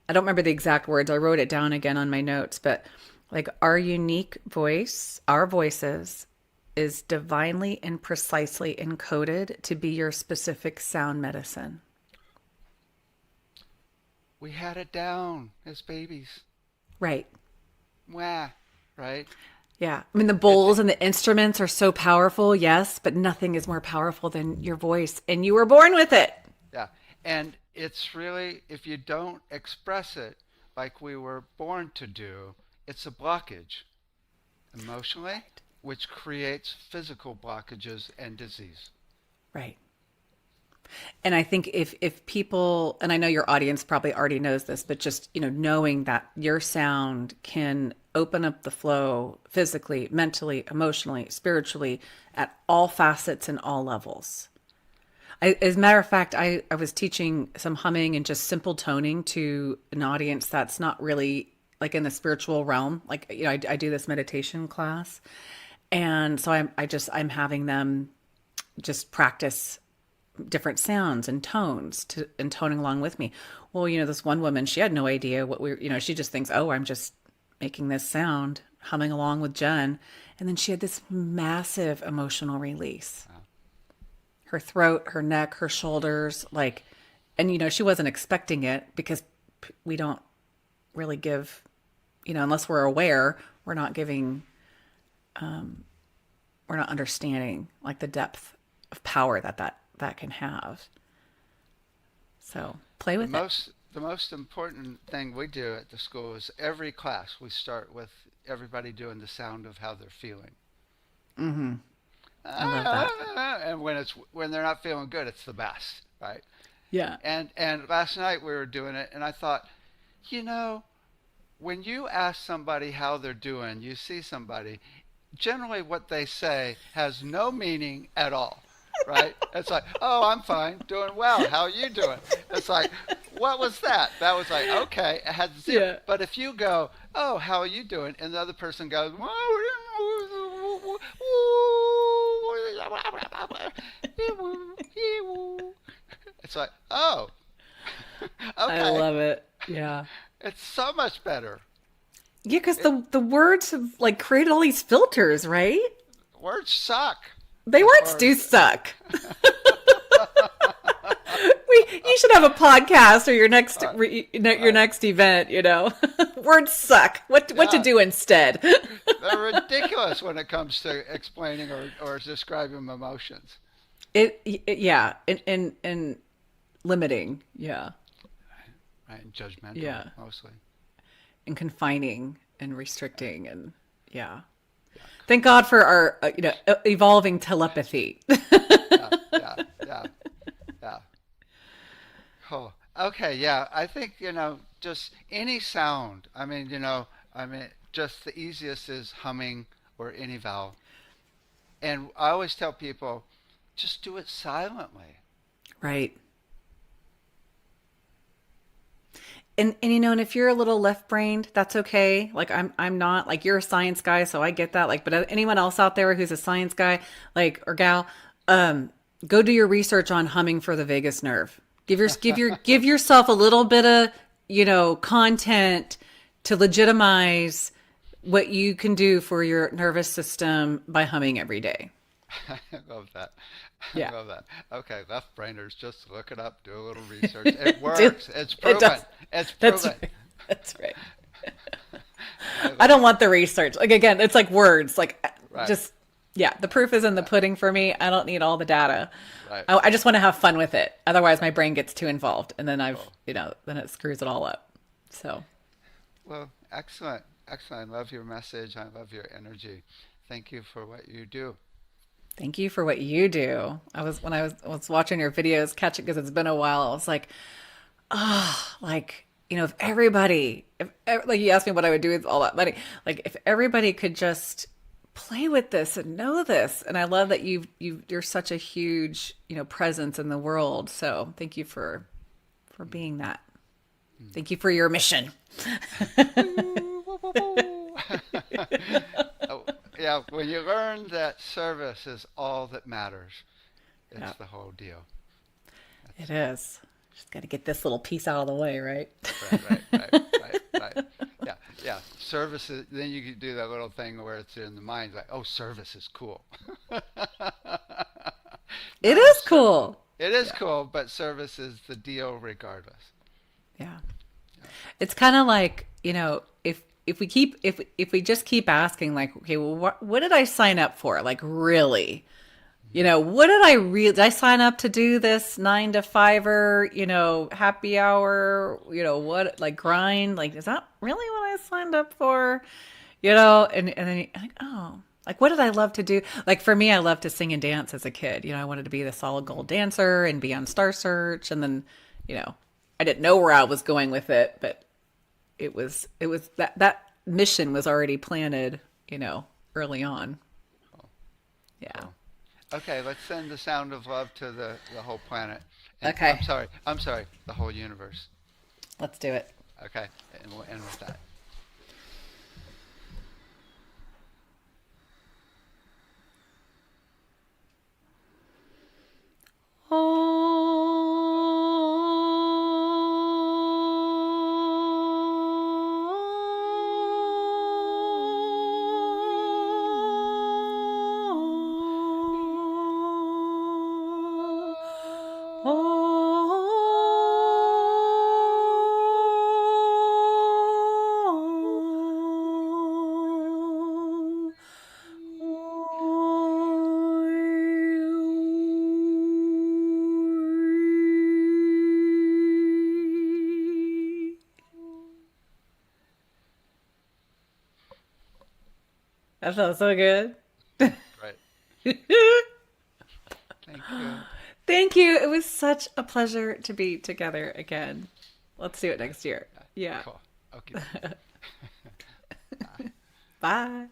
Speaker 4: I don't remember the exact words. I wrote it down again on my notes, but like, our unique voice, our voices, is divinely and precisely encoded to be your specific sound medicine.
Speaker 1: We had it down as babies.
Speaker 4: Right.
Speaker 1: Wah, right?
Speaker 4: Yeah. I mean, the bowls and the instruments are so powerful, yes, but nothing is more powerful than your voice, and you were born with it.
Speaker 1: Yeah. And it's really, if you don't express it like we were born to do, it's a blockage emotionally, which creates physical blockages and disease.
Speaker 4: Right. And I think if people, and I know your audience probably already knows this, but just, knowing that your sound can open up the flow physically, mentally, emotionally, spiritually, at all facets and all levels. As a matter of fact, I was teaching some humming and just simple toning to an audience that's not really like in the spiritual realm. Like, I do this meditation class. And so I'm having them just practice different sounds and tones and toning along with me. Well, this one woman, she had no idea what she just thinks, oh, I'm just making this sound. humming along with Jen. And then she had this massive emotional release. Her throat, her neck, her shoulders, like, and she wasn't expecting it because we don't really give, unless we're aware, we're not giving, we're not understanding like the depth of power that can have. So play with it.
Speaker 1: The most important thing we do at the school is every class we start with everybody doing the sound of how they're feeling.
Speaker 4: Mm-hmm. I love that.
Speaker 1: And when they're not feeling good, it's the best, right?
Speaker 4: Yeah.
Speaker 1: And last night we were doing it, and I thought, when you ask somebody how they're doing, you see somebody, generally what they say has no meaning at all, right? It's like, oh, I'm fine, doing well. How are you doing? It's like, what was that? That was like, okay, it had zero.
Speaker 4: Yeah.
Speaker 1: But if you go, oh, how are you doing? And the other person goes, it's like, oh, okay.
Speaker 4: I love it. Yeah.
Speaker 1: It's so much better.
Speaker 4: Yeah, because the words have like created all these filters, right?
Speaker 1: Words suck.
Speaker 4: Words do suck. You should have a podcast or your next event. Words suck. What to do instead?
Speaker 1: They're ridiculous when it comes to explaining or describing emotions.
Speaker 4: Yeah, and limiting, yeah,
Speaker 1: Right, and judgmental,
Speaker 4: Yeah.
Speaker 1: mostly.
Speaker 4: and confining and restricting, and yeah. Thank God for our evolving telepathy.
Speaker 1: Yeah. Oh, okay, yeah. I think just any sound. Just the easiest is humming or any vowel. And I always tell people, just do it silently.
Speaker 4: Right. And and if you're a little left-brained, that's okay. Like I'm not. Like you're a science guy, so I get that. Like, but anyone else out there who's a science guy, like or gal, go do your research on humming for the vagus nerve. Give yourself a little bit of content to legitimize what you can do for your nervous system by humming every day.
Speaker 1: I love that.
Speaker 4: Yeah.
Speaker 1: I love that. Okay, left brainers, just look it up, do a little research. It works. It's proven. It's proven.
Speaker 4: That's right. I don't want the research. Like again, it's like words. Like
Speaker 1: Right.
Speaker 4: just the proof is in the pudding for me. I don't need all the data.
Speaker 1: Right.
Speaker 4: I just want to have fun with it. Otherwise, my brain gets too involved, and then then it screws it all up. So.
Speaker 1: Well, excellent. I love your message. I love your energy. Thank you for what you do.
Speaker 4: Thank you for what you do. When I was watching your videos, catch it because it's been a while. I was like, if everybody, like you asked me what I would do with all that money, like if everybody could just play with this and know this. And I love that you're such a huge, presence in the world. So thank you for being that. Thank you for your mission.
Speaker 1: Yeah, when you learn that service is all that matters, it's
Speaker 4: Yeah.
Speaker 1: the whole deal.
Speaker 4: It is. Just got to get this little piece out of the way, right?
Speaker 1: Right. Yeah. Service is, then you can do that little thing where it's in the mind, like, oh, service is cool.
Speaker 4: It is cool.
Speaker 1: It is cool, but service is the deal regardless.
Speaker 4: Yeah. It's kind of like, if we just keep asking like, okay, well, what did I sign up for? Like really, what did I sign up to do this 9 to 5 happy hour, what, like grind, like, is that really what I signed up for? And then you think, oh, like, what did I love to do? Like for me, I loved to sing and dance as a kid. I wanted to be the solid gold dancer and be on Star Search. And then, I didn't know where I was going with it, but it was that mission was already planted, early on. Yeah.
Speaker 1: Okay, let's send the sound of love to the whole planet. And
Speaker 4: Okay.
Speaker 1: I'm sorry, the whole universe.
Speaker 4: Let's do it.
Speaker 1: Okay, and we'll end with that.
Speaker 4: That felt so good.
Speaker 1: Right. Thank you.
Speaker 4: Thank you. It was such a pleasure to be together again. Let's do it next year. Yeah.
Speaker 1: Cool. Okay.
Speaker 4: Bye.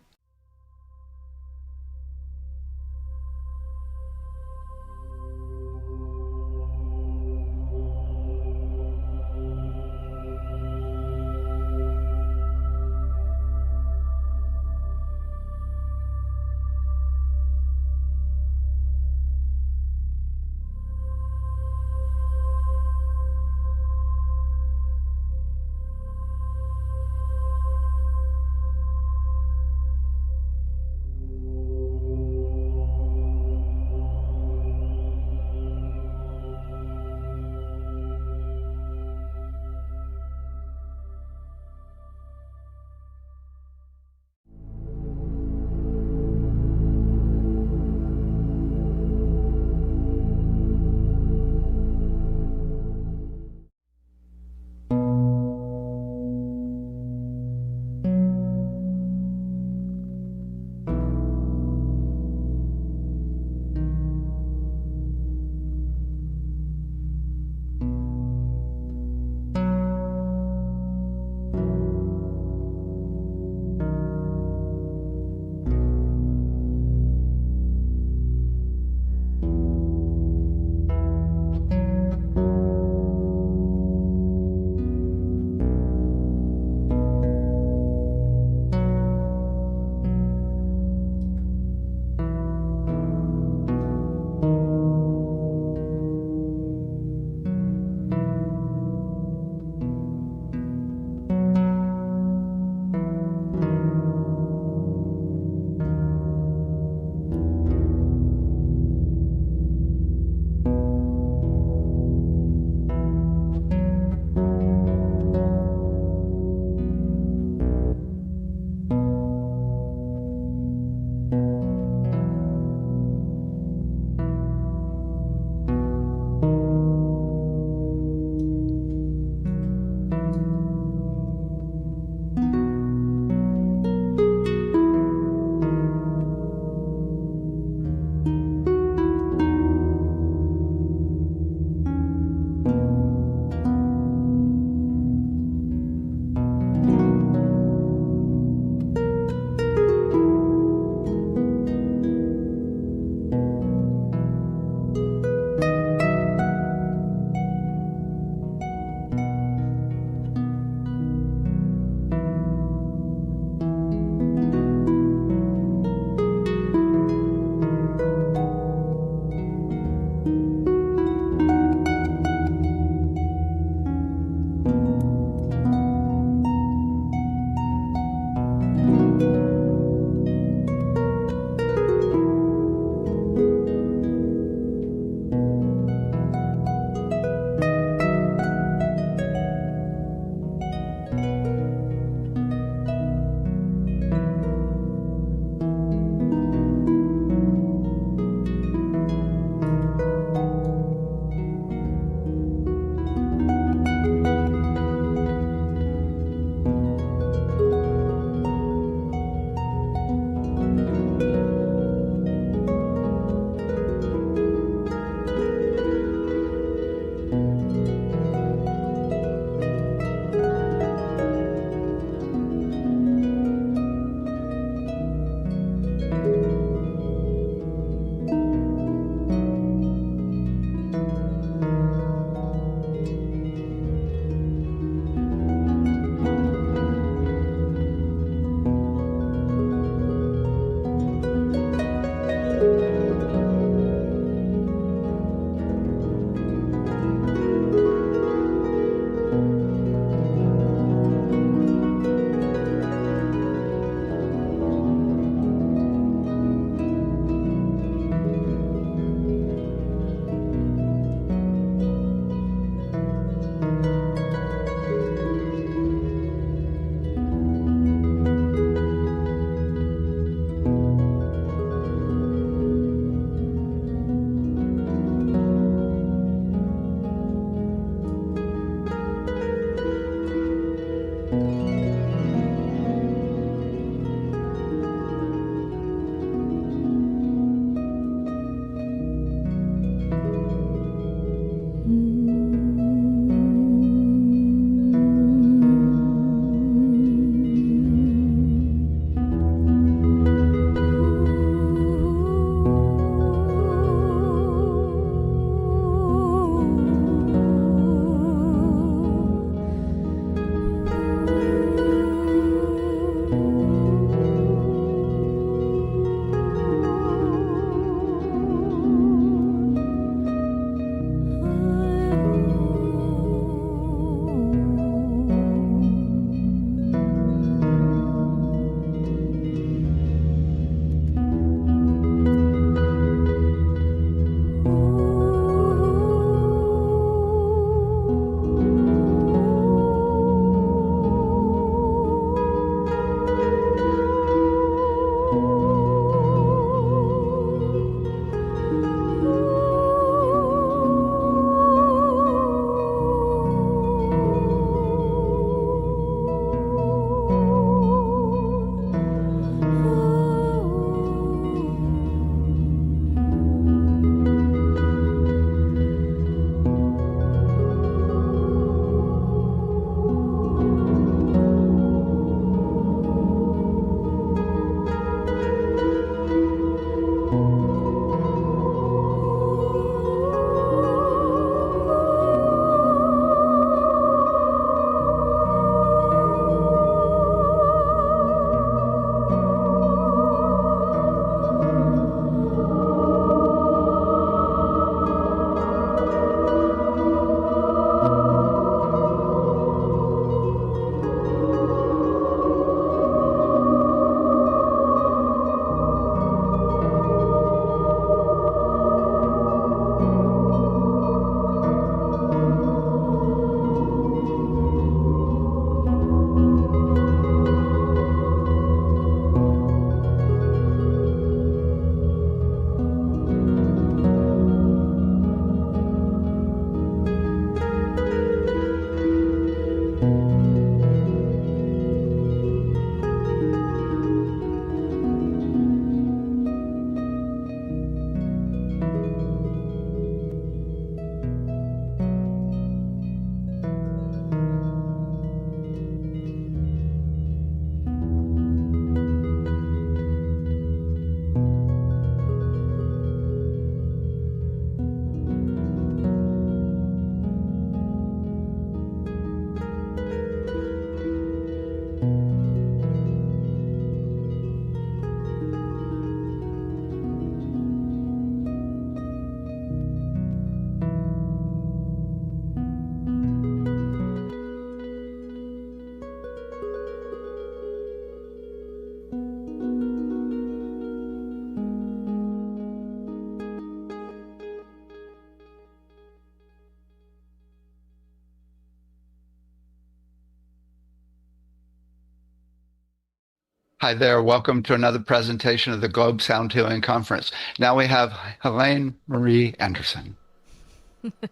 Speaker 1: Hi there. Welcome to another presentation of the Globe Sound Healing Conference. Now we have Helene Marie Anderson.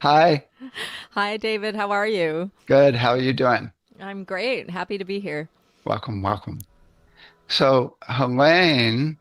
Speaker 1: Hi.
Speaker 5: Hi, David. How are you?
Speaker 1: Good. How are you doing?
Speaker 5: I'm great. Happy to be here.
Speaker 1: Welcome, welcome. So Helene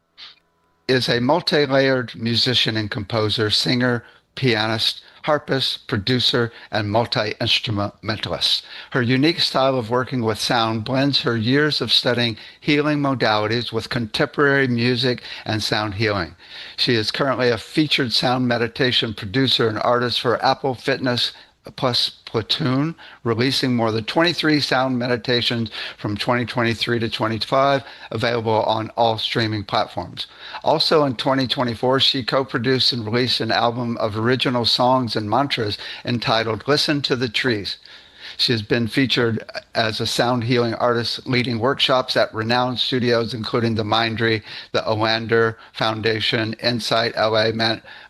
Speaker 1: is a multi-layered musician and composer, singer, pianist, harpist, producer, and multi-instrumentalist. Her unique style of working with sound blends her years of studying healing modalities with contemporary music and sound healing. She is currently a featured sound meditation producer and artist for Apple Fitness plus Platoon, releasing more than 23 sound meditations from 2023 to 2025, available on all streaming platforms. Also in 2024, she co-produced and released an album of original songs and mantras entitled Listen to the Trees. She has been featured as a sound healing artist, leading workshops at renowned studios, including the Mindry, the Olander Foundation, Insight LA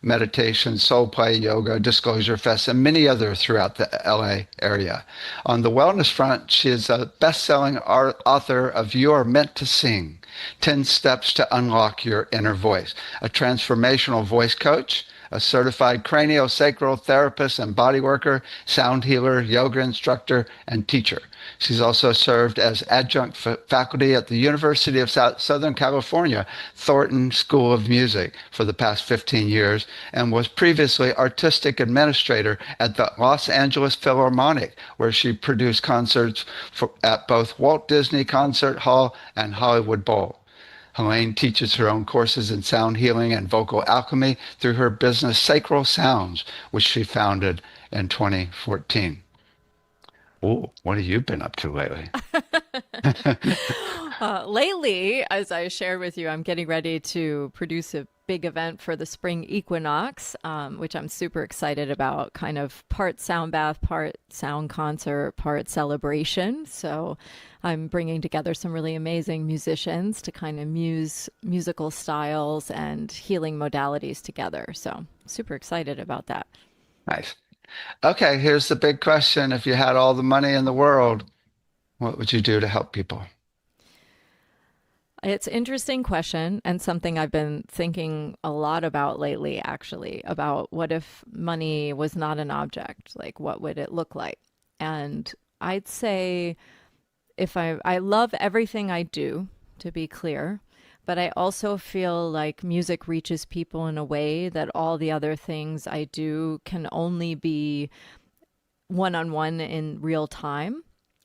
Speaker 1: Meditation, Soul Play Yoga, Disclosure Fest, and many others throughout the LA area. On the wellness front, she is a best-selling author of You Are Meant to Sing, 10 Steps to Unlock Your Inner Voice, a transformational voice coach, a certified craniosacral therapist and body worker, sound healer, yoga instructor, and teacher. She's also served as adjunct faculty at the University of Southern California, Thornton School of Music for the past 15 years, and was previously artistic administrator at the Los Angeles Philharmonic, where she produced concerts at both Walt Disney Concert Hall and Hollywood Bowl. Helene teaches her own courses in sound healing and vocal alchemy through her business Sacral Sounds, which she founded in 2014. Oh, what have you been up to lately?
Speaker 5: Lately, as I shared with you, I'm getting ready to produce a big event for the spring equinox, which I'm super excited about. Kind of part sound bath, part sound concert, part celebration. So I'm bringing together some really amazing musicians to kind of muse musical styles and healing modalities together. So super excited about that.
Speaker 1: Nice. Okay, here's the big question. If you had all the money in the world, what would you do to help people?
Speaker 5: It's an interesting question and something I've been thinking a lot about lately, actually, about what if money was not an object? Like, what would it look like? And I'd say if I love everything I do, to be clear, but I also feel like music reaches people in a way that all the other things I do can only be one-on-one in real time.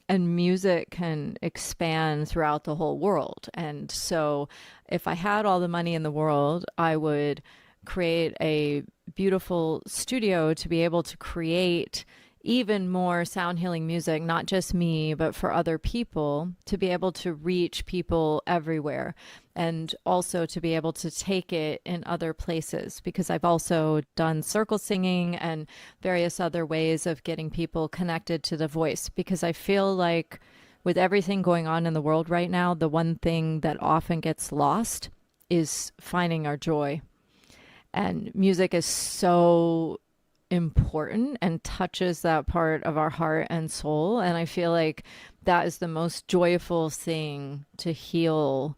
Speaker 5: And music can expand throughout the whole world. And so if I had all the money in the world, I would create a beautiful studio to be able to create even more sound healing music, not just me, but for other people, to be able to reach people everywhere and also to be able to take it in other places, because I've also done circle singing and various other ways of getting people connected to the voice, because I feel like with everything going on in the world right now, the one thing that often gets lost is finding our joy. And music is so important and touches that part of our heart and soul. And I feel like that is the most joyful thing to heal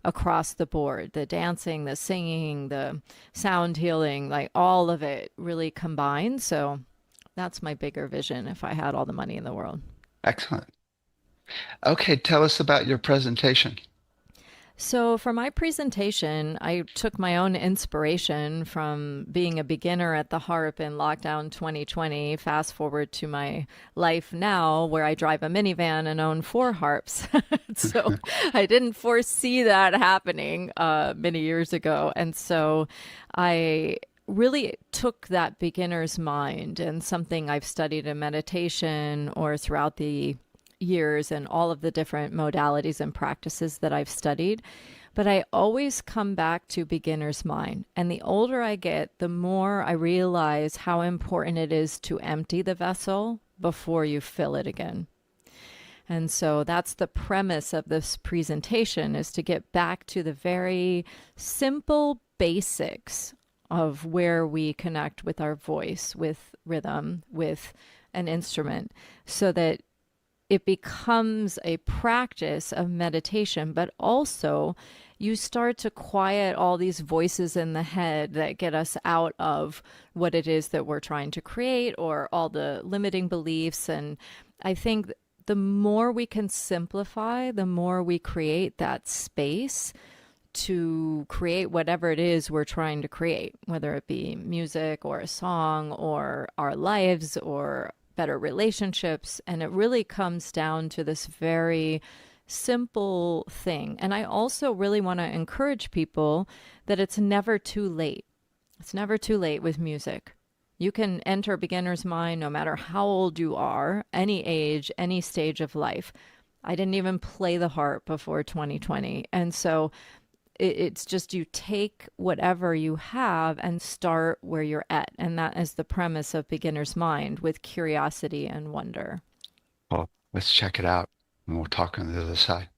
Speaker 5: across the board. The dancing, the singing, the sound healing, like all of it really combined. So that's my bigger vision if I had all the money in the world.
Speaker 1: Excellent. Okay, tell us about your presentation.
Speaker 5: So for my presentation, I took my own inspiration from being a beginner at the harp in lockdown 2020, fast forward to my life now where I drive a minivan and own 4 harps. So I didn't foresee that happening many years ago. And so I really took that beginner's mind and something I've studied in meditation or throughout the years and all of the different modalities and practices that I've studied. But I always come back to beginner's mind. And the older I get, the more I realize how important it is to empty the vessel before you fill it again. And so that's the premise of this presentation, is to get back to the very simple basics of where we connect with our voice, with rhythm, with an instrument, so that it becomes a practice of meditation, but also you start to quiet all these voices in the head that get us out of what it is that we're trying to create, or all the limiting beliefs. And I think the more we can simplify, the more we create that space to create whatever it is we're trying to create, whether it be music or a song or our lives or better relationships. And it really comes down to this very simple thing. And I also really want to encourage people that it's never too late. It's never too late with music. You can enter beginner's mind no matter how old you are, any age, any stage of life. I didn't even play the harp before 2020. And so it's just, you take whatever you have and start where you're at. And that is the premise of beginner's mind, with curiosity and wonder.
Speaker 1: Well, let's check it out, and we'll talk on the other side.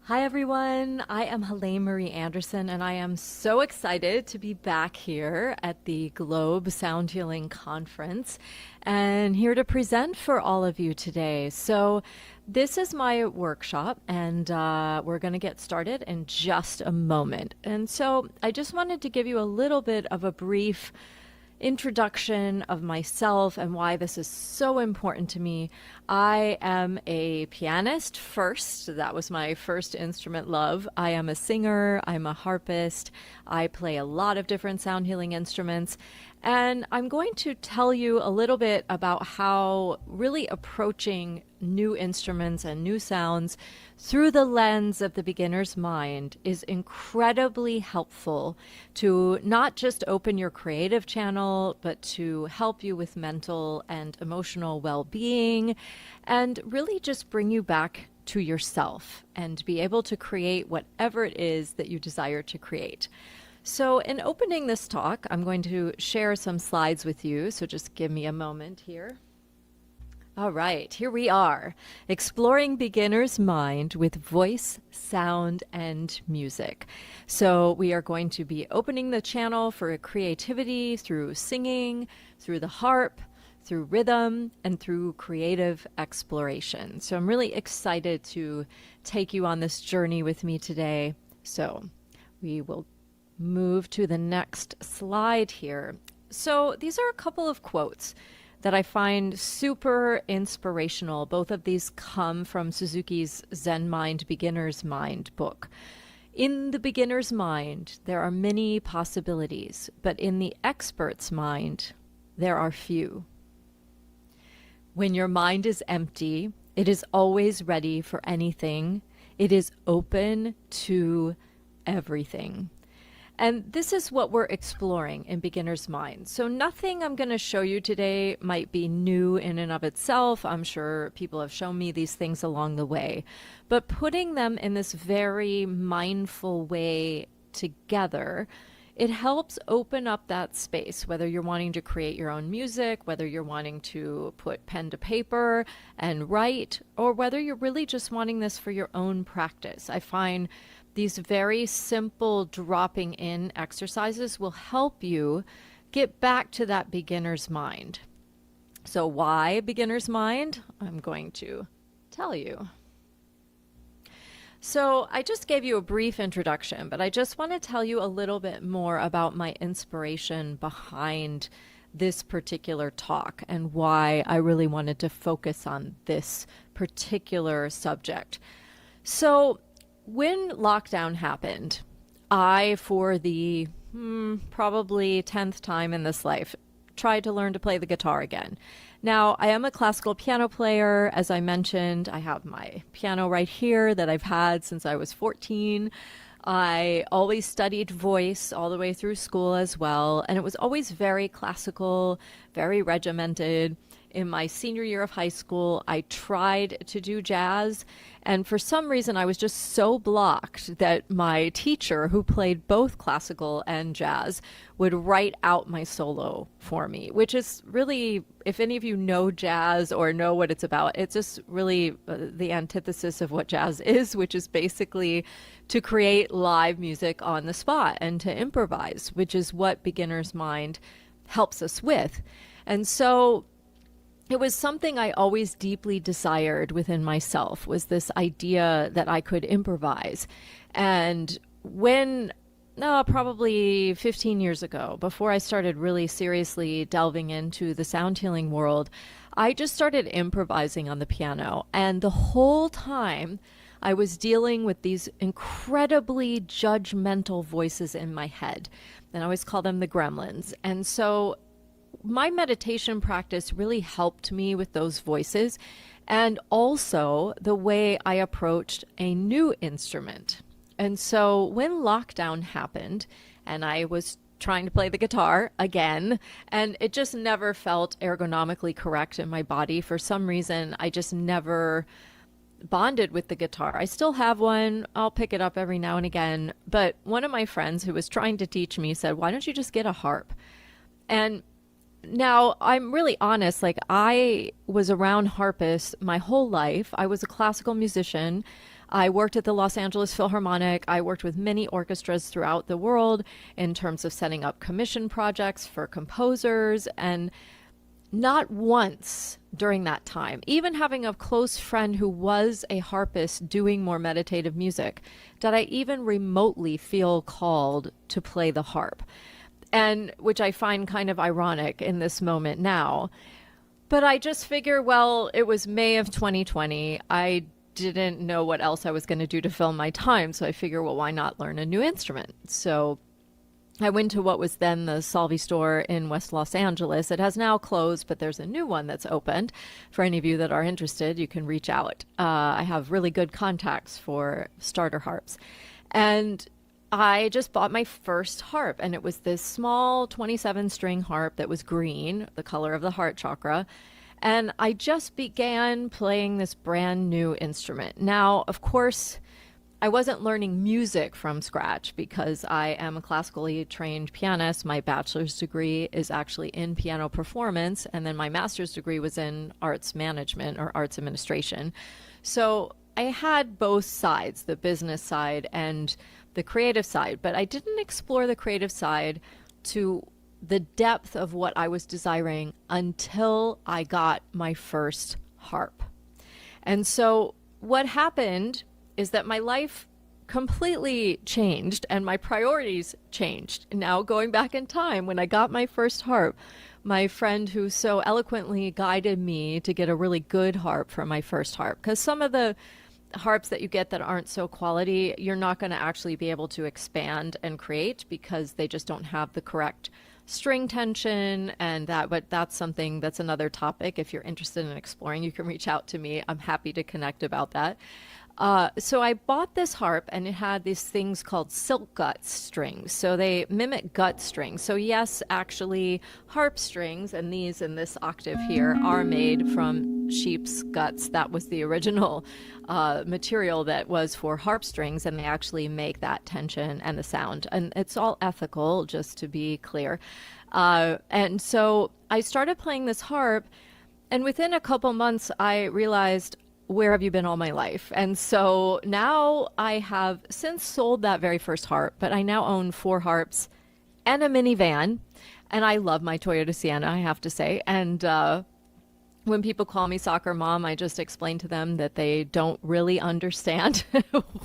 Speaker 5: Hi, everyone. I am Helene Marie Anderson, and I am so excited to be back here at the Globe Sound Healing Conference and here to present for all of you today. So this is my workshop, and we're going to get started in just a moment. And so I just wanted to give you a little bit of a brief introduction of myself and why this is so important to me. I am a pianist first. That was my first instrument love. I am a singer. I'm a harpist. I play a lot of different sound healing instruments. And I'm going to tell you a little bit about how really approaching new instruments and new sounds through the lens of the beginner's mind is incredibly helpful to not just open your creative channel, but to help you with mental and emotional well-being, and really just bring you back to yourself and be able to create whatever it is that you desire to create. So in opening this talk, I'm going to share some slides with you, so just give me a moment here. All right, here we are, exploring beginner's mind with voice, sound, and music. So we are going to be opening the channel for creativity through singing, through the harp, through rhythm, and through creative exploration. So I'm really excited to take you on this journey with me today. So we will move to the next slide here. So these are a couple of quotes that I find super inspirational. Both of these come from Suzuki's Zen Mind, Beginner's Mind book. In the beginner's mind, there are many possibilities, but in the expert's mind, there are few. When your mind is empty, it is always ready for anything. It is open to everything. And this is what we're exploring in beginner's mind. So nothing I'm going to show you today might be new in and of itself. I'm sure people have shown me these things along the way. But putting them in this very mindful way together, it helps open up that space, whether you're wanting to create your own music, whether you're wanting to put pen to paper and write, or whether you're really just wanting this for your own practice. I find these very simple dropping in exercises will help you get back to that beginner's mind. So why beginner's mind? I'm going to tell you. So I just gave you a brief introduction, but I just want to tell you a little bit more about my inspiration behind this particular talk and why I really wanted to focus on this particular subject. So when lockdown happened, I, for the probably 10th time in this life, tried to learn to play the guitar again. Now, I am a classical piano player. As I mentioned, I have my piano right here that I've had since I was 14. I always studied voice all the way through school as well, and it was always very classical, very regimented. In my senior year of high school, I tried to do jazz, and for some reason I was just so blocked that my teacher, who played both classical and jazz, would write out my solo for me, which is really, if any of you know jazz or know what it's about, it's just really the antithesis of what jazz is, which is basically to create live music on the spot and to improvise, which is what beginner's mind helps us with. And so it was something I always deeply desired within myself, was this idea that I could improvise. And when probably 15 years ago, before I started really seriously delving into the sound healing world, I just started improvising on the piano. And the whole time I was dealing with these incredibly judgmental voices in my head. And I always call them the gremlins. And so my meditation practice really helped me with those voices, and also the way I approached a new instrument. And so when lockdown happened and I was trying to play the guitar again, and it just never felt ergonomically correct in my body. For some reason, I just never bonded with the guitar. I still have one. I'll pick it up every now and again. But one of my friends who was trying to teach me said, why don't you just get a harp? And now, I'm really honest, like I was around harpists my whole life. I was a classical musician. I worked at the Los Angeles Philharmonic. I worked with many orchestras throughout the world in terms of setting up commission projects for composers. And not once during that time, even having a close friend who was a harpist doing more meditative music, did I even remotely feel called to play the harp. And which I find kind of ironic in this moment now. But I just figure, well, it was May of 2020. I didn't know what else I was going to do to fill my time. So I figure, well, why not learn a new instrument? So I went to what was then the Salvi store in West Los Angeles. It has now closed, but there's a new one that's opened. For any of you that are interested, you can reach out. I have really good contacts for starter harps. And I just bought my first harp, and it was this small 27 string harp that was green, the color of the heart chakra. And I just began playing this brand new instrument. Now, of course, I wasn't learning music from scratch because I am a classically trained pianist. My bachelor's degree is actually in piano performance, and then my master's degree was in arts management or arts administration. So I had both sides, the business side and the creative side, but I didn't explore the creative side to the depth of what I was desiring until I got my first harp. And so what happened is that my life completely changed and my priorities changed. Now, going back in time, when I got my first harp, my friend who so eloquently guided me to get a really good harp for my first harp, because some of the harps that you get that aren't so quality, you're not going to actually be able to expand and create because they just don't have the correct string tension and that. But that's something that's another topic. If you're interested in exploring, you can reach out to me. I'm happy to connect about that. So I bought this harp, and it had these things called silk gut strings. So they mimic gut strings. So yes, actually harp strings, and these in this octave here, are made from sheep's guts. That was the original material that was for harp strings, and they actually make that tension and the sound. And it's all ethical, just to be clear. And so I started playing this harp, and within a couple months, I realized, where have you been all my life? And so now I have since sold that very first harp, but I now own 4 harps and a minivan. And I love my Toyota Sienna, I have to say. And when people call me soccer mom, I just explain to them that they don't really understand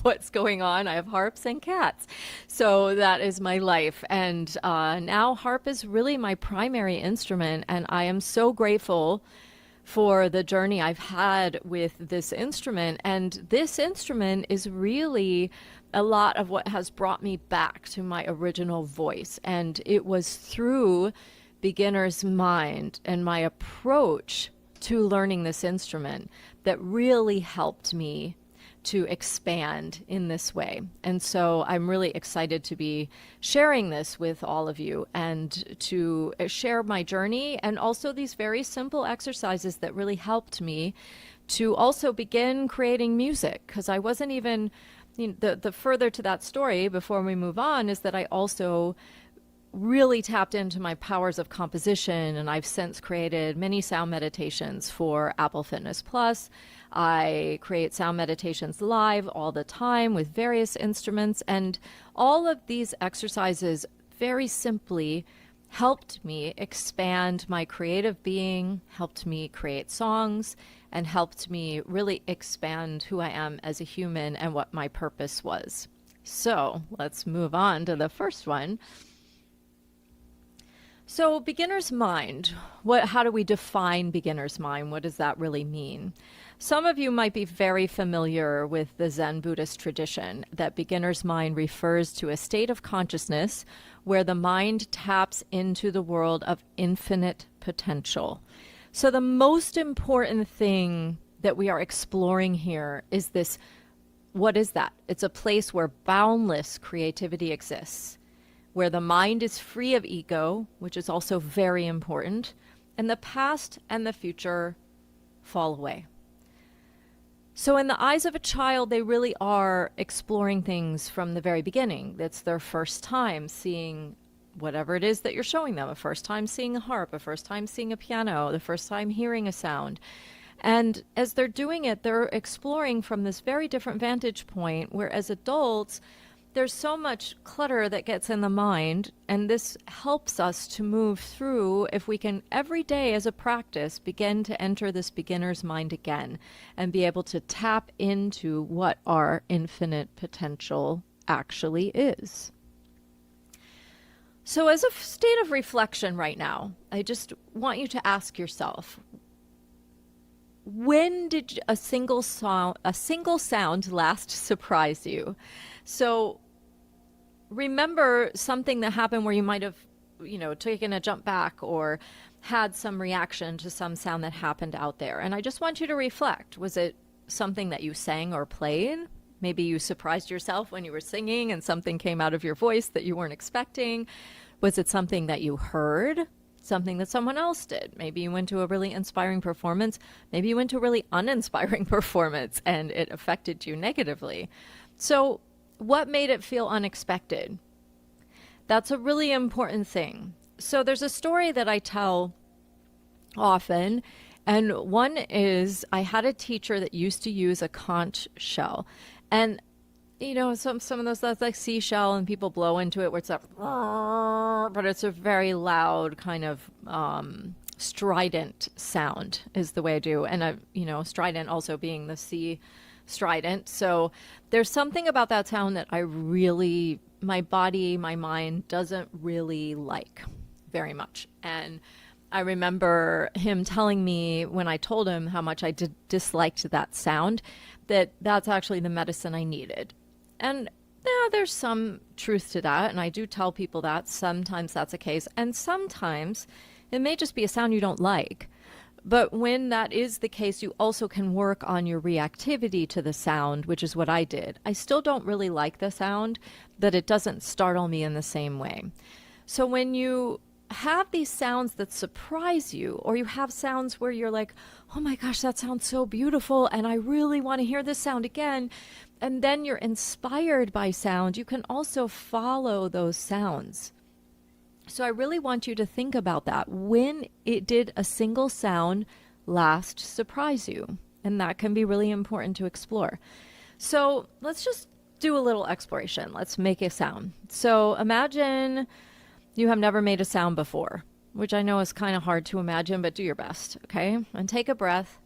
Speaker 5: what's going on. I have harps and cats. So that is my life. And now harp is really my primary instrument. And I am so grateful for the journey I've had with this instrument. And this instrument is really a lot of what has brought me back to my original voice. And it was through beginner's mind and my approach to learning this instrument that really helped me to expand in this way. And so I'm really excited to be sharing this with all of you and to share my journey and also these very simple exercises that really helped me to also begin creating music, because I wasn't even, the further to that story before we move on is that I also really tapped into my powers of composition, and I've since created many sound meditations for Apple Fitness Plus. I create sound meditations live all the time with various instruments, and all of these exercises very simply helped me expand my creative being, helped me create songs, and helped me really expand who I am as a human and what my purpose was. So let's move on to the first one. So beginner's mind, how do we define beginner's mind? What does that really mean? Some of you might be very familiar with the Zen Buddhist tradition that beginner's mind refers to a state of consciousness where the mind taps into the world of infinite potential. So the most important thing that we are exploring here is this. What is that? It's a place where boundless creativity exists, where the mind is free of ego, which is also very important, and the past and the future fall away. So in the eyes of a child, they really are exploring things from the very beginning. That's their first time seeing whatever it is that you're showing them, a first time seeing a harp, a first time seeing a piano, the first time hearing a sound. And as they're doing it, they're exploring from this very different vantage point, where as adults, there's so much clutter that gets in the mind, and this helps us to move through if we can every day as a practice begin to enter this beginner's mind again and be able to tap into what our infinite potential actually is. So as a state of reflection right now, I just want you to ask yourself, when did a single sound last surprise you? So remember something that happened where you might have, taken a jump back or had some reaction to some sound that happened out there. And I just want you to reflect. Was it something that you sang or played? Maybe you surprised yourself when you were singing and something came out of your voice that you weren't expecting. Was it something that you heard? Something that someone else did? Maybe you went to a really inspiring performance. Maybe you went to a really uninspiring performance and it affected you negatively. So what made it feel unexpected? That's a really important thing. So there's a story that I tell often, and one is I had a teacher that used to use a conch shell. And some of those, that's like seashell and people blow into it where it's but it's a very loud kind of strident sound is the way I do. And strident also being the sea strident. So there's something about that sound that my body, my mind doesn't really like very much. And I remember him telling me when I told him how much I disliked that sound, that's actually the medicine I needed. And yeah, there's some truth to that. And I do tell people that sometimes that's the case. And sometimes it may just be a sound you don't like. But when that is the case, you also can work on your reactivity to the sound, which is what I did. I still don't really like the sound, but it doesn't startle me in the same way. So when you have these sounds that surprise you, or you have sounds where you're like, oh my gosh, that sounds so beautiful, and I really want to hear this sound again, and then you're inspired by sound, you can also follow those sounds. So I really want you to think about that. When did a single sound last surprise you? And that can be really important to explore. So let's just do a little exploration. Let's make a sound. So imagine you have never made a sound before, which I know is kind of hard to imagine, but do your best, okay? And take a breath.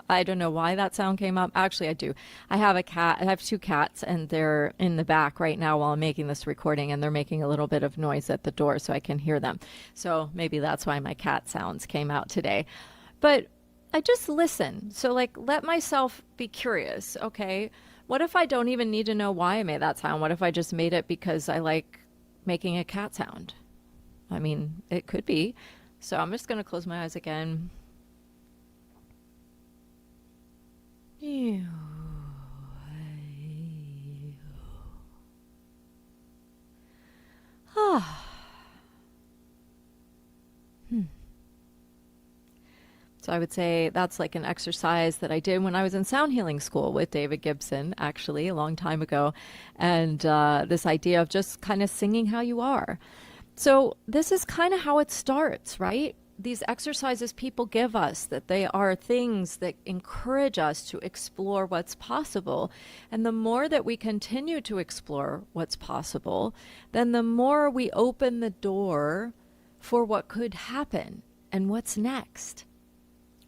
Speaker 5: I don't know why that sound came up. Actually, I do. I have a cat. I have two cats, and they're in the back right now while I'm making this recording, and they're making a little bit of noise at the door so I can hear them. So maybe that's why my cat sounds came out today. But I just listen. So let myself be curious. Okay, what if I don't even need to know why I made that sound? What if I just made it because I like making a cat sound? I mean, it could be. So I'm just going to close my eyes again. So I would say that's like an exercise that I did when I was in sound healing school with David Gibson, actually, a long time ago. And this idea of just kind of singing how you are. So this is kind of how it starts, right? these exercises people give us, that they are things that encourage us to explore what's possible. And the more that we continue to explore what's possible, then the more we open the door for what could happen and what's next.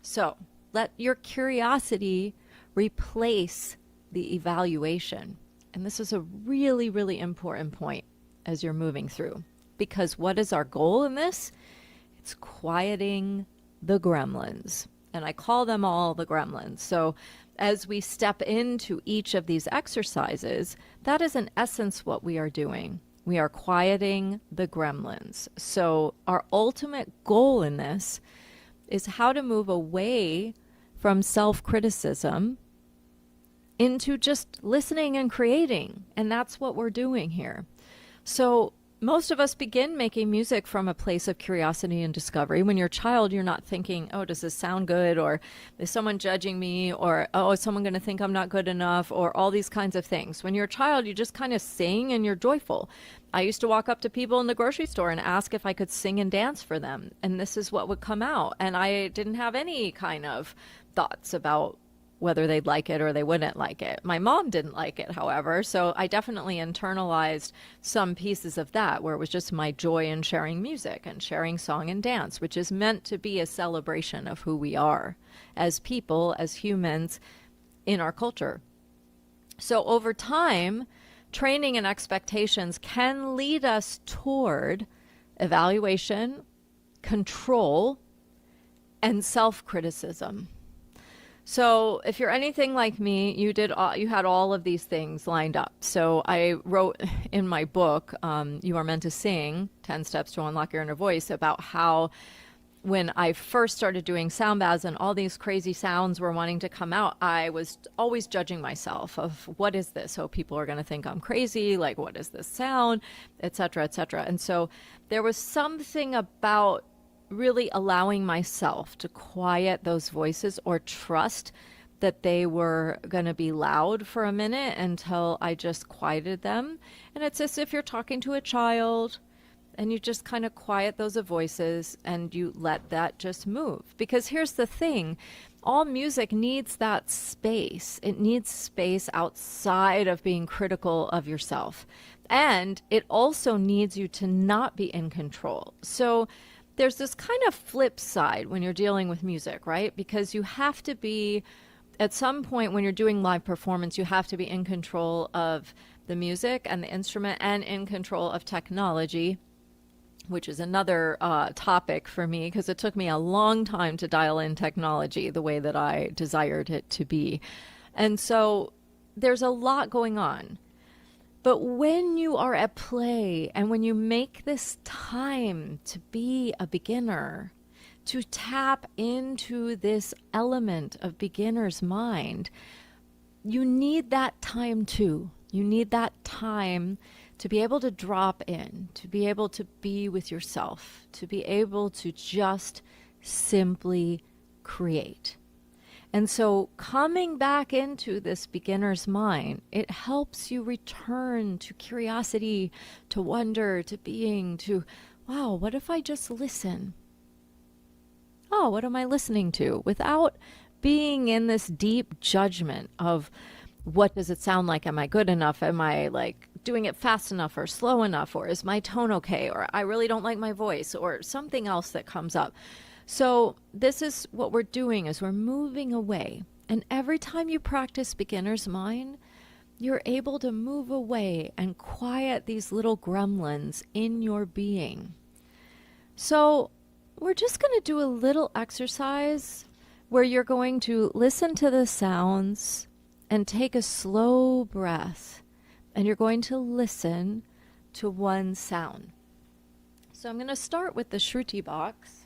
Speaker 5: So let your curiosity replace the evaluation. And this is a really, really important point as you're moving through. Because what is our goal in this? It's quieting the gremlins. And I call them all the gremlins. So as we step into each of these exercises, that is in essence what we are doing. We are quieting the gremlins. So our ultimate goal in this is how to move away from self-criticism into just listening and creating. And that's what we're doing here. So most of us begin making music from a place of curiosity and discovery. When you're a child, you're not thinking, oh, does this sound good? Or is someone judging me? Or, oh, is someone going to think I'm not good enough? Or all these kinds of things. When you're a child, you just kind of sing and you're joyful. I used to walk up to people in the grocery store and ask if I could sing and dance for them. And this is what would come out. And I didn't have any kind of thoughts about whether they'd like it or they wouldn't like it. My mom didn't like it, however, so I definitely internalized some pieces of that where it was just my joy in sharing music and sharing song and dance, which is meant to be a celebration of who we are as people, as humans in our culture. So over time, training and expectations can lead us toward evaluation, control, and self-criticism. So if you're anything like me, you had all of these things lined up. So I wrote in my book, You Are Meant to Sing, 10 Steps to Unlock Your Inner Voice, about how when I first started doing sound baths and all these crazy sounds were wanting to come out, I was always judging myself of what is this? Oh, people are going to think I'm crazy. Like, what is this sound, et cetera, et cetera. And so there was something about really allowing myself to quiet those voices or trust that they were going to be loud for a minute until I just quieted them. And it's as if you're talking to a child and you just kind of quiet those voices and you let that just move. Because here's the thing, all music needs that space. It needs space outside of being critical of yourself. And it also needs you to not be in control. So there's this kind of flip side when you're dealing with music, right? Because you have to be, at some point when you're doing live performance, you have to be in control of the music and the instrument and in control of technology, which is another topic for me because it took me a long time to dial in technology the way that I desired it to be. And so there's a lot going on. But when you are at play and when you make this time to be a beginner, to tap into this element of beginner's mind, you need that time too. You need that time to be able to drop in, to be able to be with yourself, to be able to just simply create. And so coming back into this beginner's mind, it helps you return to curiosity, to wonder, to being, to, wow, what if I just listen? Oh, what am I listening to? Without being in this deep judgment of what does it sound like? Am I good enough? Am I like doing it fast enough or slow enough? Or is my tone okay? Or I really don't like my voice or something else that comes up. So this is what we're doing is we're moving away. And every time you practice beginner's mind, you're able to move away and quiet these little gremlins in your being. So we're just going to do a little exercise where you're going to listen to the sounds and take a slow breath. And you're going to listen to one sound. So I'm going to start with the Shruti box.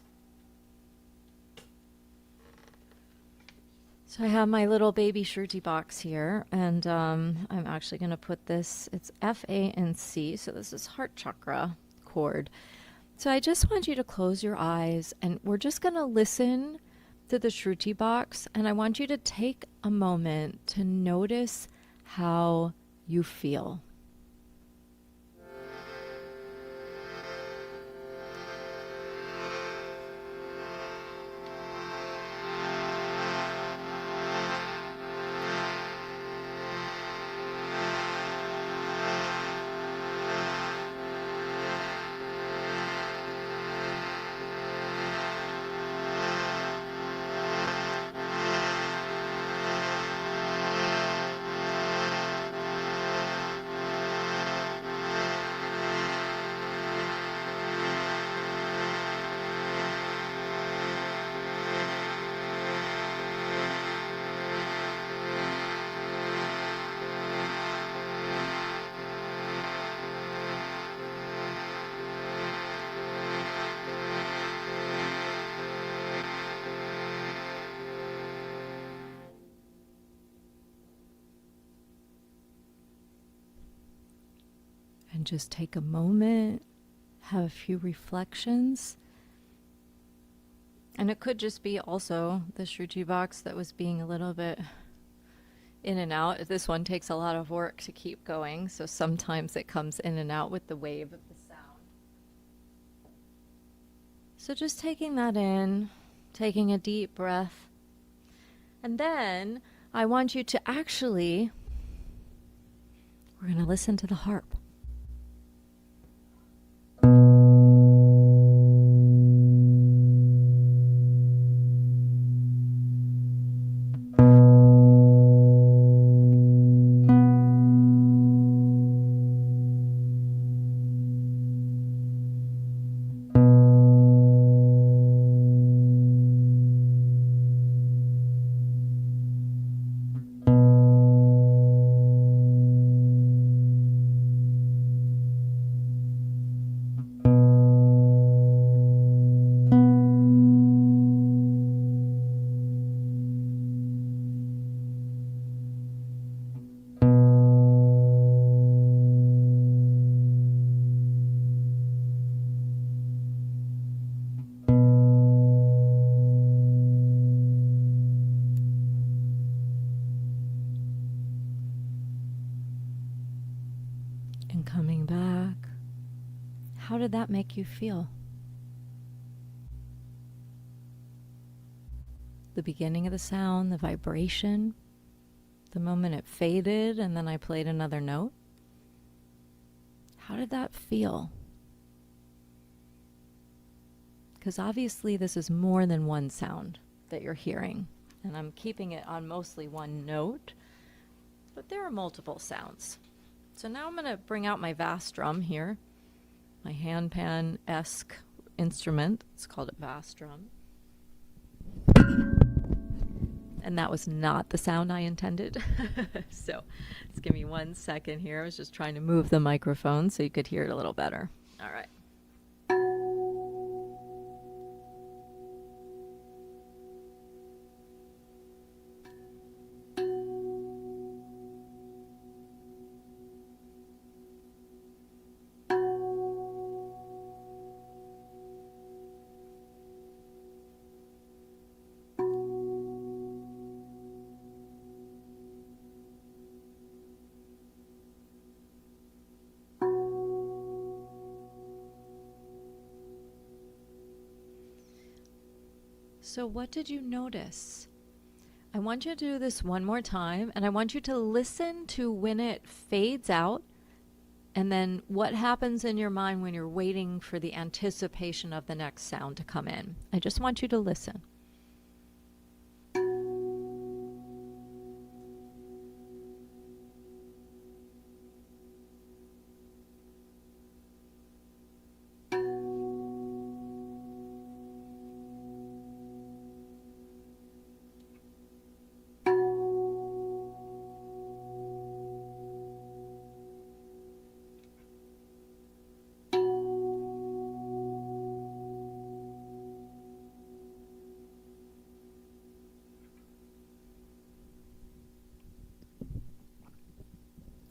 Speaker 5: So I have my little baby Shruti box here, and I'm actually going to put this, it's F, A, and C, so this is heart chakra chord. So I just want you to close your eyes, and we're just going to listen to the Shruti box, and I want you to take a moment to notice how you feel. can just take a moment, have a few reflections. And it could just be also the Shruti box that was being a little bit in and out. This one takes a lot of work to keep going, so sometimes it comes in and out with the wave of the sound. So just taking that in, taking a deep breath. And then I want you to actually, we're going to listen to the harp. And coming back, how did that make you feel? The beginning of the sound, the vibration, the moment it faded and then I played another note. How did that feel? Because obviously this is more than one sound that you're hearing. And I'm keeping it on mostly one note, but there are multiple sounds. So now I'm going to bring out my Vast drum here, my handpan-esque instrument. It's called a Vast drum. And that was not the sound I intended. So just give me 1 second here. I was just trying to move the microphone so you could hear it a little better. All right. So what did you notice? I want you to do this one more time, and I want you to listen to when it fades out, and then what happens in your mind when you're waiting for the anticipation of the next sound to come in. I just want you to listen.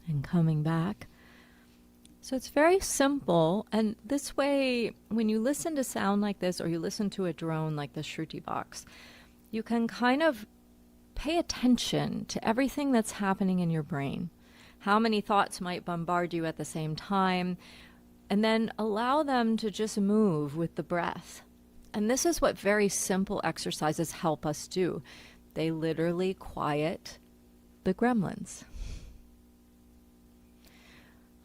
Speaker 5: And coming back. So it's very simple, and this way, when you listen to sound like this, or you listen to a drone like the Shruti box, you can kind of pay attention to everything that's happening in your brain. How many thoughts might bombard you at the same time, and then allow them to just move with the breath. And this is what very simple exercises help us do. They literally quiet the gremlins.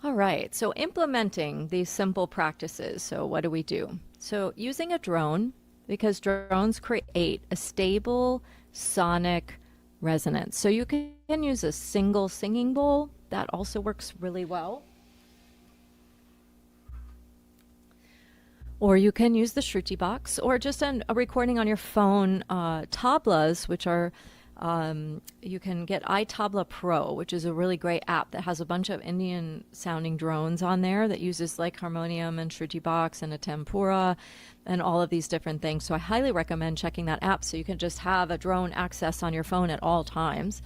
Speaker 5: All right, so implementing these simple practices. So what do we do? So using a drone, because drones create a stable sonic resonance. So you can use a single singing bowl. That also works really well. Or you can use the Shruti box, or just a recording on your phone. Tablas, which are you can get iTabla Pro, which is a really great app that has a bunch of Indian sounding drones on there that uses like harmonium and Shruti box and a tempura and all of these different things. So I highly recommend checking that app so you can just have a drone access on your phone at all times.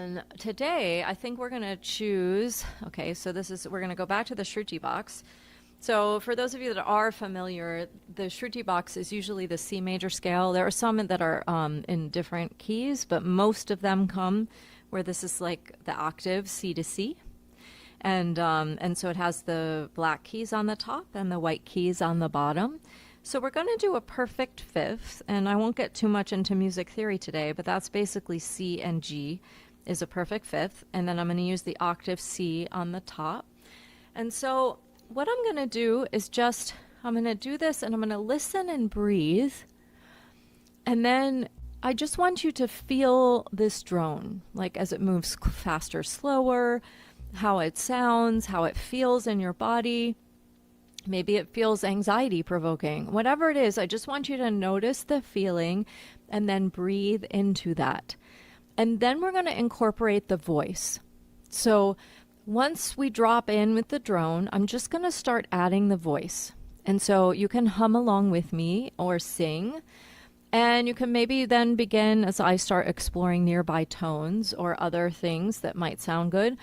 Speaker 5: And today, I think we're going to choose. Okay, so we're going to go back to the Shruti box. So, for those of you that are familiar, the Shruti box is usually the C major scale. There are some that are in different keys, but most of them come where this is like the octave C to C. And so it has the black keys on the top and the white keys on the bottom. So we're going to do a perfect fifth, and I won't get too much into music theory today, but that's basically C and G is a perfect fifth. And then I'm going to use the octave C on the top. And so what I'm going to do is I'm going to do this and I'm going to listen and breathe. And then I just want you to feel this drone, like as it moves faster, slower, how it sounds, how it feels in your body. Maybe it feels anxiety provoking. Whatever it is, I just want you to notice the feeling and then breathe into that. And then we're going to incorporate the voice. So once we drop in with the drone, I'm just going to start adding the voice. And so you can hum along with me or sing. And you can maybe then begin as I start exploring nearby tones or other things that might sound good.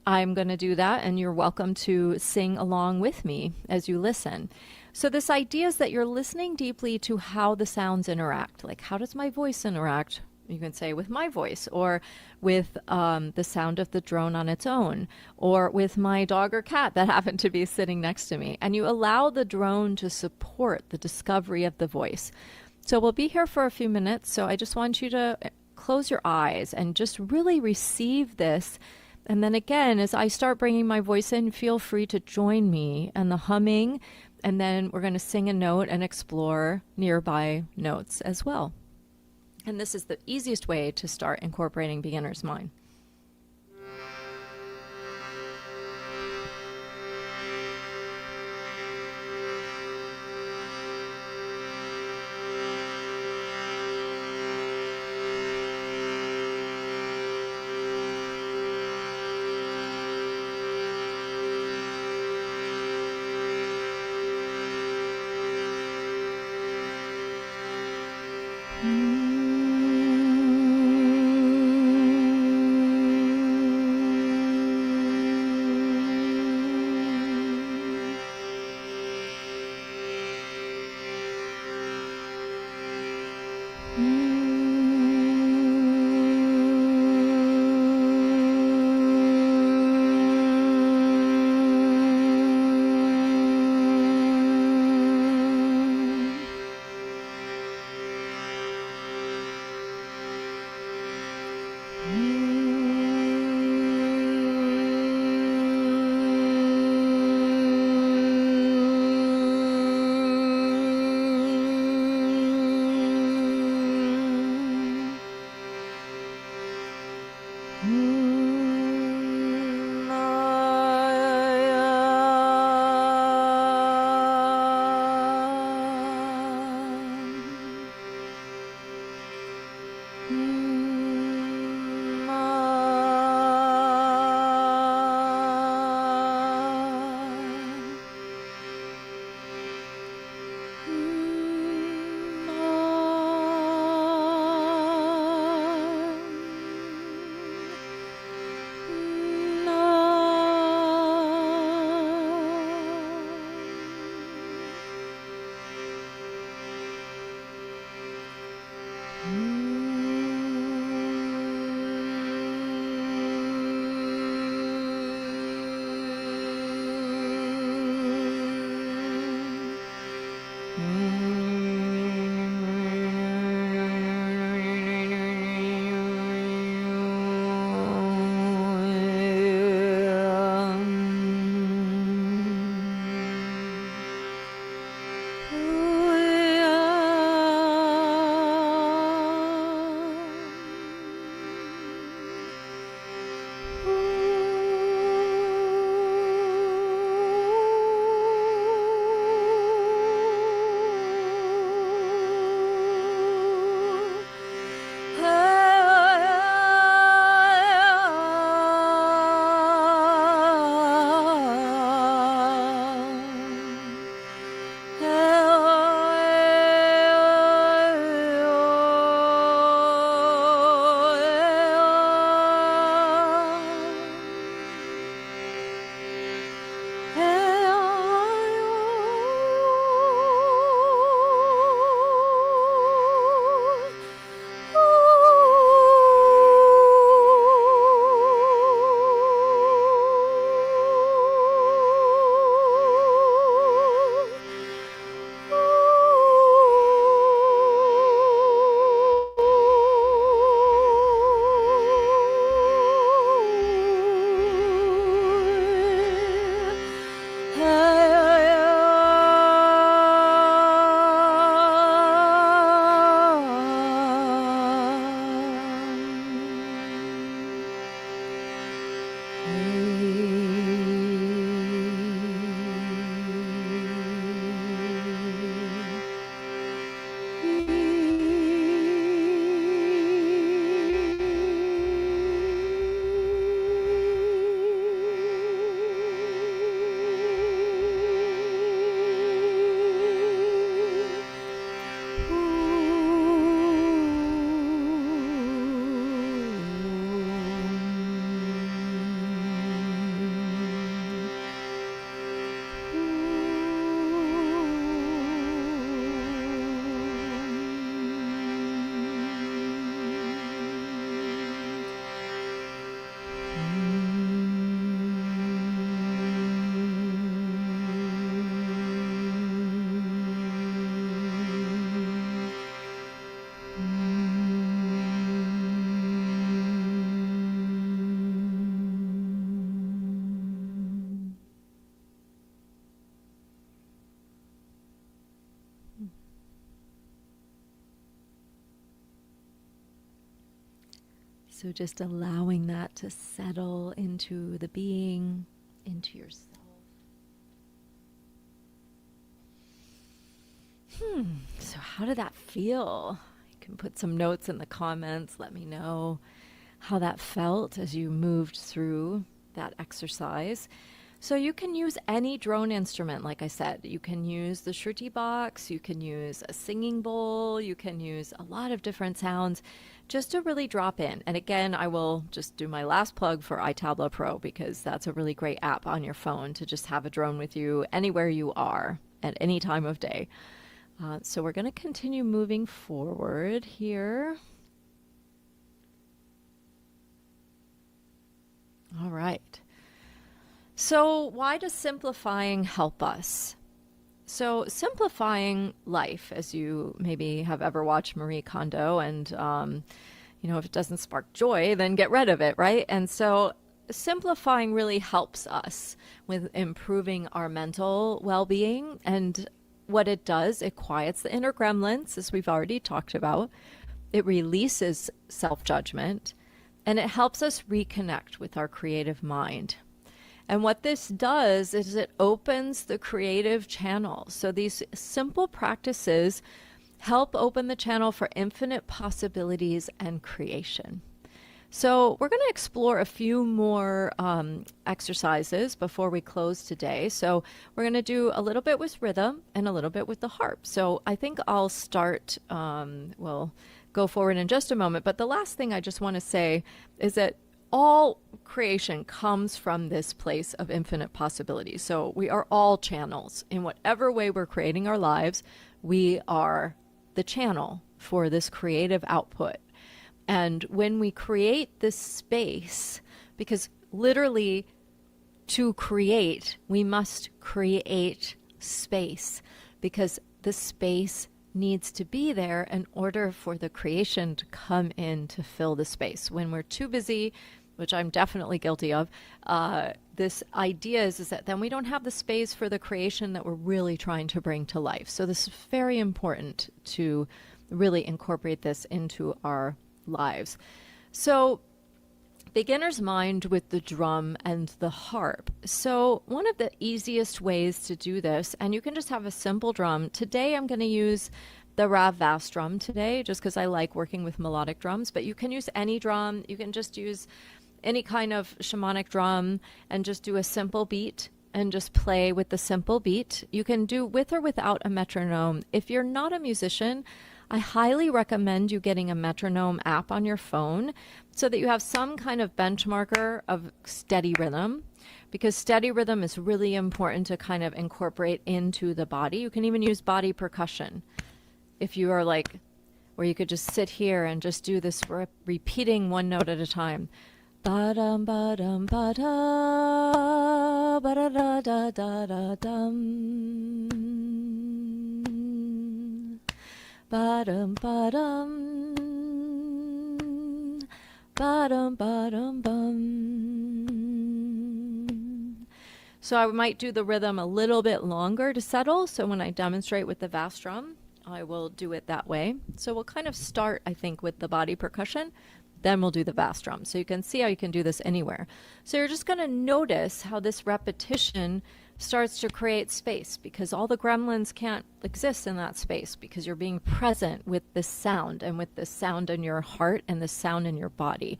Speaker 5: I'm going to do that, and you're welcome to sing along with me as you listen. So this idea is that you're listening deeply to how the sounds interact. Like, how does my voice interact? You can say with my voice, or with the sound of the drone on its own, or with my dog or cat that happened to be sitting next to me. And you allow the drone to support the discovery of the voice. So we'll be here for a few minutes. So I just want you to close your eyes and just really receive this. And then again, as I start bringing my voice in, feel free to join me and the humming. And then we're going to sing a note and explore nearby notes as well. And this is the easiest way to start incorporating beginner's mind. So just allowing that to settle into the being, into yourself. So how did that feel? You can put some notes in the comments. Let me know how that felt as you moved through that exercise. So you can use any drone instrument, like I said. You can use the Shruti box, you can use a singing bowl, you can use a lot of different sounds just to really drop in. And again, I will just do my last plug for iTabla Pro, because that's a really great app on your phone to just have a drone with you anywhere you are at any time of day. So we're going to continue moving forward here. All right. So why does simplifying help us? So simplifying life, as you maybe have ever watched Marie Kondo, and if it doesn't spark joy, then get rid of it, right? And so simplifying really helps us with improving our mental well-being. And what it does, it quiets the inner gremlins, as we've already talked about. It releases self-judgment, and it helps us reconnect with our creative mind. And what this does is it opens the creative channel. So these simple practices help open the channel for infinite possibilities and creation. So we're going to explore a few more exercises before we close today. So we're going to do a little bit with rhythm and a little bit with the harp. So I think I'll start, we'll go forward in just a moment. But the last thing I just want to say is that all creation comes from this place of infinite possibilities. So we are all channels. In whatever way we're creating our lives, we are the channel for this creative output. And when we create this space, because literally to create, we must create space, because the space needs to be there in order for the creation to come in to fill the space. When we're too busy, which I'm definitely guilty of, this idea is that then we don't have the space for the creation that we're really trying to bring to life. So this is very important to really incorporate this into our lives. So beginner's mind with the drum and the harp. So one of the easiest ways to do this, and you can just have a simple drum. Today I'm going to use the Rav Vas drum today, just because I like working with melodic drums, but you can use any drum. You can just use any kind of shamanic drum and just do a simple beat and just play with the simple beat. You can do with or without a metronome. If you're not a musician, I highly recommend you getting a metronome app on your phone so that you have some kind of benchmarker of steady rhythm, because steady rhythm is really important to kind of incorporate into the body. You can even use body percussion if you are like, where you could just sit here and just do this, repeating one note at a time. Ba-dum, ba-dum, ba-da, ba-da-da-da-da-dum. Ba-dum, ba-dum, ba-dum, ba-dum, bum. So I might do the rhythm a little bit longer to settle. So when I demonstrate with the Vas drum, I will do it that way. So we'll kind of start, I think, with the body percussion. Then we'll do the Vas drum. So you can see how you can do this anywhere. So you're just going to notice how this repetition starts to create space, because all the gremlins can't exist in that space, because you're being present with the sound, and with the sound in your heart and the sound in your body.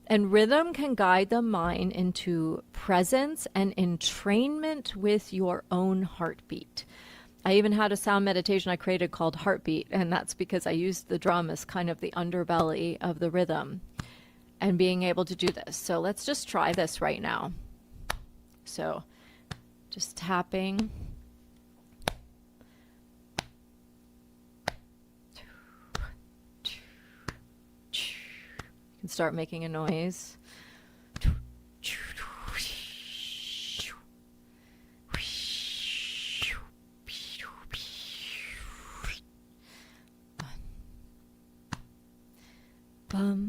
Speaker 5: And rhythm can guide the mind into presence and entrainment with your own heartbeat. I even had a sound meditation I created called Heartbeat, and that's because I used the drum as kind of the underbelly of the rhythm and being able to do this. So let's just try this right now. So just tapping. You can start making a noise. Bum,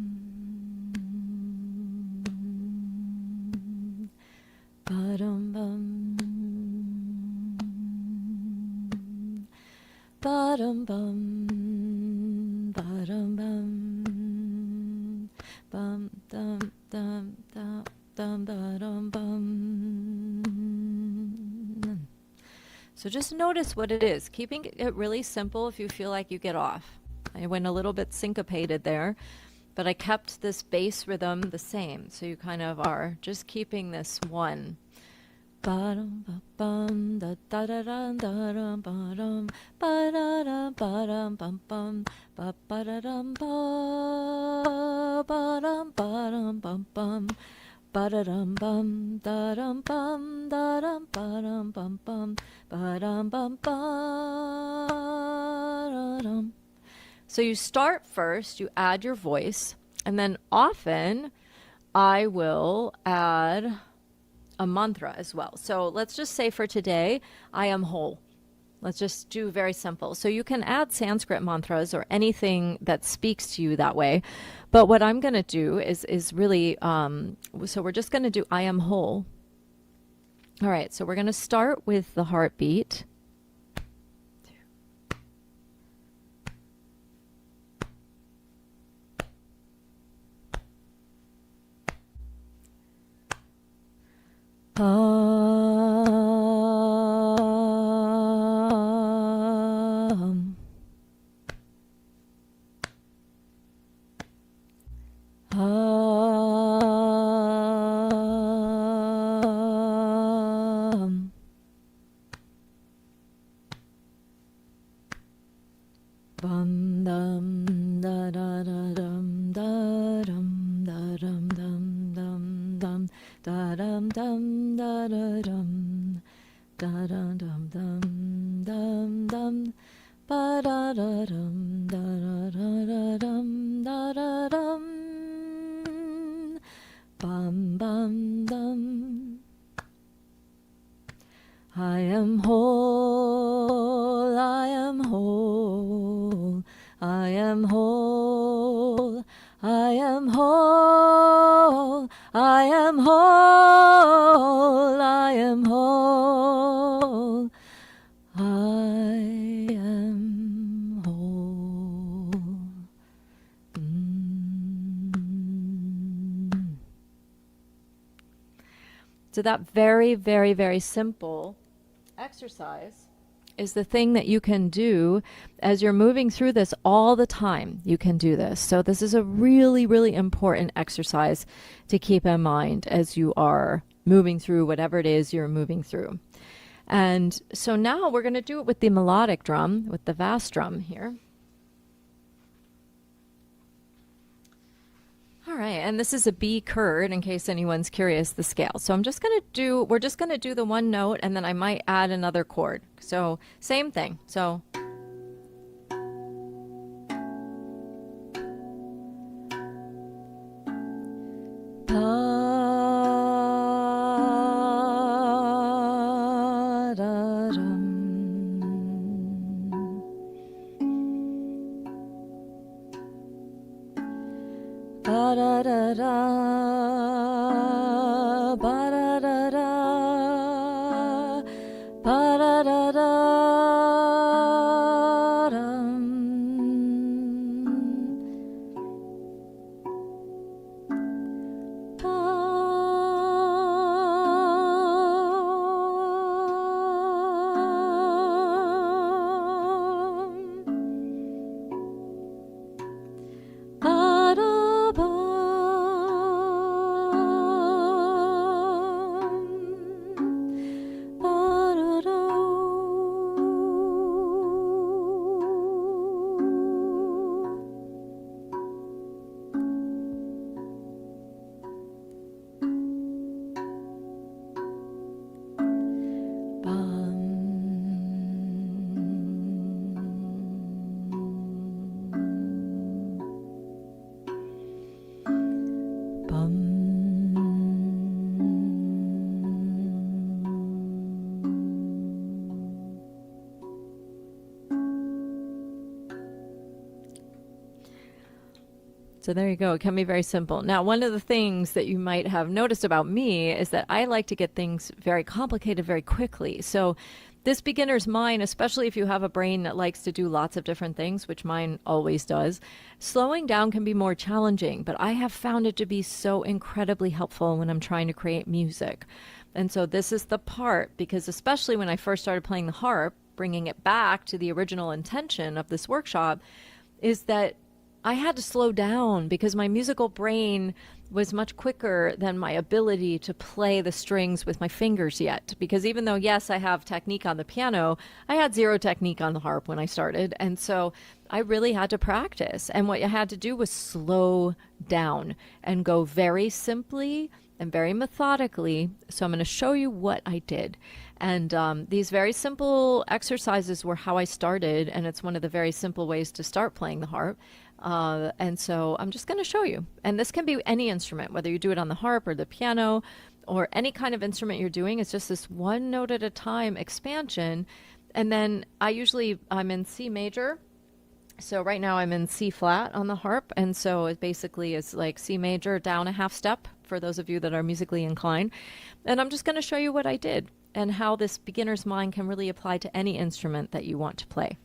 Speaker 5: ba-dum, bum, ba-dum, bum, ba-dum, bum, bum. So just notice what it is, keeping it really simple if you feel like you get off. I went a little bit syncopated there, but I kept this bass rhythm the same. So you kind of are just keeping this one. Ba-dum, ba-bum, da da da da da dum, ba-dum, ba-da-dum, ba-dum, bum-bum, ba-ba-da-dum, ba-ba-dum, ba-dum, bum-bum, ba-da-dum, bum, da-dum, bum, da-dum, ba-dum, bum-bum, ba-dum, bum-ba-da-dum. So you start first, you add your voice, and then often I will add a mantra as well. So let's just say for today, I am whole. Let's just do very simple. So you can add Sanskrit mantras or anything that speaks to you that way. But what I'm going to do is really, so we're just going to do I am whole. All right, so we're going to start with the heartbeat. Bum dum da da da dum da dum da dum dum dum dum da dum dum da da dum da dum dum dum dum dum ba da da dum da da da da dum da da dum bum bum dum. I am whole, I am whole, I am whole, I am whole, I am whole, I am whole, I am whole. So that very, very, very simple exercise is the thing that you can do as you're moving through this all the time. You can do this. So this is a really, really important exercise to keep in mind as you are moving through whatever it is you're moving through. And so now we're going to do it with the melodic drum, with the vast drum here. All right, and this is a B chord in case anyone's curious the scale. So we're just going to do the one note and then I might add another chord. So same thing. So ba-da-da-da, ba-da-da-da, ba-da-da-da-dum. So there you go. It can be very simple. Now, one of the things that you might have noticed about me is that I like to get things very complicated very quickly. So this beginner's mind, especially if you have a brain that likes to do lots of different things, which mine always does, slowing down can be more challenging, but I have found it to be so incredibly helpful when I'm trying to create music. And so this is the part, because especially when I first started playing the harp, bringing it back to the original intention of this workshop, is that I had to slow down because my musical brain was much quicker than my ability to play the strings with my fingers yet. Because even though, yes, I have technique on the piano, I had zero technique on the harp when I started. And so I really had to practice. And what I had to do was slow down and go very simply and very methodically. So I'm going to show you what I did. And these very simple exercises were how I started. And it's one of the very simple ways to start playing the harp. And so I'm just going to show you. And this can be any instrument, whether you do it on the harp or the piano or any kind of instrument you're doing. It's just this one note at a time expansion. And then I'm in C major. So right now I'm in C flat on the harp. And so it basically is like C major down a half step for those of you that are musically inclined. And I'm just going to show you what I did and how this beginner's mind can really apply to any instrument that you want to play.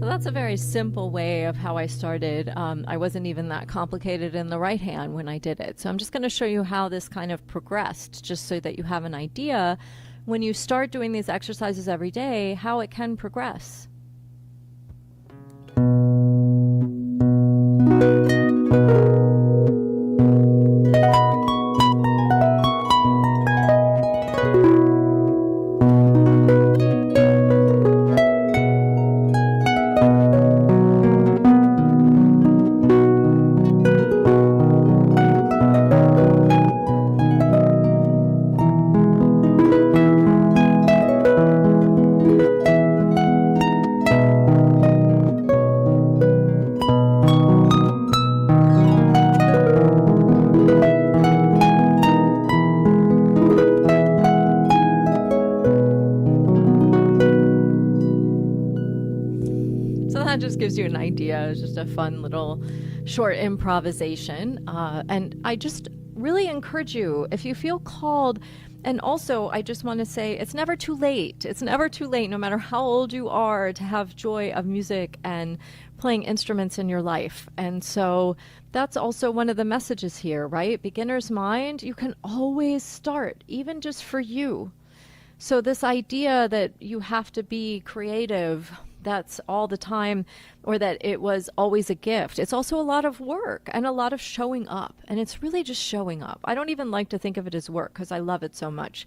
Speaker 5: That's a very simple way of how I started. I wasn't even that complicated in the right hand when I did it. So I'm just going to show you how this kind of progressed, just so that you have an idea when you start doing these exercises every day, how it can progress. That just gives you an idea. It's just a fun little short improvisation. And I just really encourage you, if you feel called, and also I just want to say it's never too late. It's never too late, no matter how old you are, to have joy of music and playing instruments in your life. And so that's also one of the messages here, right? Beginner's mind, you can always start, even just for you. So this idea that you have to be creative, that's all the time, or that it was always a gift. It's also a lot of work and a lot of showing up. And it's really just showing up. I don't even like to think of it as work because I love it so much.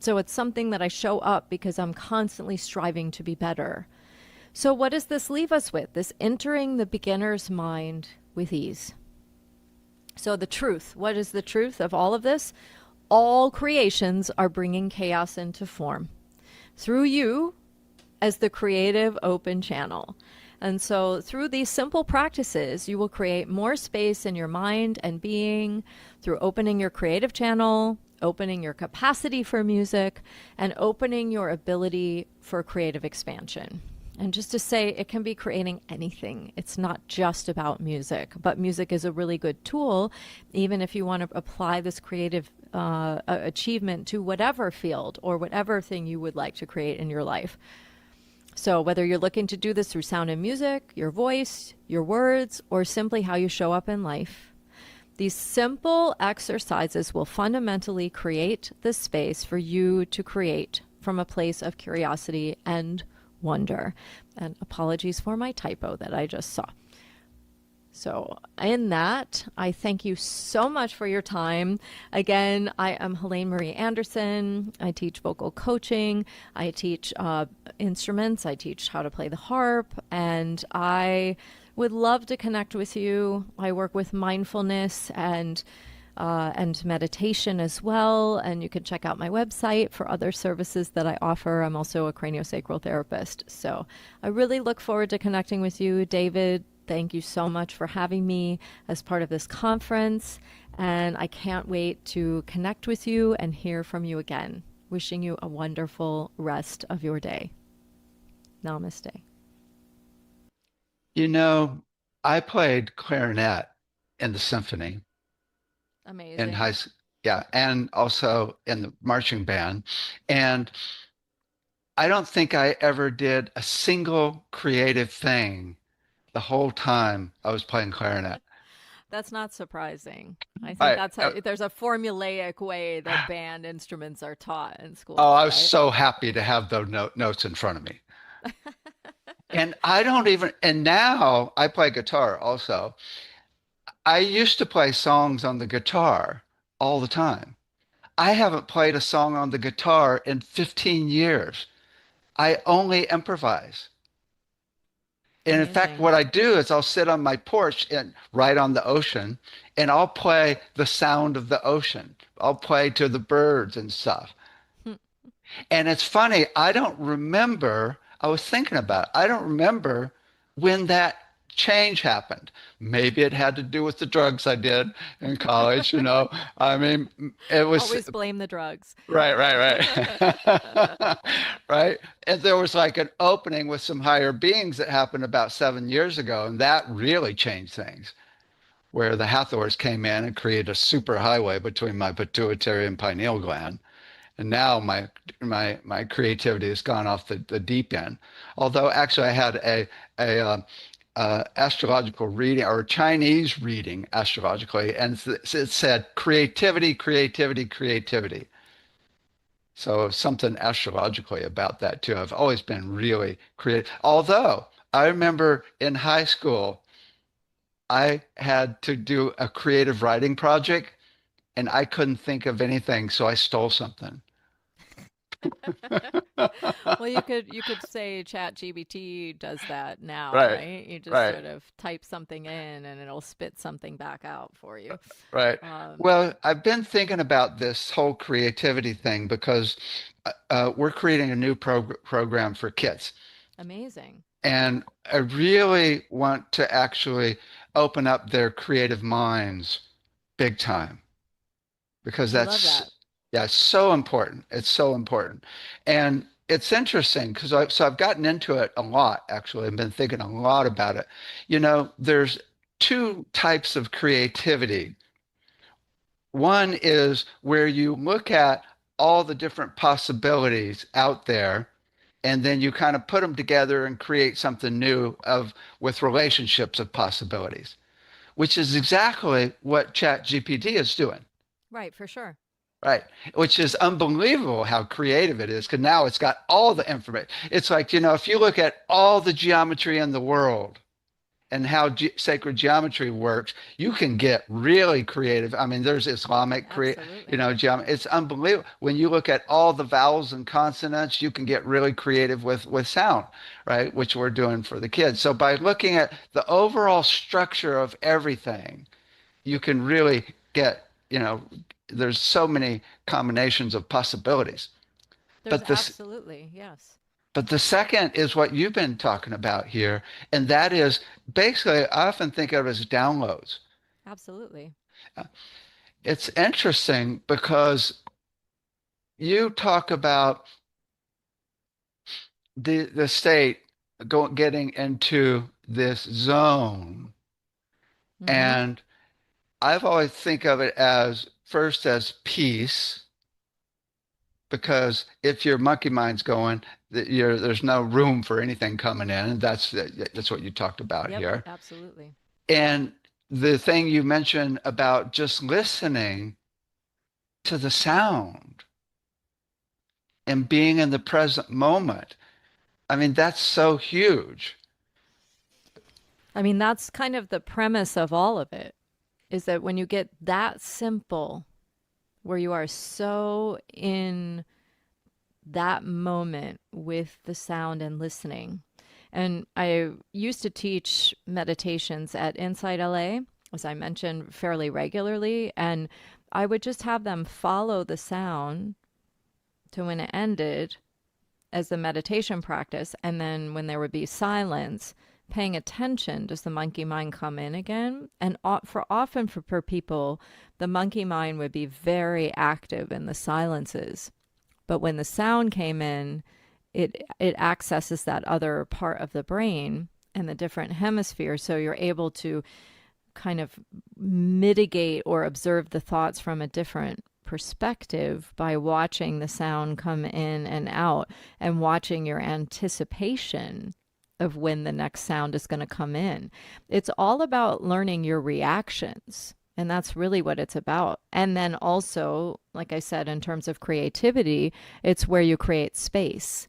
Speaker 5: So it's something that I show up because I'm constantly striving to be better. So what does this leave us with? This entering the beginner's mind with ease. So the truth, what is the truth of all of this? All creations are bringing chaos into form through you as the creative open channel. And so through these simple practices, you will create more space in your mind and being through opening your creative channel, opening your capacity for music, and opening your ability for creative expansion. And just to say, it can be creating anything. It's not just about music, but music is a really good tool, even if you want to apply this creative achievement to whatever field or whatever thing you would like to create in your life. So whether you're looking to do this through sound and music, your voice, your words, or simply how you show up in life, these simple exercises will fundamentally create the space for you to create from a place of curiosity and wonder. And apologies for my typo that I just saw. So, in that, I thank you so much for your time. Again, I am Helene Marie Anderson. I teach vocal coaching, I teach instruments, I teach how to play the harp, and I would love to connect with you. I work with mindfulness and meditation as well. And you can check out my website for other services that I offer. I'm also a craniosacral therapist. So I really look forward to connecting with you, David. Thank you so much for having me as part of this conference. And I can't wait to connect with you and hear from you again. Wishing you a wonderful rest of your day. Namaste.
Speaker 1: You know, I played clarinet in the symphony in
Speaker 5: Amazing.
Speaker 1: high school. Yeah, and also in the marching band. And I don't think I ever did a single creative thing the whole time I was playing clarinet.
Speaker 5: That's not surprising. I think
Speaker 1: I,
Speaker 5: that's there's a formulaic way that band instruments are taught in
Speaker 1: oh,
Speaker 5: schools,
Speaker 1: I was
Speaker 5: right?
Speaker 1: so happy to have those notes in front of me. And I don't even, and now I play guitar also. I used to play songs on the guitar all the time. I haven't played a song on the guitar in 15 years. I only improvise. And in fact,
Speaker 5: Amazing.
Speaker 1: what I do is I'll sit on my porch and right on the ocean, and I'll play the sound of the ocean. I'll play to the birds and stuff. And it's funny, I don't remember, I was thinking about it, I don't remember when that change happened. Maybe it had to do with the drugs I did in college, you know. I mean, it was
Speaker 5: Always blame the drugs.
Speaker 1: right. Right. And there was like an opening with some higher beings that happened about 7 years ago, and that really changed things, where the Hathors came in and created a super highway between my pituitary and pineal gland. And now my creativity has gone off the deep end. Although actually I had a astrological reading or Chinese reading astrologically, and it said creativity, creativity, creativity. So something astrologically about that too. I've always been really creative. Although I remember in high school, I had to do a creative writing project and I couldn't think of anything, so I stole something.
Speaker 5: Well, you could say ChatGPT does that now,
Speaker 1: Right,
Speaker 5: right? You just
Speaker 1: right,
Speaker 5: sort of type something in and it'll spit something back out for you.
Speaker 1: right.
Speaker 5: Um,
Speaker 1: Well, I've been thinking about this whole creativity thing because we're creating a new program for kids.
Speaker 5: Amazing.
Speaker 1: And I really want to actually open up their creative minds big time because
Speaker 5: I love
Speaker 1: that's,
Speaker 5: that.
Speaker 1: yeah, it's so important. It's so important. And it's interesting because I've gotten into it a lot, actually. I've been thinking a lot about it. You know, there's two types of creativity. One is where you look at all the different possibilities out there, and then you kind of put them together and create something new of with relationships of possibilities, which is exactly what ChatGPT is doing.
Speaker 5: Right, for sure.
Speaker 1: Right. Which is unbelievable how creative it is because now it's got all the information. It's like, you know, if you look at all the geometry in the world and how sacred geometry works, you can get really creative. I mean, there's Islamic, you
Speaker 5: Absolutely.
Speaker 1: know, geometry. It's unbelievable. When you look at all the vowels and consonants, you can get really creative with sound, right? Which we're doing for the kids. So by looking at the overall structure of everything, you can really get, you know, there's so many combinations of possibilities.
Speaker 5: There's
Speaker 1: But this,
Speaker 5: absolutely, yes.
Speaker 1: but the second is what you've been talking about here, and that is basically I often think of it as downloads.
Speaker 5: Absolutely.
Speaker 1: It's interesting because you talk about the state getting into this zone,
Speaker 5: Mm-hmm.
Speaker 1: and I've always think of it as first as peace because if your monkey mind's going, there's no room for anything coming in, and that's what you talked about
Speaker 5: Yep,
Speaker 1: here.
Speaker 5: absolutely.
Speaker 1: And the thing you mentioned about just listening to the sound and being in the present moment, I mean, that's so huge.
Speaker 5: I mean, that's kind of the premise of all of it, is that when you get that simple, where you are so in that moment with the sound and listening. And I used to teach meditations at Inside LA, as I mentioned, fairly regularly. And I would just have them follow the sound to when it ended as the meditation practice. And then when there would be silence, paying attention, does the monkey mind come in again? And for people, the monkey mind would be very active in the silences. But when the sound came in, it accesses that other part of the brain and the different hemispheres. So you're able to kind of mitigate or observe the thoughts from a different perspective by watching the sound come in and out and watching your anticipation of when the next sound is going to come in. It's all about learning your reactions. And that's really what it's about. And then also, like I said, in terms of creativity, it's where you create space.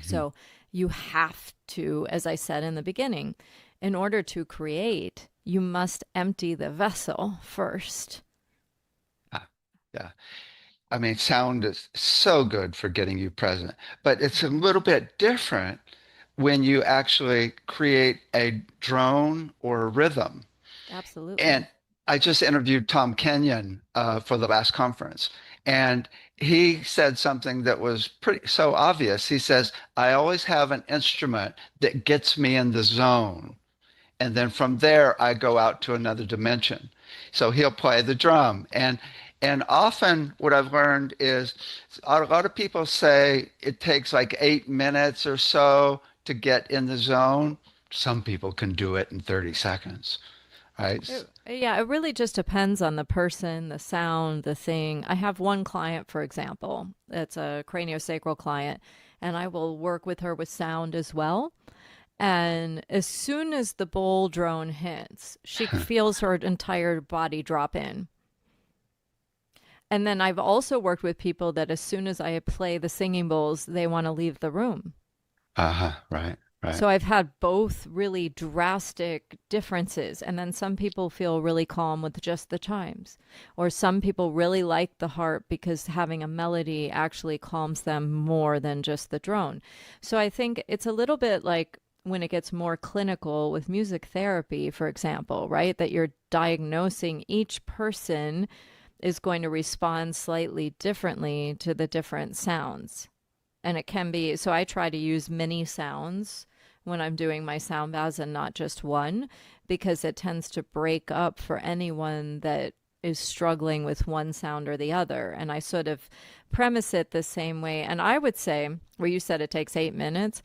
Speaker 5: So you have to, as I said in the beginning, in order to create, you must empty the vessel first.
Speaker 1: Yeah. I mean, sound is so good for getting you present, but it's a little bit different when you actually create a drone or a rhythm.
Speaker 5: Absolutely.
Speaker 1: And I just interviewed Tom Kenyon for the last conference, and he said something that was pretty so obvious. He says, I always have an instrument that gets me in the zone. And then from there, I go out to another dimension. So he'll play the drum. And often what I've learned is a lot of people say it takes like 8 minutes or so to get in the zone. Some people can do it in 30 seconds, right?
Speaker 5: Yeah, it really just depends on the person, the sound, the thing. I have one client, for example, that's a craniosacral client, and I will work with her with sound as well. And as soon as the bowl drone hits, she feels her entire body drop in. And then I've also worked with people that as soon as I play the singing bowls, they want to leave the room.
Speaker 1: Right, right.
Speaker 5: So I've had both really drastic differences. And then some people feel really calm with just the chimes. Or some people really like the harp because having a melody actually calms them more than just the drone. So I think it's a little bit like when it gets more clinical with music therapy, for example, right? That you're diagnosing each person is going to respond slightly differently to the different sounds. And it can be, so I try to use many sounds when I'm doing my sound baths and not just one, because it tends to break up for anyone that is struggling with one sound or the other. And I sort of premise it the same way. And I would say, where you said it takes 8 minutes,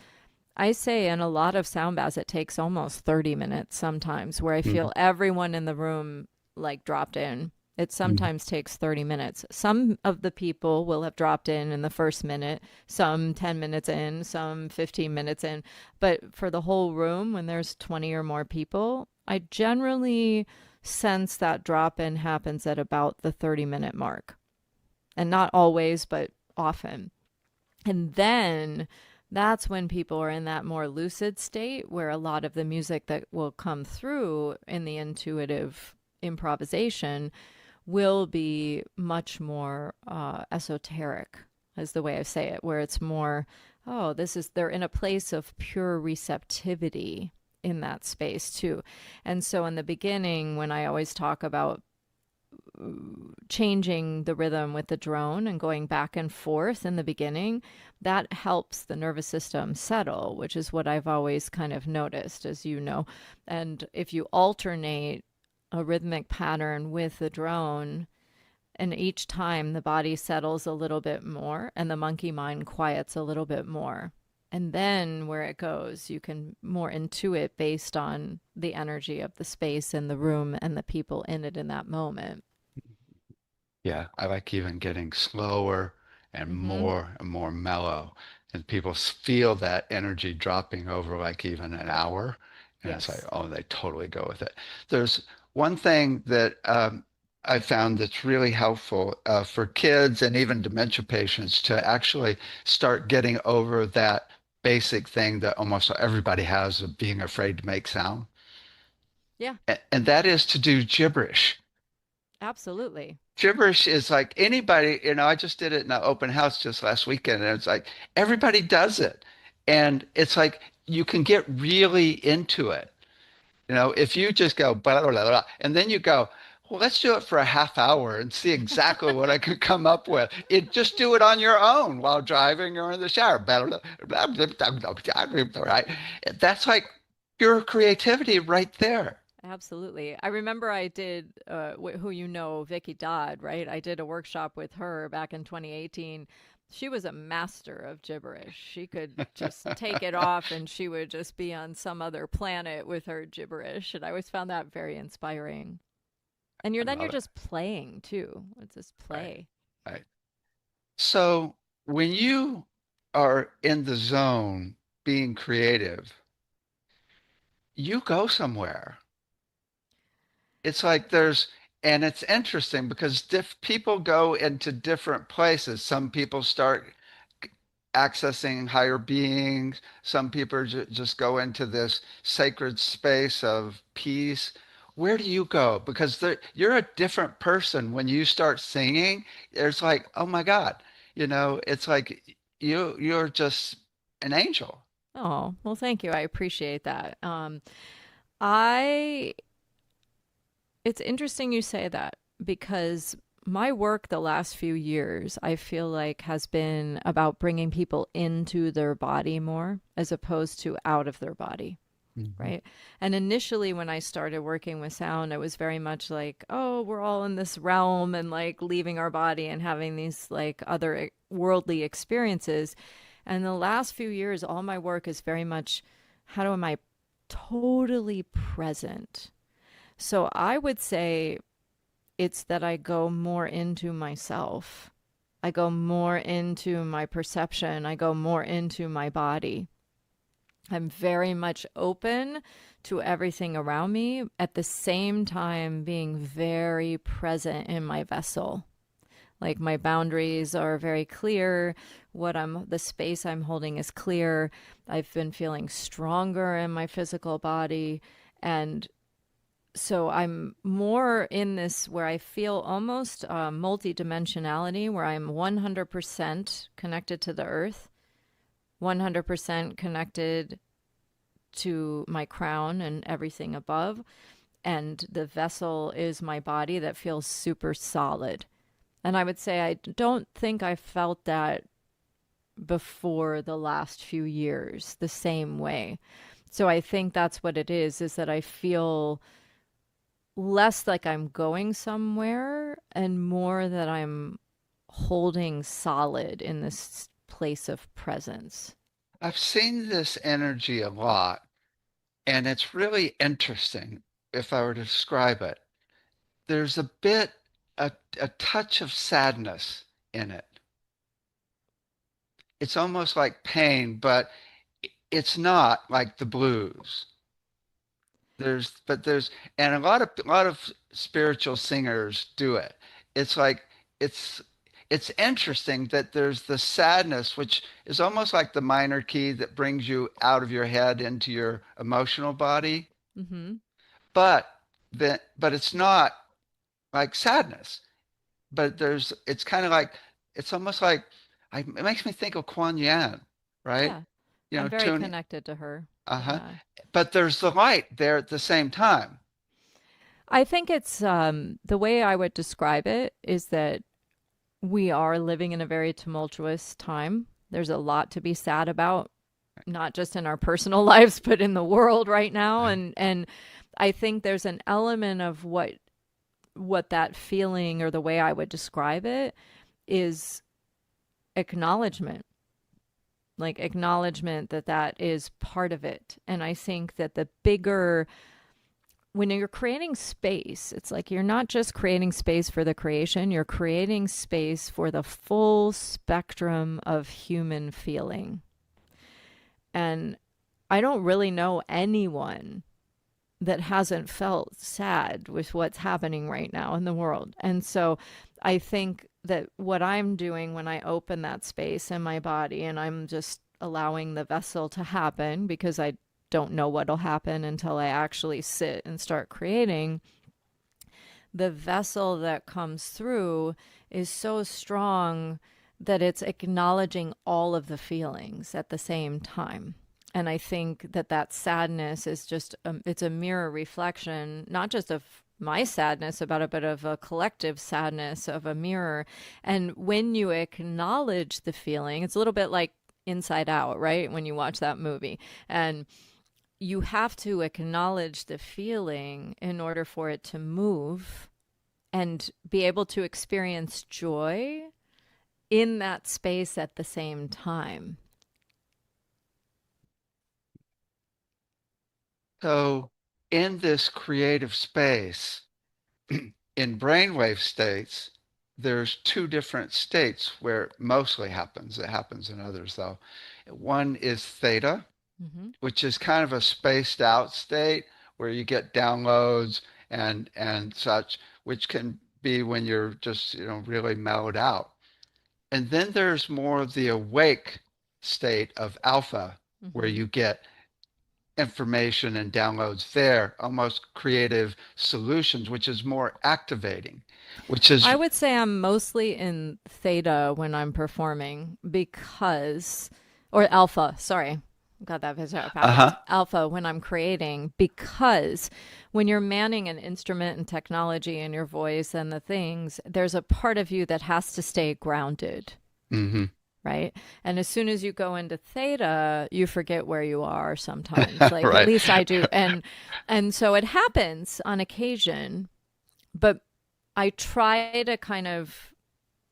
Speaker 5: I say in a lot of sound baths, it takes almost 30 minutes sometimes, where I feel everyone in the room like dropped in. It sometimes takes 30 minutes. Some of the people will have dropped in the first minute, some 10 minutes in, some 15 minutes in. But for the whole room, when there's 20 or more people, I generally sense that drop in happens at about the 30-minute mark. And not always, but often. And then that's when people are in that more lucid state where a lot of the music that will come through in the intuitive improvisation will be much more esoteric, is the way I say it, where it's more, oh, they're in a place of pure receptivity in that space too. And so in the beginning, when I always talk about changing the rhythm with the drone and going back and forth in the beginning, that helps the nervous system settle, which is what I've always kind of noticed, as you know. And if you alternate a rhythmic pattern with the drone, and each time the body settles a little bit more and the monkey mind quiets a little bit more. And then where it goes, you can more intuit based on the energy of the space in the room and the people in it in that moment.
Speaker 1: Yeah, I like even getting slower and more mellow. And people feel that energy dropping over like even an hour. And it's like,
Speaker 5: Yes.
Speaker 1: oh, they totally go with it. There's one thing that I found that's really helpful for kids and even dementia patients to actually start getting over that basic thing that almost everybody has of being afraid to make sound.
Speaker 5: Yeah,
Speaker 1: and that is to do gibberish.
Speaker 5: absolutely.
Speaker 1: Gibberish is like anybody, I just did it in an open house just last weekend, and it's like everybody does it. And it's like you can get really into it. If you just go blah, blah, blah, blah, and then you go, well, let's do it for a half hour and see exactly what I could come up with. Just do it on your own while driving or in the shower. Blah, blah, blah, blah, blah, blah, blah, blah, right? That's like pure creativity right there.
Speaker 5: Absolutely. I remember I did, who you know, Vicky Dodd, right? I did a workshop with her back in 2018. She was a master of gibberish. She could just take it off and she would just be on some other planet with her gibberish. And I always found that very inspiring. And
Speaker 1: I
Speaker 5: you're
Speaker 1: love it.
Speaker 5: just playing too. It's just
Speaker 1: Right.
Speaker 5: play.
Speaker 1: Right. So when you are in the zone being creative, you go somewhere. It's like and it's interesting because people go into different places. Some people start accessing higher beings. Some people just go into this sacred space of peace. Where do you go? Because you're a different person when you start singing. There's like, oh my God, it's like you're just an angel.
Speaker 5: Oh, well, thank you. I appreciate that. I It's interesting you say that because my work the last few years, I feel like has been about bringing people into their body more as opposed to out of their body.
Speaker 1: Mhm.
Speaker 5: Right. And initially, when I started working with sound, it was very much like, oh, we're all in this realm and like leaving our body and having these like other worldly experiences. And the last few years, all my work is very much how am I totally present? So I would say it's that I go more into myself. I go more into my perception. I go more into my body. I'm very much open to everything around me, at the same time being very present in my vessel. Like my boundaries are very clear. The space I'm holding is clear. I've been feeling stronger in my physical body. And so I'm more in this where I feel almost multidimensionality, where I'm 100% connected to the earth, 100% connected to my crown and everything above. And the vessel is my body that feels super solid. And I would say I don't think I felt that before the last few years the same way. So I think that's what it is that I feel less like I'm going somewhere and more that I'm holding solid in this place of presence.
Speaker 1: I've seen this energy a lot, and it's really interesting if I were to describe it. There's a touch of sadness in it. It's almost like pain, but it's not like the blues. There's and a lot of spiritual singers do it. It's like it's it's interesting that there's the sadness, which is almost like the minor key that brings you out of your head into your emotional body,
Speaker 5: Mm-hmm.
Speaker 1: but but it's not like sadness. But it's kind of like it's almost like it makes me think of Kuan Yin, right?
Speaker 5: Yeah. I'm very
Speaker 1: Tuning.
Speaker 5: connected to her.
Speaker 1: Uh-huh.
Speaker 5: Yeah.
Speaker 1: But there's the light there at the same time.
Speaker 5: I think it's the way I would describe it is that we are living in a very tumultuous time. There's a lot to be sad about, not just in our personal lives, but in the world right now.
Speaker 1: Right.
Speaker 5: And I think there's an element of what that feeling or the way I would describe it is acknowledgement, like acknowledgement that that is part of it. And I think that the bigger when you're creating space, it's like you're not just creating space for the creation, you're creating space for the full spectrum of human feeling. And I don't really know anyone that hasn't felt sad with what's happening right now in the world. And so I think that what I'm doing when I open that space in my body and I'm just allowing the vessel to happen because don't know what'll happen until I actually sit and start creating, the vessel that comes through is so strong that it's acknowledging all of the feelings at the same time. And I think that that sadness is just, it's a mirror reflection, not just of my sadness about it, but of a collective sadness of a mirror. And when you acknowledge the feeling, it's a little bit like Inside Out, right? When you watch that movie, and you have to acknowledge the feeling in order for it to move and be able to experience joy in that space at the same time.
Speaker 1: So, in this creative space, in brainwave states, there's two different states where it mostly happens. It happens in others, though. One is theta, which is kind of a spaced out state where you get downloads and such, which can be when you're just, really mellowed out. And then there's more of the awake state of alpha, where you get information and downloads there, almost creative solutions, which is more activating, which is,
Speaker 5: I would say I'm mostly in theta when I'm performing because, or alpha, sorry. Got that backwards. Alpha when I'm creating, because when you're manning an instrument and technology and your voice and the things, there's a part of you that has to stay grounded. Right. And as soon as you go into theta, you forget where you are sometimes. Like
Speaker 1: Right.
Speaker 5: At least I do. And so it happens on occasion, but I try to kind of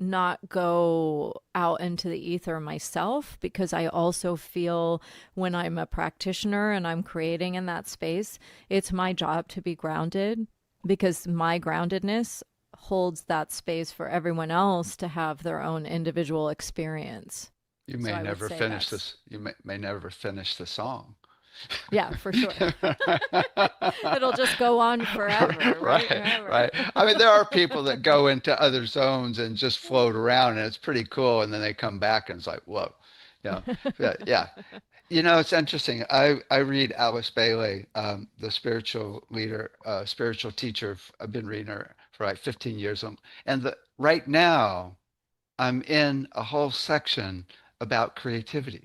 Speaker 5: not go out into the ether myself, because I also feel when I'm a practitioner and I'm creating in that space, it's my job to be grounded, because my groundedness holds that space for everyone else to have their own individual experience.
Speaker 1: you
Speaker 5: So
Speaker 1: may
Speaker 5: I would
Speaker 1: never
Speaker 5: say
Speaker 1: finish
Speaker 5: that's-
Speaker 1: this. You may never finish the song.
Speaker 5: Yeah, for sure. It'll just go on forever, right?
Speaker 1: Right,
Speaker 5: Forever.
Speaker 1: right. I mean, there are people that go into other zones and just float around, and it's pretty cool. And then they come back, and it's like, whoa, yeah. It's interesting. I read Alice Bailey, the spiritual leader, spiritual teacher. I've been reading her for like 15 years, and right now, I'm in a whole section about creativity.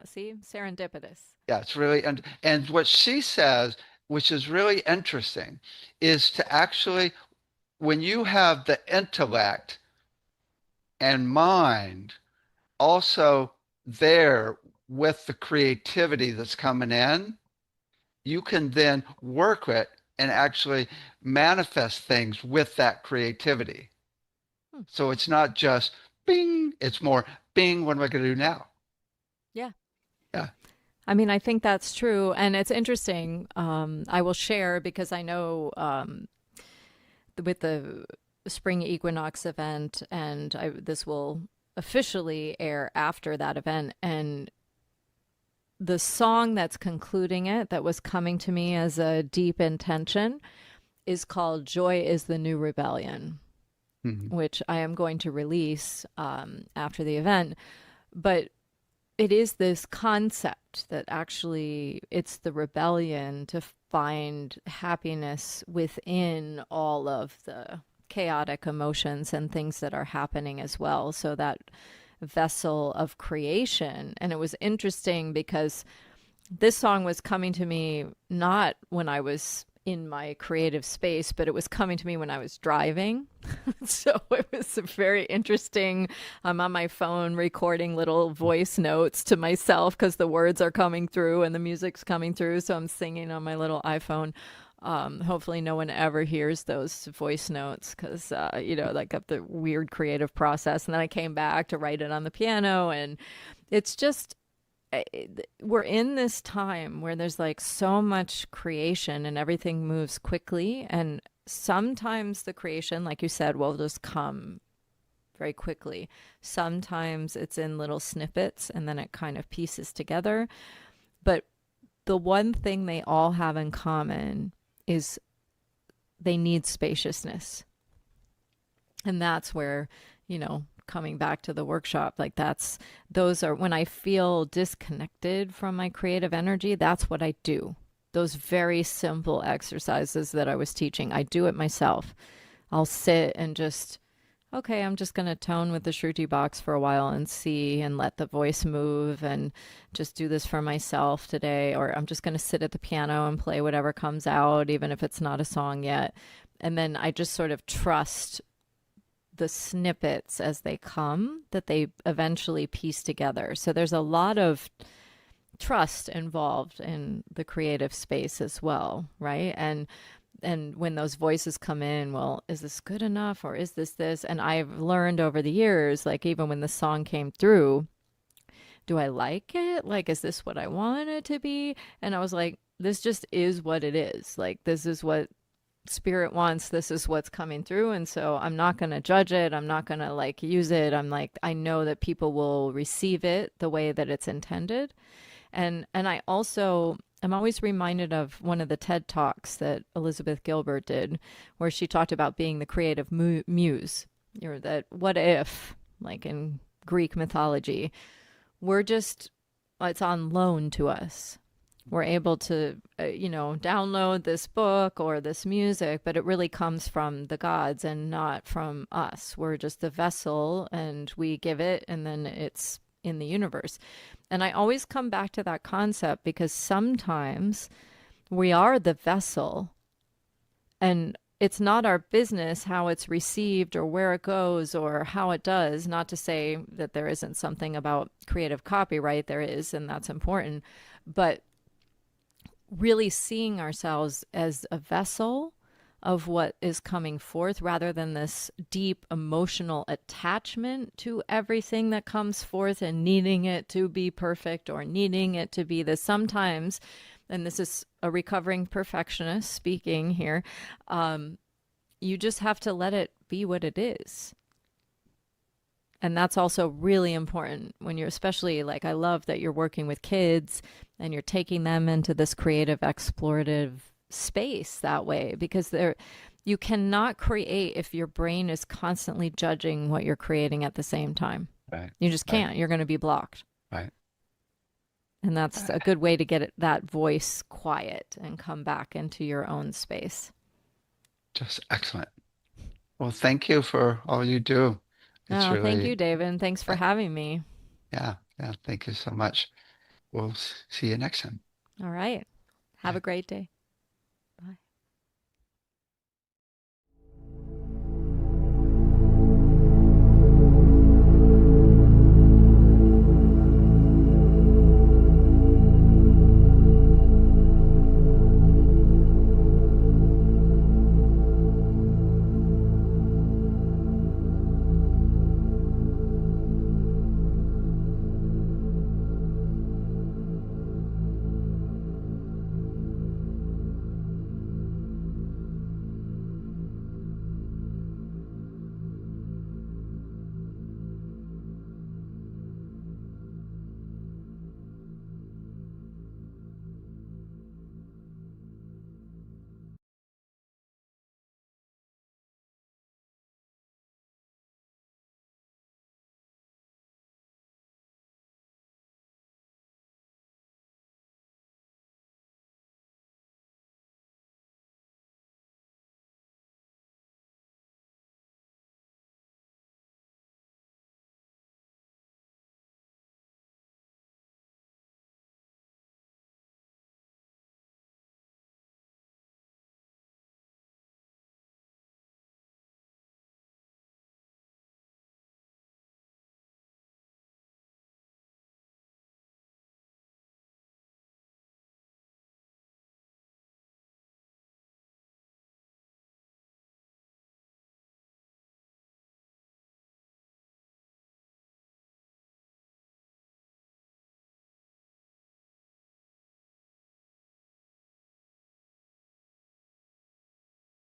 Speaker 5: See, serendipitous.
Speaker 1: Yeah, it's really, and what she says, which is really interesting, is to actually, when you have the intellect and mind also there with the creativity that's coming in, you can then work it and actually manifest things with that creativity. So it's not just bing, it's more bing, what am I going to do now?
Speaker 5: Yeah.
Speaker 1: Yeah.
Speaker 5: I mean, I think that's true. And it's interesting. I will share, because I know with the spring equinox event, and this will officially air after that event. And the song that's concluding it, that was coming to me as a deep intention, is called Joy is the New Rebellion, which I am going to release after the event. But it is this concept that actually it's the rebellion to find happiness within all of the chaotic emotions and things that are happening as well. So that vessel of creation. And it was interesting because this song was coming to me not when I was in my creative space, but it was coming to me when I was driving. So it was very interesting. I'm on my phone recording little voice notes to myself because the words are coming through and the music's coming through. So I'm singing on my little iPhone. Hopefully no one ever hears those voice notes because, like up the weird creative process. And then I came back to write it on the piano, and it's just, we're in this time where there's like so much creation and everything moves quickly. And sometimes the creation, like you said, will just come very quickly. Sometimes it's in little snippets and then it kind of pieces together. But the one thing they all have in common is they need spaciousness. And that's where, coming back to the workshop. Like those are when I feel disconnected from my creative energy, that's what I do. Those very simple exercises that I was teaching, I do it myself. I'll sit and just, okay, I'm just going to tone with the Shruti box for a while and see and let the voice move and just do this for myself today. Or I'm just going to sit at the piano and play whatever comes out, even if it's not a song yet. And then I just sort of trust the snippets as they come, that they eventually piece together. So there's a lot of trust involved in the creative space as well, right? And when those voices come in, well, is this good enough, or is this? And I've learned over the years, like even when the song came through, do I like it? Like, is this what I want it to be? And I was like, this just is what it is. Like, this is what spirit wants. This is what's coming through. And so I'm not going to judge it. I'm not going to like use it. I'm like, I know that people will receive it the way that it's intended. And I also I'm always reminded of one of the TED Talks that Elizabeth Gilbert did, where she talked about being the creative muse, or that what if, like in Greek mythology, it's on loan to us. We're able to, download this book or this music, but it really comes from the gods and not from us. We're just the vessel and we give it, and then it's in the universe. And I always come back to that concept because sometimes we are the vessel and it's not our business how it's received or where it goes or how it does. Not to say that there isn't something about creative copyright, there is, and that's important. But really seeing ourselves as a vessel of what is coming forth rather than this deep emotional attachment to everything that comes forth and needing it to be perfect or needing it to be this. Sometimes, and this is a recovering perfectionist speaking here, you just have to let it be what it is. And that's also really important when you're, especially like, I love that you're working with kids and you're taking them into this creative, explorative space that way, because you cannot create if your brain is constantly judging what you're creating at the same time.
Speaker 1: Right.
Speaker 5: You just can't.
Speaker 1: Right.
Speaker 5: You're going to be blocked.
Speaker 1: Right.
Speaker 5: And that's a good way to get that voice quiet and come back into your own space.
Speaker 1: Just excellent. Well, thank you for all you do. It's
Speaker 5: Oh, thank
Speaker 1: really,
Speaker 5: you, David. And thanks for having me.
Speaker 1: yeah, thank you so much. We'll see you next time.
Speaker 5: All right. Have a great day.